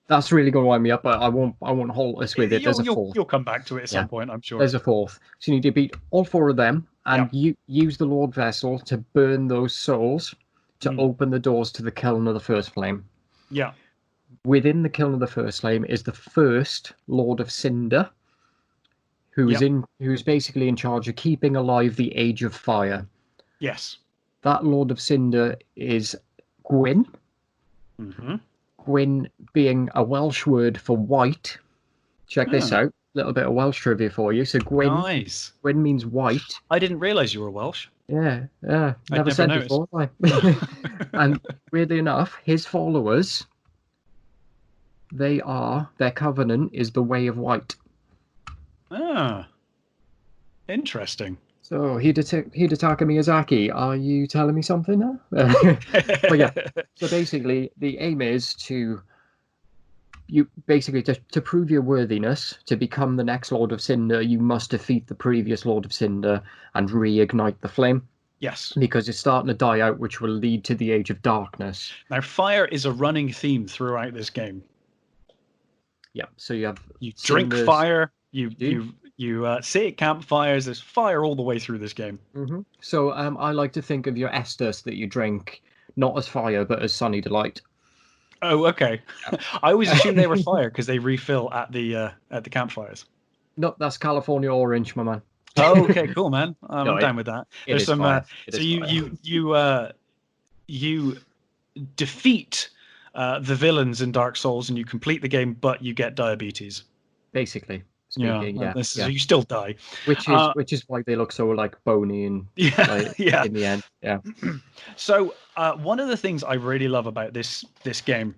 That's really going to wind me up, but I won't halt us with it. There's a 4th. You'll come back to it at some point, I'm sure. There's a 4th. So you need to beat all 4 of them, and you use the Lord Vessel to burn those souls to open the doors to the kiln of the first flame. Yeah. Within the kiln of the first flame is the first Lord of Cinder, who's basically in charge of keeping alive the Age of Fire. Yes. That Lord of Cinder is Gwyn. Mm-hmm. Gwyn being a Welsh word for white. Check this out. A little bit of Welsh trivia for you. So Gwyn, nice. Gwyn means white. I didn't realise you were Welsh. Yeah. Never said before. And weirdly enough, his followers, their covenant is the Way of White. Ah. Interesting. So, Hidetaka Miyazaki, are you telling me something now? But yeah, so basically, the aim is to prove your worthiness, to become the next Lord of Cinder, you must defeat the previous Lord of Cinder and reignite the flame. Yes. Because it's starting to die out, which will lead to the Age of Darkness. Now, fire is a running theme throughout this game. Yeah, so you drink fire, you sit at campfires, there's fire all the way through this game. Mm-hmm. So I like to think of your Estus that you drink not as fire, but as Sunny Delight. Oh, okay. I always assumed they were fire because they refill at the campfires. No, that's California Orange, my man. Oh, okay, cool, man. I'm down with that. There's some. So you defeat the villains in Dark Souls and you complete the game, but you get diabetes. Basically. Speaking, So you still die, which is why they look so like bony and in the end. Yeah. So one of the things I really love about this game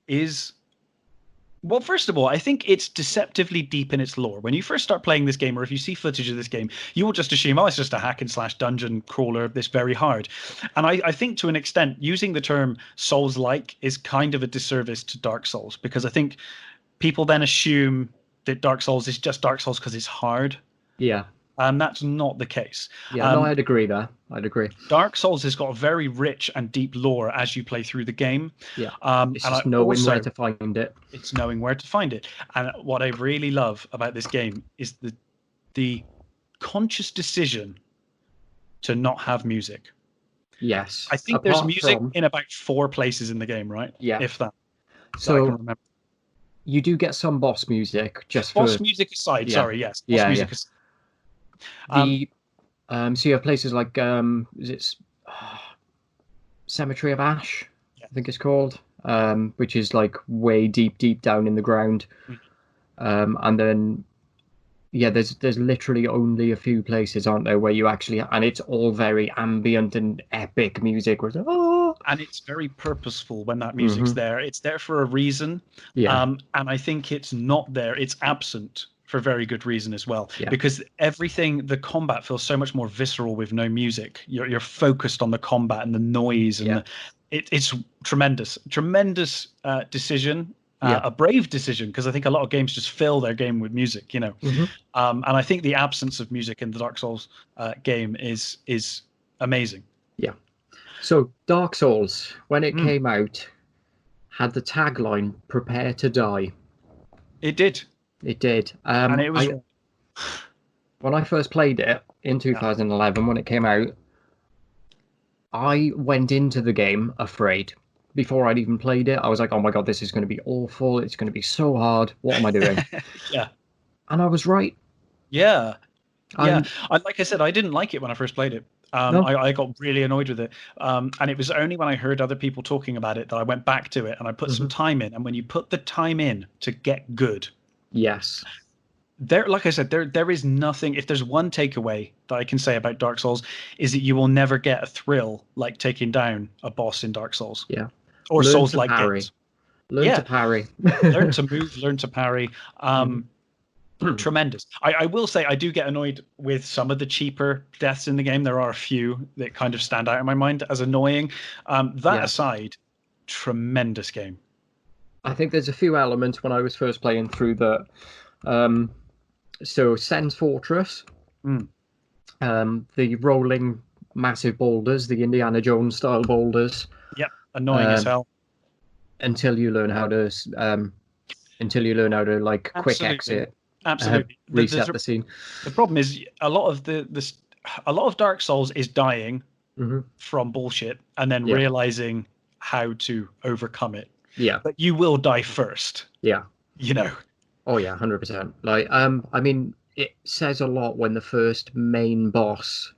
is, well, first of all, I think it's deceptively deep in its lore. When you first start playing this game, or if you see footage of this game, you will just assume, oh, it's just a hack and slash dungeon crawler that's very hard. And I think to an extent, using the term Souls-like is kind of a disservice to Dark Souls, because I think people then assume that Dark Souls is just Dark Souls because it's hard. Yeah. And that's not the case. Yeah, no, I'd agree there. I'd agree. Dark Souls has got a very rich and deep lore as you play through the game. Yeah. It's just knowing where to find it. It's knowing where to find it. And what I really love about this game is the conscious decision to not have music. Yes. I think there's music in about 4 places in the game, right? Yeah. If that. So I can remember. You do get some boss music, music aside. Sorry, yes. Boss music aside. So you have places like Cemetery of Ash, I think it's called, which is like way deep down in the ground, and then there's literally only a few places, aren't there, where you actually, and it's all very ambient and epic music, and it's very purposeful when that music's there. It's there for a reason. And I think it's not there, it's absent for very good reason as well, because the combat feels so much more visceral with no music. You're focused on the combat and the noise, and it's tremendous decision. A brave decision, because I think a lot of games just fill their game with music, and I think the absence of music in the Dark Souls game is amazing. Yeah. So Dark Souls, when it came out, had the tagline "Prepare to die." It did. It did. And it was. When I first played it in 2011, when it came out, I went into the game afraid. Before I'd even played it, I was like, oh my god, this is going to be awful. It's going to be so hard. What am I doing? Yeah. And I was right. Yeah. Yeah. Like I said, I didn't like it when I first played it. No. I got really annoyed with it. And it was only when I heard other people talking about it that I went back to it and I put some time in. And when you put the time in to get good, Yes. like I said, there is nothing. If there's one takeaway that I can say about Dark Souls, is that you will never get a thrill like taking down a boss in Dark Souls. Yeah. Or Learn Souls-like to parry. games. Learn to parry. Learn to move, learn to parry. Tremendous. I will say I do get annoyed with some of the cheaper deaths in the game. There are a few that kind of stand out in my mind as annoying. That aside, tremendous game. I think there's a few elements when I was first playing through that. So Sen's Fortress, the rolling massive boulders, the Indiana Jones style boulders. Yep, annoying as hell. Until you learn how to like quick exit. Absolutely. Reset the scene. The problem is a lot of Dark Souls is dying from bullshit and then realizing how to overcome it. Yeah. But you will die first. Yeah. You know. Oh yeah, 100%. Like I mean, it says a lot when the first main boss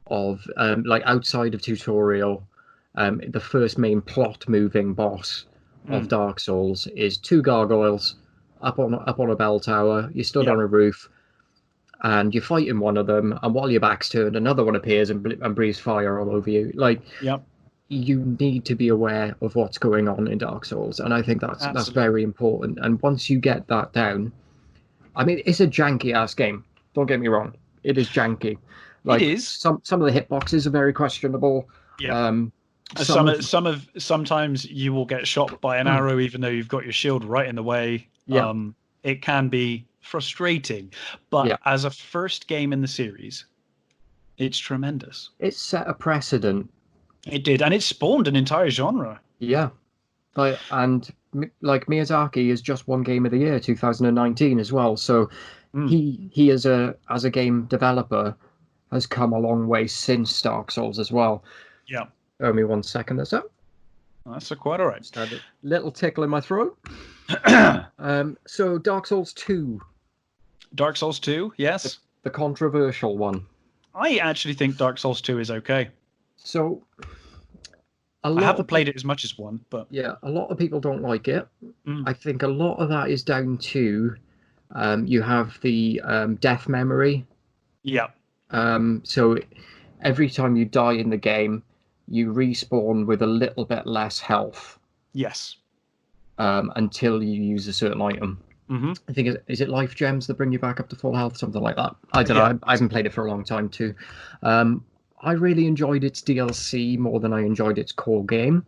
of like outside of tutorial, the first main plot moving boss of Dark Souls is two gargoyles up on a bell tower. You stood on a roof, and you're fighting one of them. And while your back's turned, another one appears and breathes fire all over you. Like, you need to be aware of what's going on in Dark Souls, and I think that's very important. And once you get that down, I mean, it's a janky ass game. Don't get me wrong, it is janky. Like, it is. Some of the hitboxes are very questionable. Yeah. Sometimes you will get shot by an arrow even though you've got your shield right in the way. Yeah. It can be frustrating, but as a first game in the series, it's tremendous. It set a precedent. It did, and it spawned an entire genre. Yeah. And Miyazaki is just won Game of the Year 2019 as well. So he as a game developer has come a long way since Dark Souls as well. Yeah. Give me 1 second. That's quite all right. Just had a little tickle in my throat. So Dark Souls 2. Dark Souls 2, yes. The controversial one. I actually think Dark Souls 2 is okay. So I haven't played it as much as 1, but yeah, a lot of people don't like it. I think a lot of that is down to you have the death memory. Yeah. So every time you die in the game, you respawn with a little bit less health. Yes. Until you use a certain item. I think is it life gems that bring you back up to full health, something like that. I don't know. I haven't played it for a long time too. I really enjoyed its DLC more than I enjoyed its core game.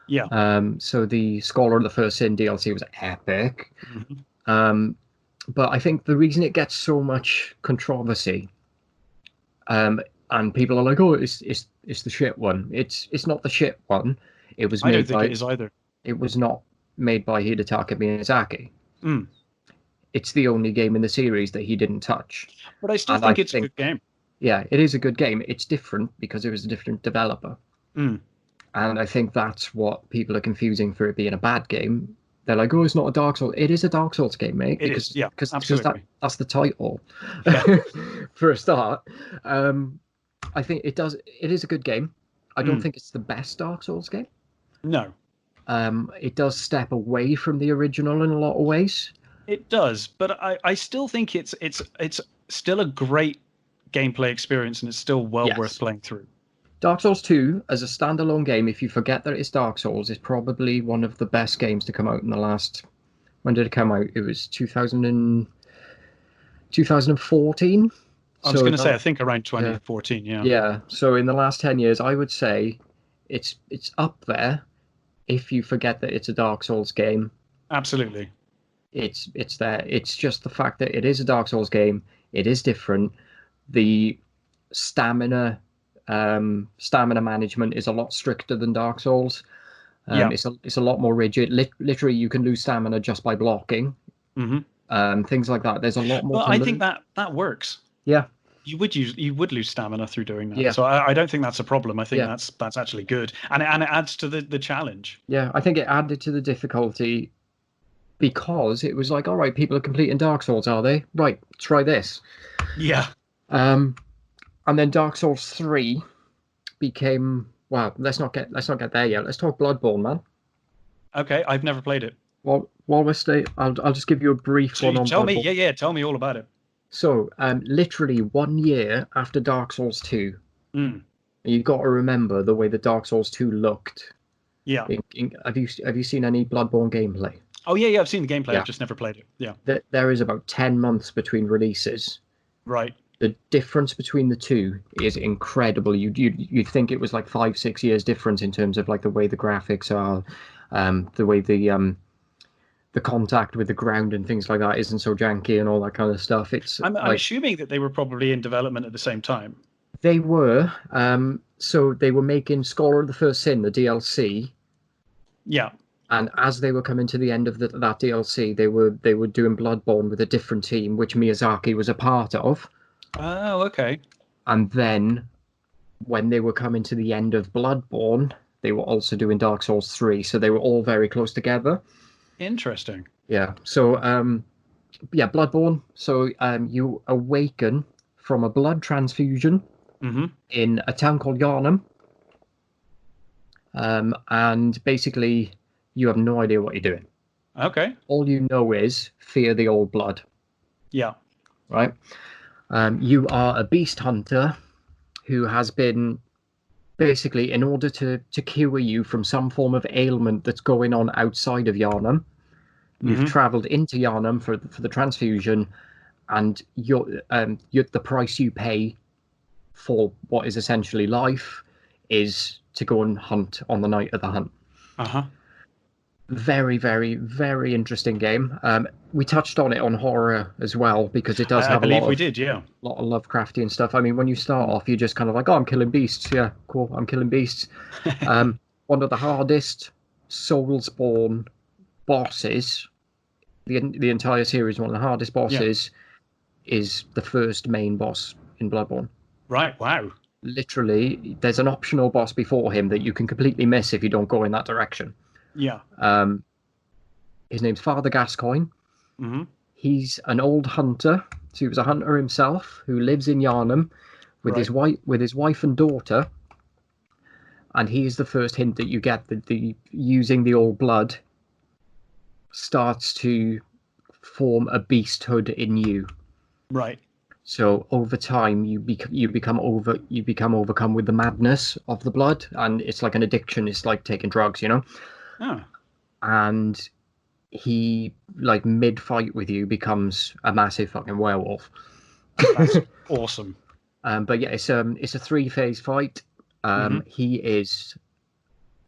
Yeah. So the Scholar of the First Sin DLC was epic. But I think the reason it gets so much controversy, and people are like, "Oh, it's the shit one." It's not the shit one. It was. I don't think it is either. It was not made by Hidetaka Miyazaki. It's the only game in the series that he didn't touch. But I still think it's a good game. Yeah, it is a good game. It's different because it was a different developer. And I think that's what people are confusing for it being a bad game. They're like, oh, it's not a Dark Souls. It is a Dark Souls game, mate. It is, yeah, absolutely. That's the title, for a start. I think it is a good game. I don't think it's the best Dark Souls game. No. It does step away from the original in a lot of ways. It does, but I still think it's still a great gameplay experience, and it's still worth playing through. Dark Souls 2, as a standalone game, if you forget that it's Dark Souls, is probably one of the best games to come out in the last... When did it come out? It was 2014? I was going to say, I think around 2014, yeah. Yeah, so in the last 10 years, I would say it's up there if you forget that it's a Dark Souls game. Absolutely. It's there. It's just the fact that it is a Dark Souls game. It is different. The stamina management is a lot stricter than Dark Souls. It's a lot more rigid. Literally, you can lose stamina just by blocking. Things like that. There's a lot more. Well, I think that works. Yeah. You would lose stamina through doing that. Yeah. So I don't think that's a problem. I think that's actually good, and it adds to the challenge. Yeah, I think it added to the difficulty because it was like, all right, people are completing Dark Souls, are they? Right, try this. Yeah. And then Dark Souls 3 became, well, let's not get there yet. Let's talk Bloodborne, man. Okay, I've never played it. Well, while we're I'll just give you a brief one on tell Bloodborne. me, tell me all about it. So, literally 1 year after Dark Souls 2, you've got to remember the way that Dark Souls 2 looked. Yeah. Have you seen any Bloodborne gameplay? Oh yeah, I've seen the gameplay. Yeah. I've just never played it. Yeah. There is about 10 months between releases. Right. The difference between the two is incredible. You'd think it was like 5-6 years difference in terms of like the way the graphics are, the way the contact with the ground and things like that isn't so janky and all that kind of stuff. I'm assuming that they were probably in development at the same time. They were. So they were making Scholar of the First Sin, the DLC. Yeah. And as they were coming to the end of that DLC, they were doing Bloodborne with a different team, which Miyazaki was a part of. Oh, okay. And then when they were coming to the end of Bloodborne, they were also doing Dark Souls 3. So they were all very close together. Interesting. Yeah. So, Bloodborne. So you awaken from a blood transfusion in a town called Yharnam. And basically, you have no idea what you're doing. Okay. All you know is fear the old blood. Yeah. Right? You are a beast hunter who has been basically, in order to cure you from some form of ailment that's going on outside of Yharnam, you've travelled into Yharnam for the transfusion, and the price you pay for what is essentially life is to go and hunt on the night of the hunt. Very, very, very interesting game. We touched on it on horror as well, because it does have a lot of Lovecraftian stuff. I mean, when you start off, you're just kind of like, oh, I'm killing beasts. Yeah, cool, I'm killing beasts. One of the hardest Soulsborne bosses, the entire series, one of the hardest bosses is the first main boss in Bloodborne. Right, wow. Literally, there's an optional boss before him that you can completely miss if you don't go in that direction. Yeah. His name's Father Gascoigne. He's an old hunter. So he was a hunter himself who lives in Yharnam with his wife and daughter. And he's the first hint that you get that the using the old blood starts to form a beasthood in you. Right. So over time, you become overcome with the madness of the blood, and it's like an addiction. It's like taking drugs, you know. Oh. And he, like mid-fight with you, becomes a massive fucking werewolf. That's awesome. But yeah, it's a 3-phase fight. He is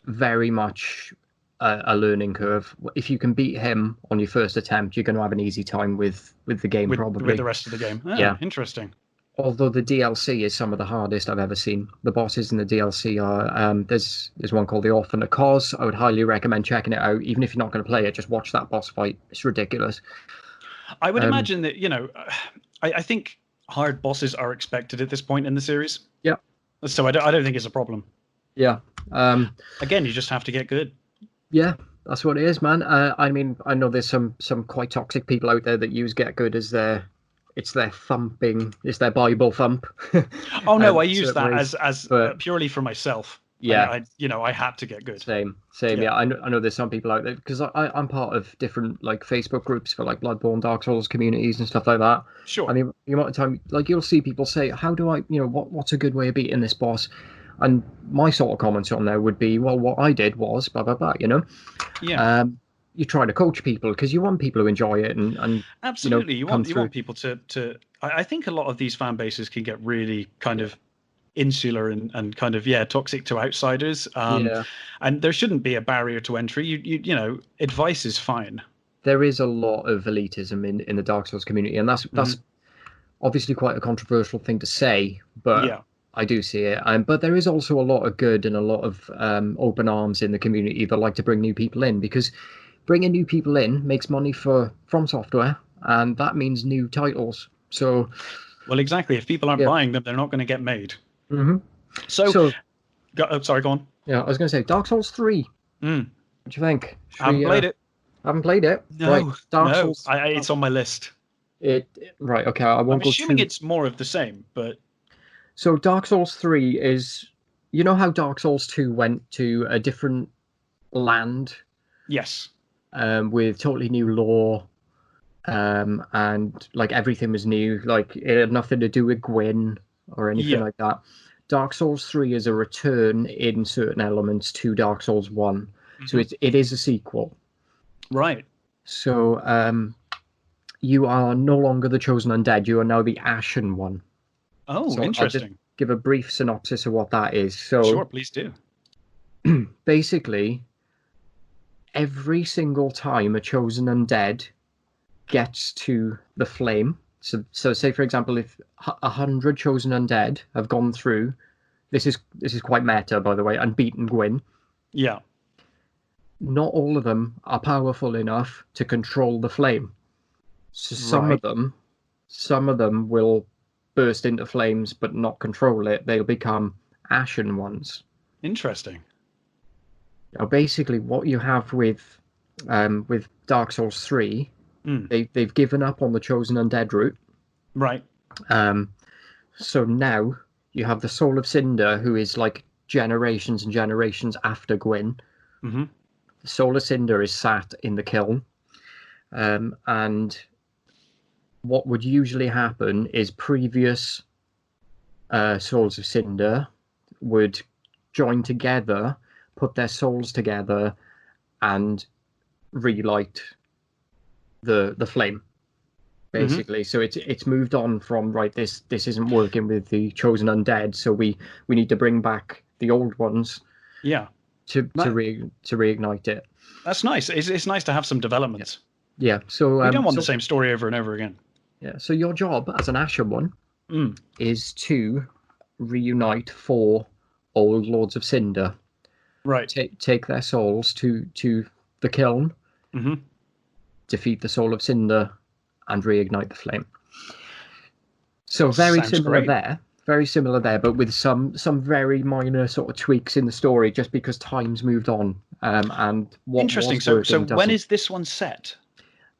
very much a learning curve. If you can beat him on your first attempt, you're going to have an easy time with the game, probably. With the rest of the game. Oh, yeah. Interesting. Although the DLC is some of the hardest I've ever seen. The bosses in the DLC are there's one called the Orphan of Cause. I would highly recommend checking it out. Even if you're not going to play it, just watch that boss fight. It's ridiculous. I would imagine that, I think hard bosses are expected at this point in the series. Yeah. So I don't think it's a problem. Yeah. Again, you just have to get good. Yeah, that's what it is, man. I mean, I know there's some quite toxic people out there that use Get Good as their thumping, it's their Bible thump. Oh no, I use that as purely for myself. Yeah, I had to get good. Same. Yeah, I know there's some people out there, because I'm part of different like Facebook groups for like Bloodborne, Dark Souls communities and stuff like that. Sure. I mean, the amount of time, like, you'll see people say, how do I, what's a good way of beating this boss? And my sort of comments on there would be, well, what I did was blah blah blah. Yeah. You try to coach people because you want people to enjoy it and absolutely you want people to. I think a lot of these fan bases can get really kind of insular and kind of toxic to outsiders. And there shouldn't be a barrier to entry. You advice is fine. There is a lot of elitism in the Dark Souls community, and that's obviously quite a controversial thing to say, but I do see it. But there is also a lot of good and a lot of open arms in the community that like to bring new people in, because bringing new people in makes money from Software, and that means new titles. So, well, exactly. If people aren't buying them, they're not going to get made. So sorry, go on. Yeah, I was going to say Dark Souls 3. What do you think? I haven't played it. Haven't played it? No, right. Dark Souls. It's on my list. Right. Okay. I won't I'm assuming it's more of the same, but So Dark Souls 3 is, you know how Dark Souls 2 went to a different land, Yes. with totally new lore, and like everything was new, like it had nothing to do with Gwyn or anything Yeah. like that. Dark Souls 3 is a return in certain elements to Dark Souls 1. So it is a sequel. Right. So you are no longer the chosen undead, you are now the Ashen One. Oh, So I'll just interesting. give a brief synopsis of what that is. So Sure, please do. basically, every single time a chosen undead gets to the flame, so say for example, if 100 chosen undead have gone through, this is quite meta, by the way, and beaten Gwyn, Yeah. not all of them are powerful enough to control the flame. So Right. some of them will burst into flames but not control it. They'll become ashen ones. Interesting. Now, basically, what you have with Dark Souls 3, they've given up on the chosen undead route. Right. So now you have the Soul of Cinder, who is like generations and generations after Gwyn. Mm-hmm. The Soul of Cinder is sat in the kiln, and what would usually happen is previous Souls of Cinder would join together, put their souls together, and relight the flame, basically. So it's moved on from, right, this isn't working with the chosen undead, so we need to bring back the old ones. Yeah. To reignite it. That's nice. It's nice to have some developments. Yeah. So we don't want the same story over and over again. Yeah. So your job as an Ashen One is to reunite 4 old Lords of Cinder. Right. Take their souls to the kiln, defeat the Soul of Cinder, and reignite the flame. So very similar there, but with some very minor sort of tweaks in the story, just because time's moved on. And what interesting. So when is this one set?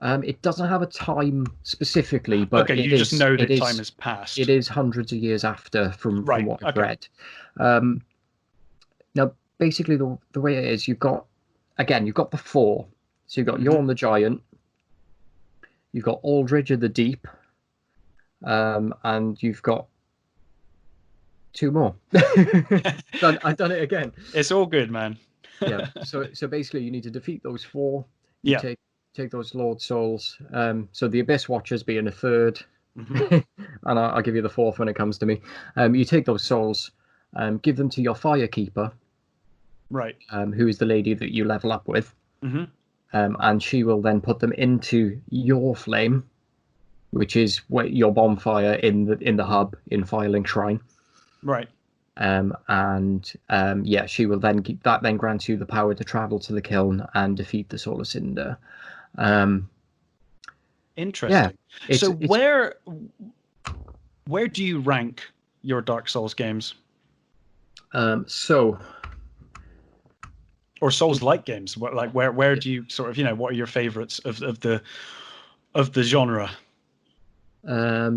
It doesn't have a time specifically, but okay, you just know that time has passed. It is hundreds of years after from what I've read. Now, basically, the way it is, you've got the 4. So you've got Yorn the Giant, you've got Aldridge of the Deep, and you've got 2 more. I've done it again. It's all good, man. Yeah. So basically, you need to defeat those 4. Yeah. Take those Lord Souls. So the Abyss Watchers being a 3rd, and I'll give you the 4th when it comes to me. You take those souls, give them to your Firekeeper, right? Who is the lady that you level up with, and she will then put them into your flame, which is your bonfire in the hub in Filing Shrine. Right. She will then then grants you the power to travel to the kiln and defeat the Soul of Cinder. Interesting. Yeah, so where do you rank your Dark Souls games? Or Souls-like games? Where do you sort of, what are your favorites of the genre?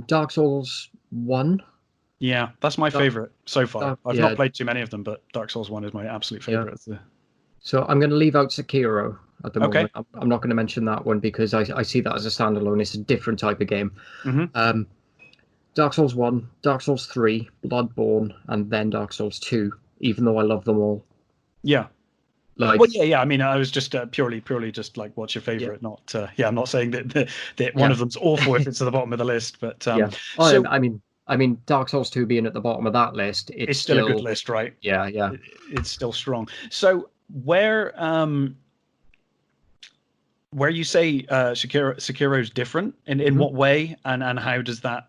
Dark Souls 1. Yeah, that's my favorite so far. I've not played too many of them, but Dark Souls 1 is my absolute favorite. Yeah. So I'm going to leave out Sekiro at the moment. I'm not going to mention that one because I see that as a standalone. It's a different type of game. Dark Souls 1, Dark Souls 3, Bloodborne, and then Dark Souls 2, even though I love them all. Yeah. I mean, I was just purely just like, what's your favorite? Yeah. Not, I'm not saying that one of them's awful if it's at the bottom of the list, but I mean, Dark Souls 2 being at the bottom of that list, it's still a good list, right? Yeah. It's still strong. So where you say Sekiro's different in what way, and how does that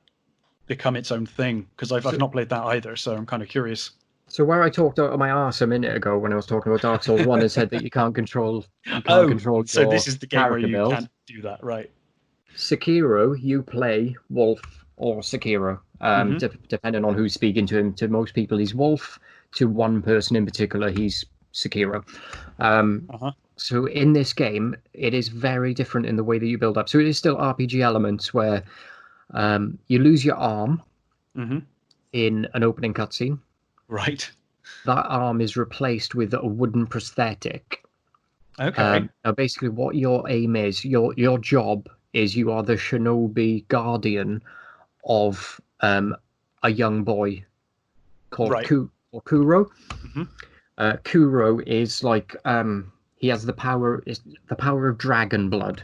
become its own thing? Because I've not played that either, so I'm kind of curious. So where I talked out of my arse a minute ago when I was talking about Dark Souls 1 and said that you can't control so this is the game where you build. Can't do that, right? Sekiro, you play Wolf or Sekiro, depending on who's speaking to him. To most people, he's Wolf. To one person in particular, he's Sekiro. So in this game, it is very different in the way that you build up. So it is still RPG elements where you lose your arm in an opening cutscene. Right. That arm is replaced with a wooden prosthetic. Okay. Now, basically, what your aim is, your job is you are the shinobi guardian of a young boy called Right. Kuro. Mm-hmm. Kuro is like he has the power of dragon blood,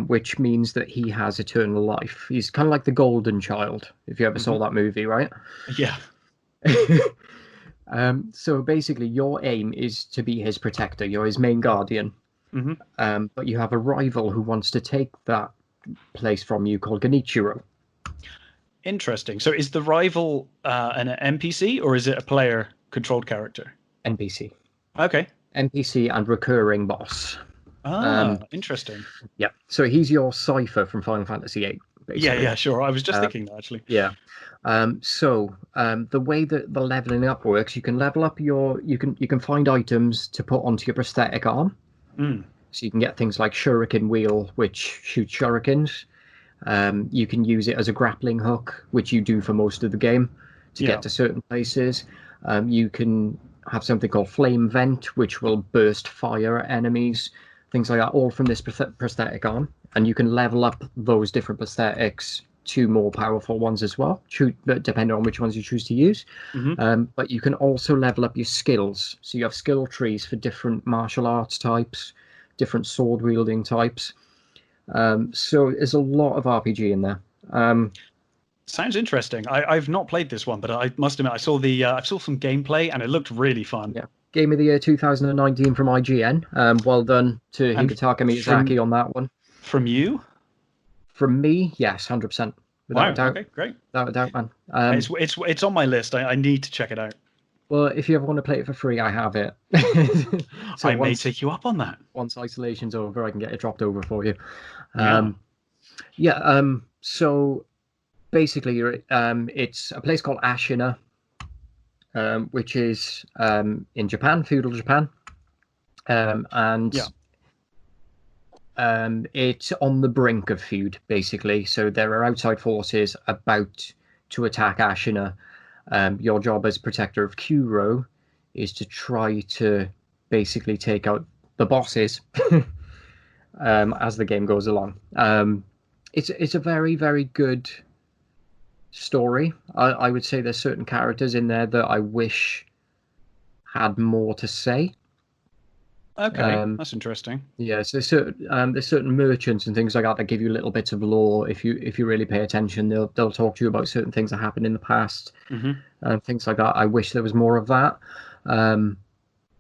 which means that he has eternal life. He's kind of like the golden child, if you ever saw that movie, right? Yeah. So basically, your aim is to be his protector. You're his main guardian. But you have a rival who wants to take that place from you called Genichiro. Interesting. So is the rival an NPC or is it a player-controlled character? NPC. Okay. NPC and recurring boss. Interesting. Yeah. So he's your Cypher from Final Fantasy VIII, basically. Yeah, sure. I was just thinking that, actually. Yeah. The way that the leveling up works, you can level up you can find items to put onto your prosthetic arm. So you can get things like Shuriken Wheel, which shoots shurikens. You can use it as a grappling hook, which you do for most of the game to get to certain places. You can have something called Flame Vent, which will burst fire at enemies, things like that, all from this prosthetic arm. And you can level up those different prosthetics to more powerful ones as well, depending on which ones you choose to use. But you can also level up your skills. So you have skill trees for different martial arts types, different sword wielding types. So there's a lot of RPG in there. Sounds interesting. I've not played this one, but I must admit I saw some gameplay and it looked really fun. Yeah. Game of the Year 2019 from IGN. Well done to Hidetaka Miyazaki on that one. From you? From me, yes, 100%. Without a doubt. Okay, great. Without a doubt, man. It's on my list. I need to check it out. Well, if you ever want to play it for free, I have it. So I may take you up on that. Once isolation's over, I can get it dropped over for you. Yeah. So basically, it's a place called Ashina, which is in Japan, feudal Japan, and it's on the brink of feud, basically. So there are outside forces about to attack Ashina. Your job as protector of Kuro is to try to basically take out the bosses as the game goes along. It's a very, very good story. I would say there's certain characters in there that I wish had more to say. Okay, that's interesting. Yeah, so there's certain merchants and things like that give you little bits of lore. If you really pay attention, they'll talk to you about certain things that happened in the past, things like that. I wish there was more of that.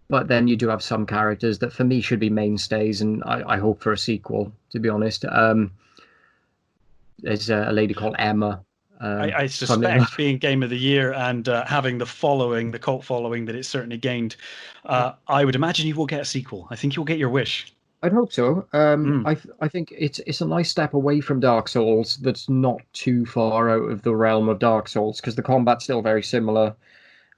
But then you do have some characters that for me should be mainstays, and I hope for a sequel, to be honest. There's a lady called Emma. I suspect being Game of the Year and having the cult following that it certainly gained, I would imagine you will get a sequel. I think you'll get your wish. I'd hope so. I think it's a nice step away from Dark Souls that's not too far out of the realm of Dark Souls, because the combat's still very similar.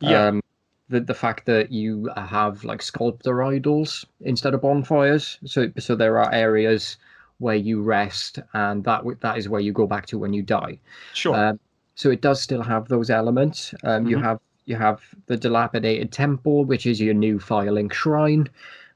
Yeah. The fact that you have like sculptor idols instead of bonfires, so there are areas where you rest, and that is where you go back to when you die. Sure. So it does still have those elements. You have the dilapidated temple, which is your new Firelink shrine.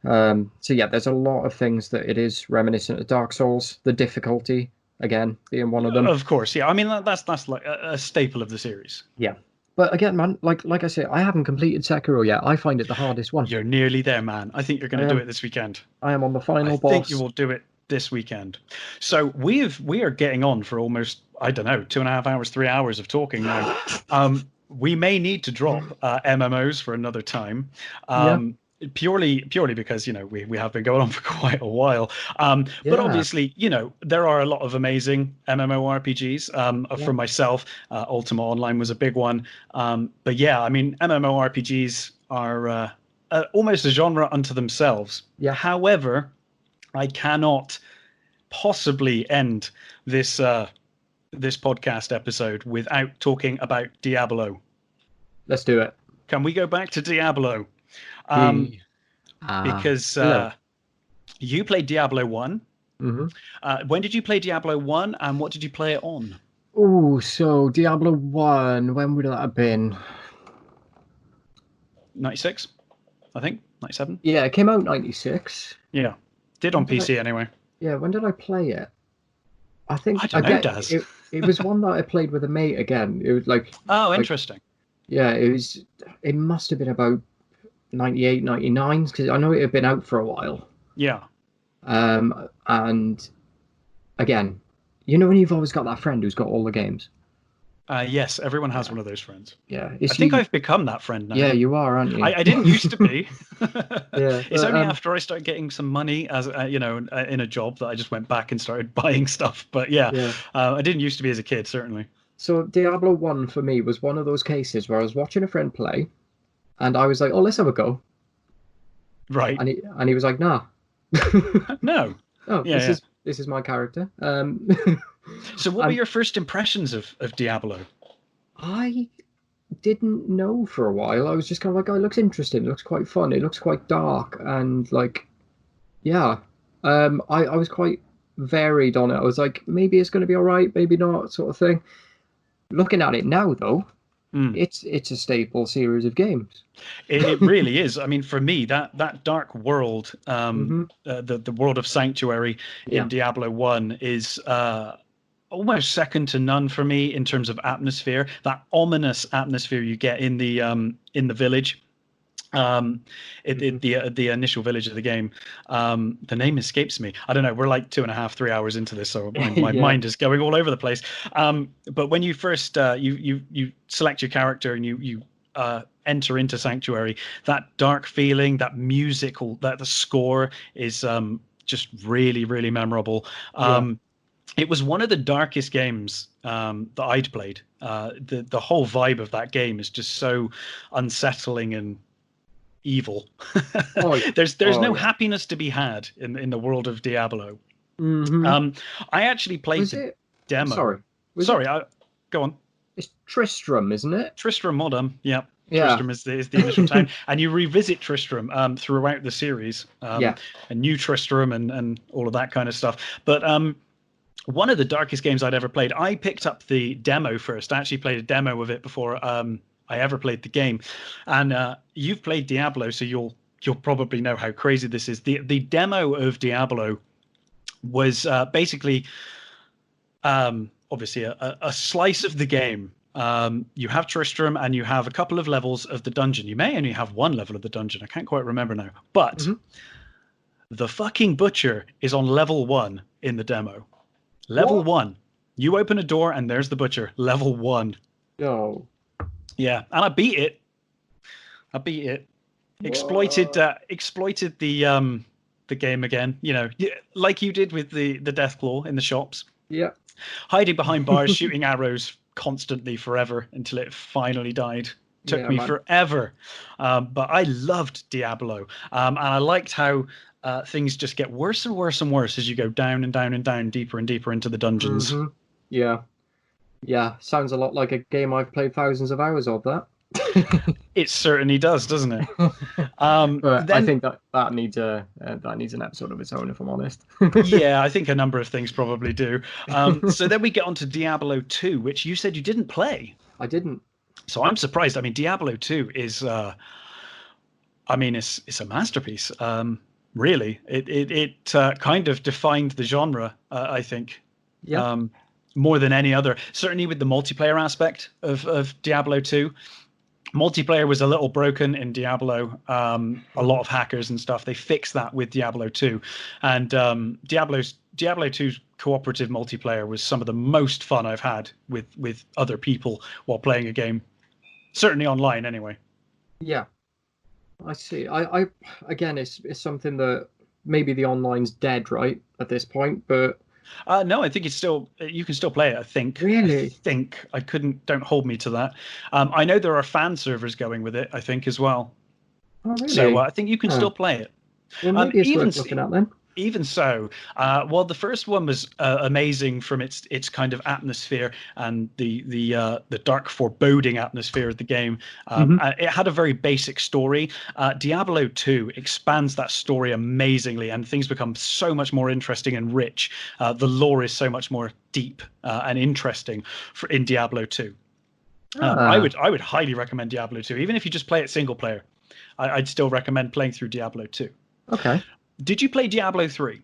So yeah, there's a lot of things that it is reminiscent of Dark Souls. The difficulty, again, being one of them. Of course, yeah. I mean, that's like a staple of the series. Yeah. But again, man, like I say, I haven't completed Sekiro yet. I find it the hardest one. You're nearly there, man. I think you're going to do it this weekend. I am on the final boss. I think you will do it this weekend. So we are getting on for almost, I don't know, 2.5 hours, 3 hours of talking now. We may need to drop MMOs for another time. Purely because we have been going on for quite a while, but obviously there are a lot of amazing MMORPGs. For myself, Ultima Online was a big one, but yeah, I mean MMORPGs are almost a genre unto themselves. However, I cannot possibly end this podcast episode without talking about Diablo. Let's do it. Can we go back to Diablo? Because you played Diablo 1. When did you play Diablo 1, and what did you play it on? Oh, so Diablo 1, when would that have been? 96, I think. 97. Yeah, it came out 96. Yeah, did When on did I, PC anyway. yeah, when did I play it? I think I don't know, again Daz. it was one that I played with a mate again. It was Oh, like interesting. yeah, it must have been about 98, 99 because I know it had been out for a while. Yeah. And again, you know when you've always got that friend who's got all the games. Yes, everyone has Yeah, one of those friends. yeah. I It's think you. I've become that friend now. Yeah, you are, aren't you? I didn't used to be. Yeah, It's but only after I started getting some money as in a job that I just went back and started buying stuff. But yeah, yeah. I didn't used to be as a kid, certainly. So Diablo 1 for me was one of those cases where I was watching a friend play, and I was like, "Oh, let's have a go," Right. and he was like, "Nah." No. Oh, Yeah, yeah. this is my character. So what were And your first impressions of Diablo? I didn't know for a while. I was just kind of like, oh, it looks interesting. It looks quite fun. It looks quite dark. And like, yeah, I was quite varied on it. I was like, maybe it's going to be all right, maybe not, sort of thing. Looking at it now, though, Mm. it's a staple series of games. It really is. I mean, for me, that dark world, Hmm. the world of Sanctuary in Yeah. Diablo 1 is almost second to none for me in terms of atmosphere. That ominous atmosphere you get in the village, Hmm. the initial village of the game. The name escapes me. I don't know. We're like 2.5, 3 hours into this, so my Yeah. mind is going all over the place. But when you first you select your character and you enter into Sanctuary, that dark feeling, that musical, that the score is just really, really memorable. Yeah. It was one of the darkest games that I'd played. The whole vibe of that game is just so unsettling and evil. Oh, There's oh no yeah. happiness to be had in the world of Diablo. Hmm. I actually played Was the it? demo. Sorry. Was it? Sorry, go on. It's Tristram, isn't it? Tristram Modem. Yeah. Yeah. Tristram is the initial town, and you revisit Tristram throughout the series, Yeah. and New Tristram and all of that kind of stuff. But one of the darkest games I'd ever played. I picked up the demo first. I actually played a demo of it before I ever played the game. And you've played Diablo, so you'll probably know how crazy this is. The demo of Diablo was basically obviously a slice of the game. You have Tristram and you have a couple of levels of the dungeon. You may only have one level of the dungeon. I can't quite remember now. But Hmm. the fucking butcher is on level 1 in the demo. Level What? 1. You open a door and there's the butcher. Level 1. No. Yeah, and I beat it. Exploited What? exploited the game again. You know, like you did with the Deathclaw in the shops, Yeah. hiding behind bars, shooting arrows constantly forever until it finally died. Took Yeah, me man. forever, but I loved Diablo, and I liked how things just get worse and worse and worse as you go down and down and down, deeper and deeper into the dungeons. Hmm. Yeah. Yeah. Sounds a lot like a game I've played thousands of hours of, that. It certainly does, doesn't it? But I Then, think that needs an episode of its own, if I'm honest. yeah, I think a number of things probably do. So then we get on to Diablo 2, which you said you didn't play. I didn't. So I'm surprised. I mean, Diablo 2 is, I mean, it's a masterpiece. Really, it kind of defined the genre. I think. Yeah. More than any other. Certainly with the multiplayer aspect of Diablo 2. Multiplayer was a little broken in Diablo. A lot of hackers and stuff. They fixed that with Diablo 2, and Diablo 2's cooperative multiplayer was some of the most fun I've had with other people while playing a game. Certainly online, anyway. Yeah. I see. I again, it's something that maybe the online's dead right at this point, but No, I think you can still play it. I think. really, I couldn't. Don't hold me to that. I know there are fan servers going with it. I think as well. oh So really? I think you can Huh. still play it. Well, maybe it's Even worth looking at then. Even so, well, the first one was amazing from its kind of atmosphere and the dark foreboding atmosphere of the game. It had a very basic story. Diablo 2 expands that story amazingly, and things become so much more interesting and rich. The lore is so much more deep and interesting in Diablo 2. I would highly recommend Diablo 2, even if you just play it single player. I'd still recommend playing through Diablo 2. Okay. Did you play Diablo 3?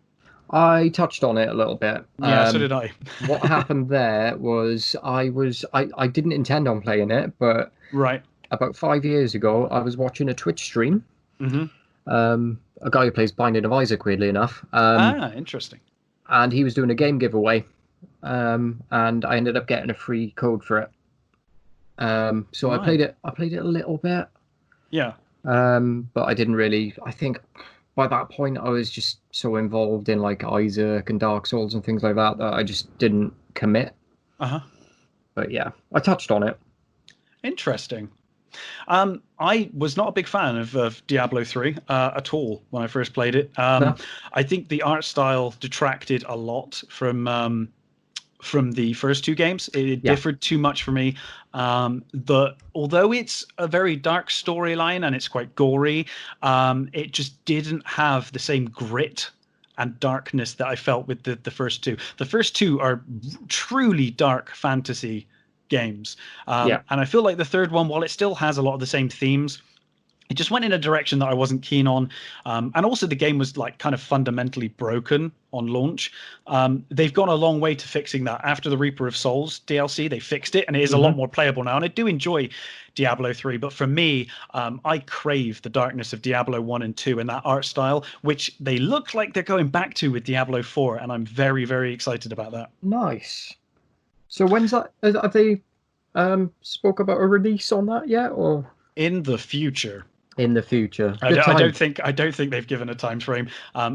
I touched on it a little bit. Yeah, so did I. What happened there was I didn't intend on playing it, but right. About 5 years ago, I was watching a Twitch stream. A guy who plays Binding of Isaac, weirdly enough. Interesting. And he was doing a game giveaway, and I ended up getting a free code for it. So right. I played it a little bit. Yeah. But I didn't really. I think by that point I was just so involved in like Isaac and Dark Souls and things like that I just didn't commit. But yeah, I touched on it. Interesting. I was not a big fan of Diablo 3 at all when I first played it. No. I think the art style detracted a lot from the first two games. It differed too much for me. Although it's a very dark storyline and it's quite gory, it just didn't have the same grit and darkness that I felt with the first two. The first two are truly dark fantasy games. And I feel like the third one, while it still has a lot of the same themes, it just went in a direction that I wasn't keen on. And also the game was like kind of fundamentally broken on launch. They've gone a long way to fixing that. After the Reaper of Souls DLC, they fixed it and it is a lot more playable now. And I do enjoy Diablo 3, but for me, I crave the darkness of Diablo 1 and 2 and that art style, which they look like they're going back to with Diablo 4. And I'm very, very excited about that. Nice. So when's that? Have they spoke about a release on that yet, or in the future? In the future, I don't think they've given a time frame.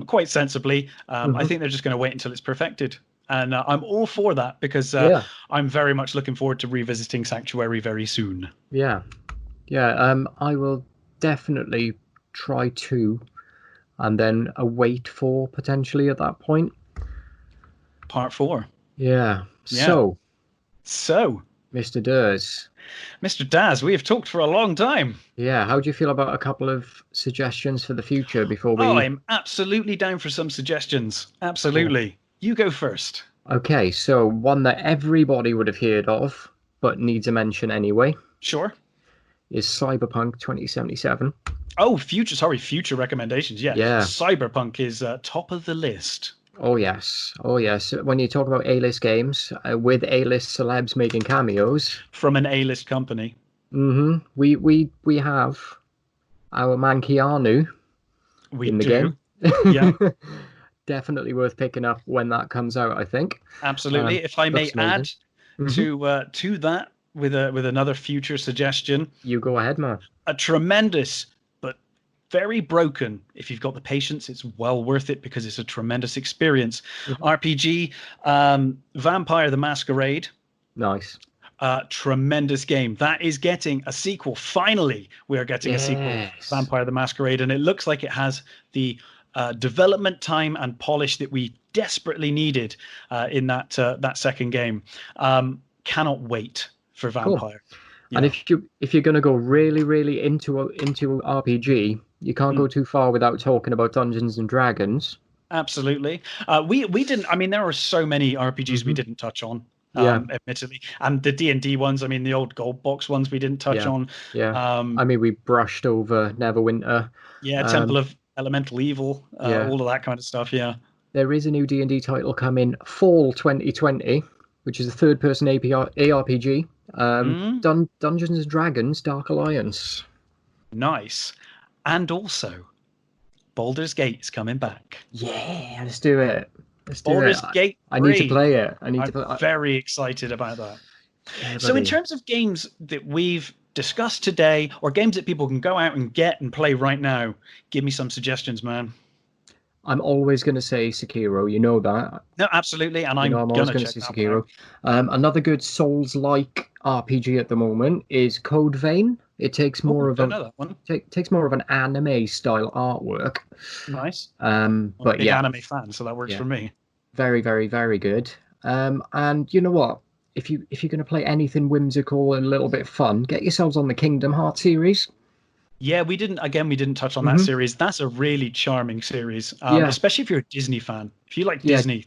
Quite sensibly, I think they're just going to wait until it's perfected, and I'm all for that because I'm very much looking forward to revisiting Sanctuary very soon. Yeah. I will definitely try 2, and then await 4 potentially at that point. Part 4. Yeah. So, Mr. Durs. Mr. Daz, we have talked for a long time. Yeah, how do you feel about a couple of suggestions for the future before we... Oh, I'm absolutely down for some suggestions. Absolutely. Cool. You go first. Okay, so one that everybody would have heard of, but needs a mention anyway. Sure. Is Cyberpunk 2077. Oh, future recommendations. Yeah. Cyberpunk is top of the list. Oh yes. When you talk about A-list games with A-list celebs making cameos from an A-list company, we have our man Keanu in the game. Yeah, definitely worth picking up when that comes out. I think absolutely. If I may add to that with another future suggestion, you go ahead, man. A tremendous very broken, if you've got the patience, it's well worth it because it's a tremendous experience. RPG, Vampire the Masquerade. Nice. Tremendous game. That is getting a sequel. Finally, we are getting a sequel, Vampire the Masquerade, and it looks like it has the development time and polish that we desperately needed in that second game. Cannot wait for Vampire. Cool. Yeah. And if you're going to go really into RPG, you can't go too far without talking about Dungeons and Dragons. Absolutely. We didn't. I mean, there are so many RPGs we didn't touch on. Admittedly, and the D&D ones. I mean, the old gold box ones we didn't touch on. Yeah. I mean, we brushed over Neverwinter. Yeah, Temple of Elemental Evil. All of that kind of stuff. Yeah. There is a new D&D title coming fall 2020, which is a third-person ARPG. Dungeons and Dragons Dark Alliance. Nice. And also Baldur's Gate is coming back. Yeah, let's do it. Baldur's Gate 3. I need to play it. I'm very excited about that. Yeah, so in terms of games that we've discussed today, or games that people can go out and get and play right now, give me some suggestions, man. I'm always going to say Sekiro. You know that. No, absolutely. And I'm always going to say Sekiro. Another good Souls-like RPG at the moment is Code Vein. It takes more of don't know that one. takes more of an anime style artwork. Nice. I'm a big anime fan, so that works for me. Very, very, very good. And you know what? If you're going to play anything whimsical and a little bit fun, get yourselves on the Kingdom Hearts series. Yeah, we didn't touch on that series. That's a really charming series, especially if you're a Disney fan. If you like Disney,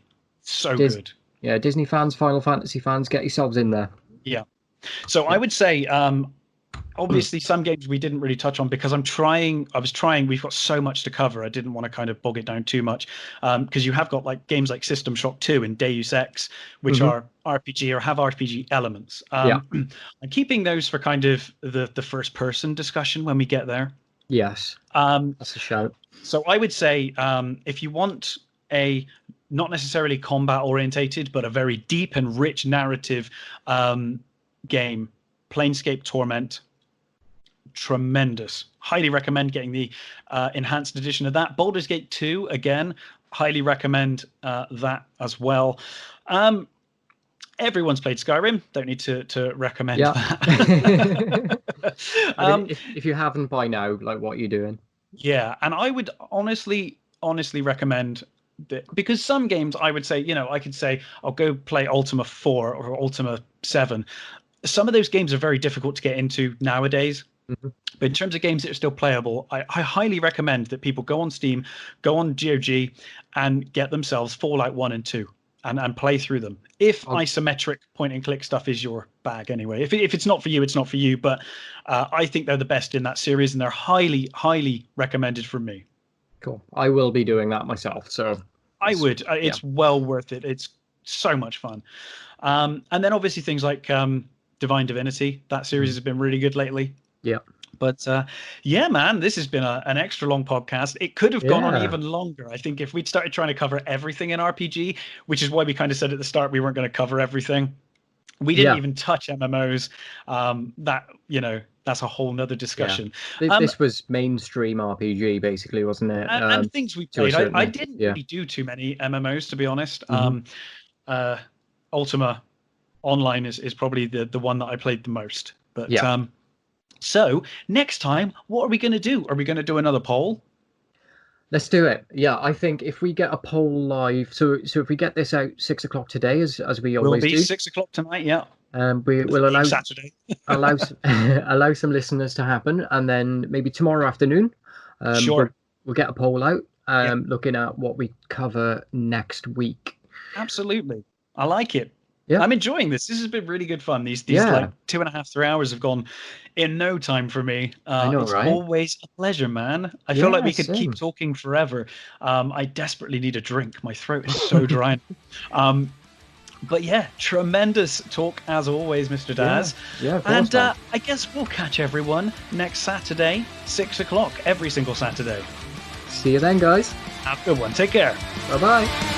good. Yeah, Disney fans, Final Fantasy fans, get yourselves in there. Yeah. So I would say, obviously, some games we didn't really touch on because we've got so much to cover. I didn't want to kind of bog it down too much, because you have got like games like System Shock 2 and Deus Ex, which are RPG or have RPG elements. I'm keeping those for kind of the first person discussion when we get there. Yes. That's a shout. So I would say, if you want a not necessarily combat orientated, but a very deep and rich narrative game, Planescape Torment. Tremendous. Highly recommend getting the enhanced edition of that. Baldur's Gate 2, again, highly recommend that as well. Everyone's played Skyrim. Don't need to recommend that. I mean, if you haven't by now, like, what are you doing? Yeah, and I would honestly recommend that, because some games I would say, I could say I'll go play Ultima 4 or Ultima 7. Some of those games are very difficult to get into nowadays. But in terms of games that are still playable, I highly recommend that people go on Steam, go on GOG, and get themselves Fallout 1 and 2 and play through them. If isometric point-and-click stuff is your bag anyway. If it's not for you, it's not for you. But I think they're the best in that series, and they're highly, highly recommended from me. Cool. I will be doing that myself. So I would. It's well worth it. It's so much fun. And then obviously things like Divine Divinity. That series has been really good lately. Yeah. But man, this has been an extra long podcast. It could have gone on even longer. I think if we'd started trying to cover everything in RPG, which is why we kind of said at the start we weren't going to cover everything. We didn't even touch MMOs. That's a whole nother discussion. Yeah. This was mainstream RPG, basically, wasn't it? And things we played. I didn't really do too many MMOs, to be honest. Ultima Online is probably the one that I played the most. But so next time, what are we going to do? Are we going to do another poll? Let's do it. Yeah, I think if we get a poll live, so if we get this out 6 o'clock today, as we always do, 6 o'clock tonight. Yeah. We will allow Saturday. allow some listeners to happen, and then maybe tomorrow afternoon, sure, we'll get a poll out, looking at what we cover next week. Absolutely, I like it. Yeah. I'm enjoying this. This has been really good fun. These like 2.5, 3 hours have gone in no time for me. I know, it's right? always a pleasure, man. I feel like we could keep talking forever. I desperately need a drink. My throat is so dry. But yeah, tremendous talk as always, Mr. Daz. Yeah, of course, and I guess we'll catch everyone next Saturday, 6 o'clock, every single Saturday. See you then, guys. Have a good one. Take care. Bye-bye.